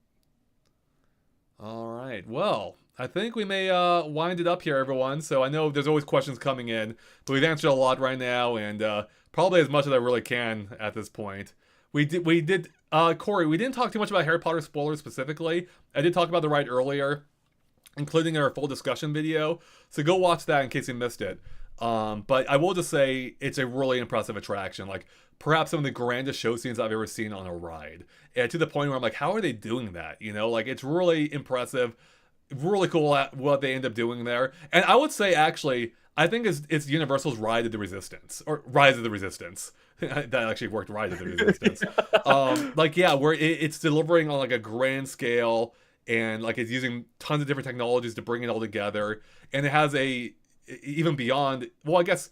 Alright, well, I think we may wind it up here, everyone. So I know there's always questions coming in, but we've answered a lot right now, and probably as much as I really can at this point. We did, Corey, we didn't talk too much about Harry Potter spoilers specifically. I did talk about the ride earlier, including in our full discussion video, so go watch that in case you missed it. But I will just say it's a really impressive attraction, like perhaps some of the grandest show scenes I've ever seen on a ride, and to the point where I'm like, how are they doing that? You know, like it's really impressive, really cool what they end up doing there. And I would say actually, I think it's Universal's Ride of the Resistance, or Rise of the Resistance. That actually worked, Ride of the Resistance. Like yeah, where it's delivering on like a grand scale, and like it's using tons of different technologies to bring it all together, and it has a even beyond, well, I guess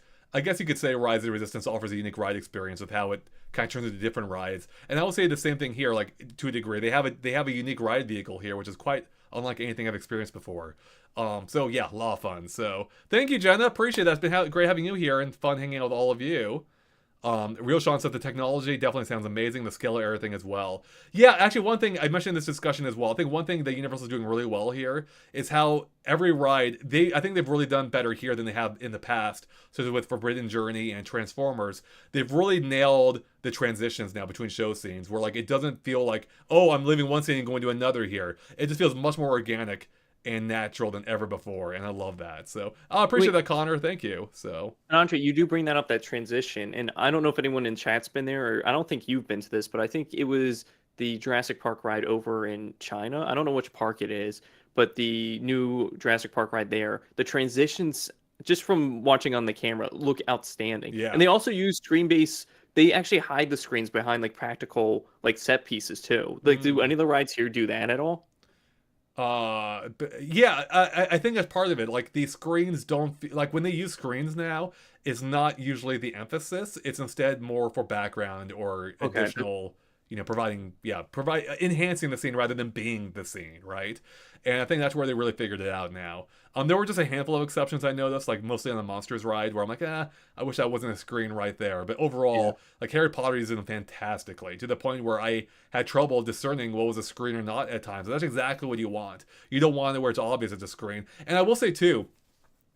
you could say Rise of the Resistance offers a unique ride experience with how it kind of turns into different rides. And I will say the same thing here, like to a degree. They have a unique ride vehicle here, which is quite unlike anything I've experienced before. So yeah, a lot of fun. So thank you, Jenna. Appreciate that. It's been great having you here and fun hanging out with all of you. Real Sean said the technology definitely sounds amazing, the scale of everything as well. Yeah, actually one thing I mentioned in this discussion as well, I think one thing that Universal is doing really well here is how every ride, I think they've really done better here than they have in the past. So with Forbidden Journey and Transformers, they've really nailed the transitions now between show scenes, where like it doesn't feel like, oh, I'm leaving one scene and going to another here. It just feels much more organic and natural than ever before, and I love that. So I appreciate that, Connor. Thank you. So, and Andre, you do bring that up, that transition, and I don't know if anyone in chat's been there, or I don't think you've been to this, but I think it was the Jurassic Park ride over in China. I don't know which park it is, but the new Jurassic Park ride there, the transitions, just from watching on the camera, look outstanding. Yeah. And they also use screen-based. They actually hide the screens behind like practical like set pieces too. Like, do any of the rides here do that at all? Yeah, I think that's part of it. Like the screens don't feel, like when they use screens now, it's not usually the emphasis. It's instead more for background or additional, you know, enhancing the scene rather than being the scene, right? And I think that's where they really figured it out now. There were just a handful of exceptions I noticed, like mostly on the Monsters ride, where I'm like, I wish that wasn't a screen right there. But overall, like Harry Potter is in fantastically, to the point where I had trouble discerning what was a screen or not at times. And that's exactly what you want. You don't want it where it's obvious it's a screen. And I will say too,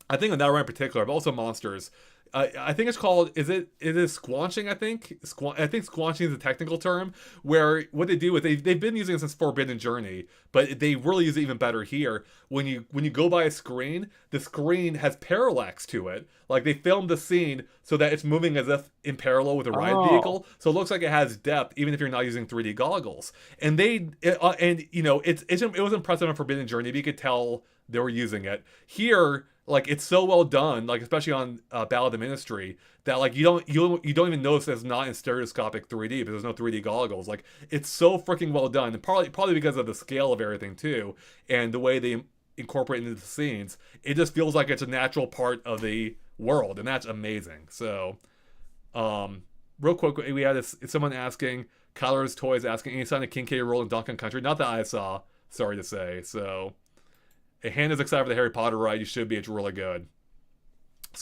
I think on that ride in particular, but also Monsters, I think it's called, is it squanching, I think? I think squanching is the technical term, where what they do is they've been using it since Forbidden Journey, but they really use it even better here. When you go by a screen, the screen has parallax to it. Like they filmed the scene so that it's moving as if in parallel with a ride vehicle, so it looks like it has depth even if you're not using 3D goggles. And you know, it was impressive on Forbidden Journey, but you could tell they were using it. Here, like it's so well done, like especially on Battle of the Ministry, that like you don't even notice it's not in stereoscopic 3D because there's no 3D goggles. Like it's so freaking well done, and probably because of the scale of everything too, and the way they incorporate it into the scenes. It just feels like it's a natural part of the world, and that's amazing. So, real quick, we had someone asking, Kyler's Toys asking, any sign of King K. Rool in Donkey Kong Country? Not that I saw, sorry to say. So. Hannah's excited for the Harry Potter ride. You should be. It's really good.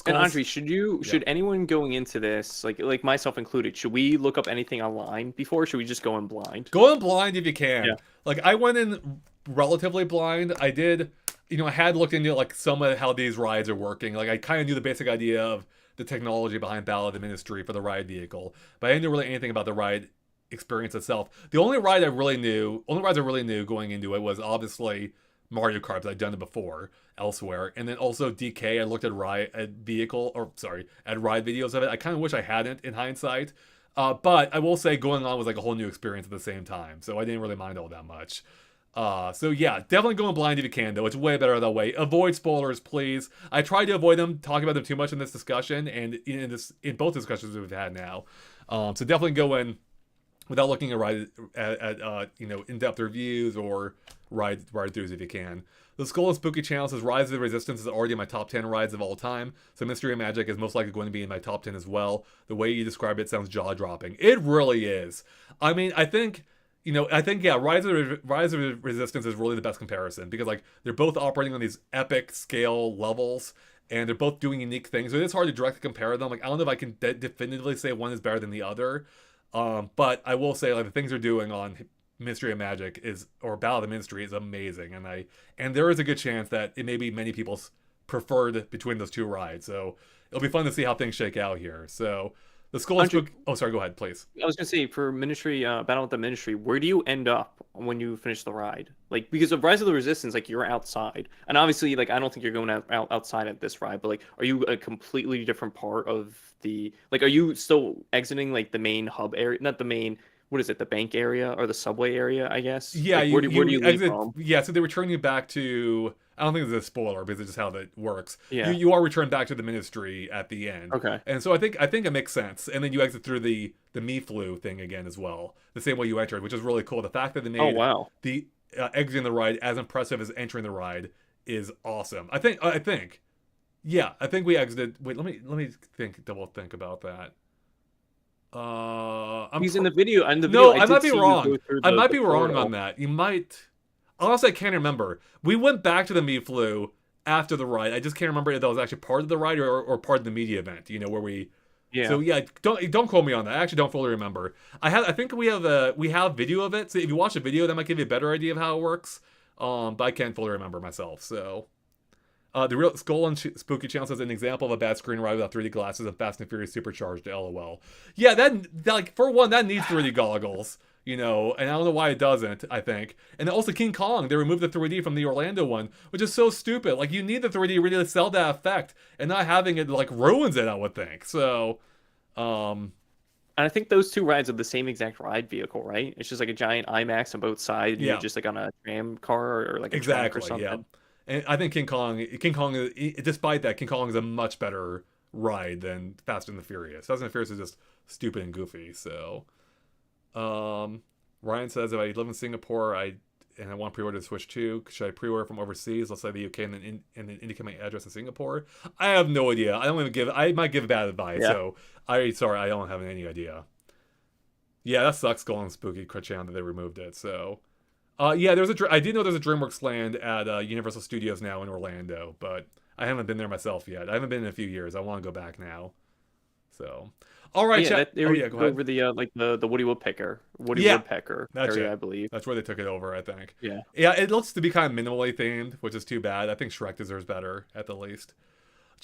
And Andre, should anyone going into this, like myself included, should we look up anything online before? Or should we just go in blind? Go in blind if you can. Yeah. Like I went in relatively blind. I did, you know, I had looked into like some of how these rides are working. Like I kind of knew the basic idea of the technology behind Battle of the Ministry for the ride vehicle, but I didn't know really anything about the ride experience itself. The only rides I really knew going into it was obviously Mario Kart, I'd done it before elsewhere, and then also DK. I looked at ride videos of it. I kind of wish I hadn't in hindsight, but I will say going on was like a whole new experience at the same time, so I didn't really mind all that much. So yeah, definitely going blind if you can, though. It's way better that way. Avoid spoilers, please. I tried to avoid them, talking about them too much in this discussion, and in both discussions we've had now. So definitely go in without looking at in-depth reviews or ride throughs if you can. The Skull and Spooky channel says Rise of the Resistance is already in my top 10 rides of all time, so Mystery of Magic is most likely going to be in my top 10 as well. The way you describe it sounds jaw-dropping. It really is. I mean, I think yeah, Rise of Resistance is really the best comparison because like they're both operating on these epic scale levels and they're both doing unique things. So it's hard to directly compare them. Like I don't know if I can definitively say one is better than the other, but I will say like the things they're doing on Mystery of Magic or Battle of the Ministry is amazing, and there is a good chance that it may be many people's preferred between those two rides. So it'll be fun to see how things shake out here. So the Skull and Spook. Oh, sorry. Go ahead, please. I was gonna say for Ministry, Battle of the Ministry, where do you end up when you finish the ride? Like because of Rise of the Resistance, like you're outside, and obviously, like I don't think you're going outside at this ride, but like, are you a completely different part of the? Like, are you still exiting like the main hub area, not the main? What is it, the bank area or the subway area, I guess? Yeah, like, where do you leave from? Yeah, so they return you back to, I don't think it's a spoiler because it's just how that works. Yeah. You are returned back to the Ministry at the end. Okay. And so I think it makes sense. And then you exit through the Miflu thing again as well, the same way you entered, which is really cool. The fact that they made the exiting the ride as impressive as entering the ride is awesome. I think we exited. Wait, let me double think about that. He's in the video. No, I might be wrong. I might be wrong on that. You might. Honestly, I can't remember. We went back to the Miflu after the ride. I just can't remember if that was actually part of the ride or part of the media event. Where we. Yeah. So yeah, don't quote me on that. I actually don't fully remember. I think we have video of it. So if you watch the video, that might give you a better idea of how it works. But I can't fully remember myself. So. The real Skull and Spooky channel says an example of a bad screen ride without 3D glasses and Fast and Furious Supercharged. LOL. Yeah, that like for one, that needs 3D goggles. And I don't know why it doesn't. I think, and also King Kong, they removed the 3D from the Orlando one, which is so stupid. Like you need the 3D really to sell that effect, and not having it like ruins it. I would think so. And I think those two rides are the same exact ride vehicle, right? It's just like a giant IMAX on both sides. And you're just like on a tram car or like a truck or something. Yeah. And I think King Kong, despite that, King Kong is a much better ride than Fast and the Furious. Fast and the Furious is just stupid and goofy. So, Ryan says, if I live in Singapore, I want pre-order the Switch 2, should I pre-order from overseas? Let's say the UK and then indicate my address in Singapore. I have no idea. I might give bad advice. Yeah. So I don't have any idea. Yeah, that sucks. Skull and Spooky channel that they removed it. So. Yeah, I did know there's a DreamWorks Land at Universal Studios now in Orlando, but I haven't been there myself yet. I haven't been in a few years. I want to go back now. So, all right, go ahead. Over the Woody Woodpecker area, I believe. That's where they took it over, I think. Yeah. Yeah, it looks to be kind of minimally themed, which is too bad. I think Shrek deserves better at the least.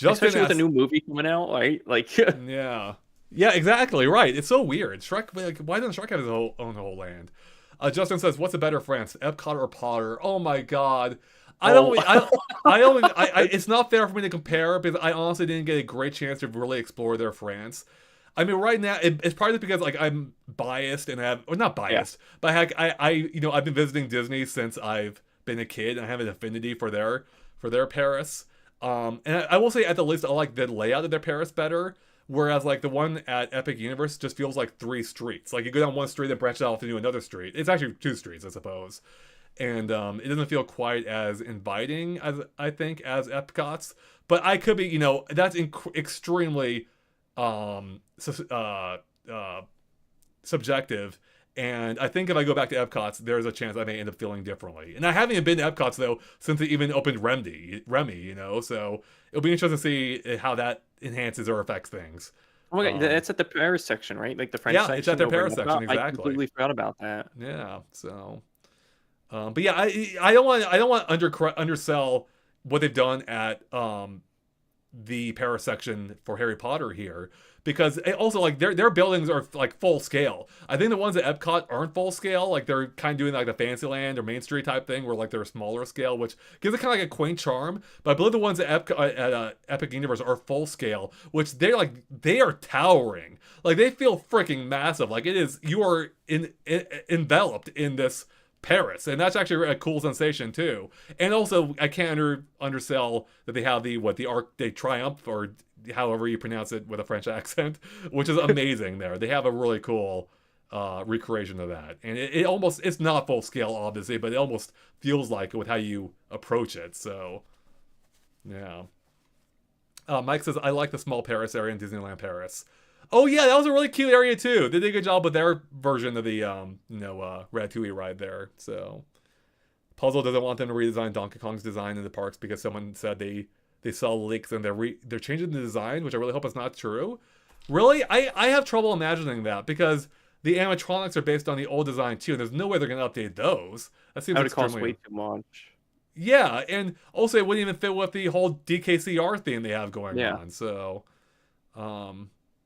Especially with a new movie coming out, right? Like. Yeah. Yeah, exactly right. It's so weird. Shrek, like, why doesn't Shrek have his own whole land? Justin says, "What's a better France, Epcot or Potter?" Oh my God, it's not fair for me to compare because I honestly didn't get a great chance to really explore their France. I mean, right now it's probably because like I'm biased and not biased, but I've been visiting Disney since I've been a kid and I have an affinity for their Paris. And I will say at the least I like the layout of their Paris better. Whereas, like, the one at Epic Universe just feels like 3 streets. Like, you go down one street and branch off into another street. It's actually 2 streets, I suppose. And it doesn't feel quite as inviting, as I think, as Epcot's. But I could be, that's extremely subjective. And I think if I go back to Epcot's, there's a chance I may end up feeling differently. And I haven't even been to Epcot's, though, since they even opened Remy, So it'll be interesting to see how that enhances or affects things. Oh my God, that's at the Paris section, right? Like the French section. Yeah, it's at their Paris section, exactly. I completely forgot about that. Yeah, so... but yeah, I don't want to undersell what they've done at the Paris section for Harry Potter here, because also like their buildings are like full scale. I think the ones at Epcot aren't full scale, like they're kind of doing like the Fantasyland or Main Street type thing, where like they're smaller scale, which gives it kind of like a quaint charm. But I believe the ones at Epic Universe are full scale, which they are towering. Like they feel freaking massive. Like you are enveloped in this Paris, and that's actually a cool sensation too. And also, I can't undersell that they have the Arc de Triomphe, or however you pronounce it with a French accent, which is amazing. There, they have a really cool recreation of that. And it's not full scale, obviously, but it almost feels like it with how you approach it. So, yeah. Mike says, I like the small Paris area in Disneyland Paris. Oh yeah, that was a really cute area too. They did a good job with their version of the Ratatouille ride there. So Puzzle doesn't want them to redesign Donkey Kong's design in the parks because someone said they saw leaks and they're changing the design, which I really hope is not true. Really, I have trouble imagining that because the animatronics are based on the old design too, and there's no way they're going to update those. That seems cost way too much. Yeah, and also it wouldn't even fit with the whole DKCR theme they have going on. So,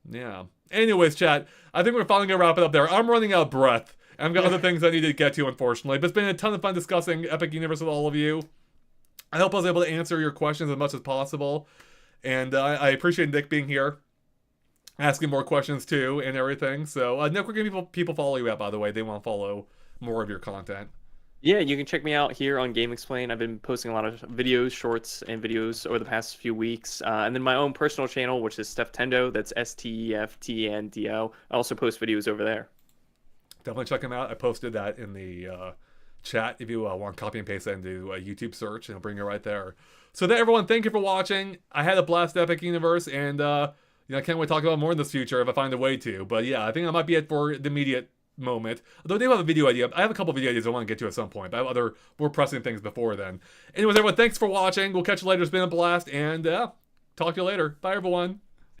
yeah. Anyways, chat, I think we're finally going to wrap it up there. I'm running out of breath. I've got other things I need to get to, unfortunately. But it's been a ton of fun discussing Epic Universe with all of you. I hope I was able to answer your questions as much as possible. And I appreciate Nick being here, asking more questions too, and everything. So, Nick, where can people follow you at, by the way? They want to follow more of your content. Yeah, you can check me out here on GameXplain. I've been posting a lot of videos, shorts, and videos over the past few weeks. And then my own personal channel, which is Steftendo. That's STEFTNDO. I also post videos over there. Definitely check them out. I posted that in the chat if you want to copy and paste that into a YouTube search, and it'll bring you right there. So then, everyone, thank you for watching. I had a blast at Epic Universe, and I can't wait to talk about more in this future if I find a way to. But yeah, I think that might be it for the immediate moment. Although I do have a video idea. I have a couple video ideas I want to get to at some point, but I have other more pressing things before then. Anyways, everyone, thanks for watching. We'll catch you later. It's been a blast, and talk to you later. Bye, everyone.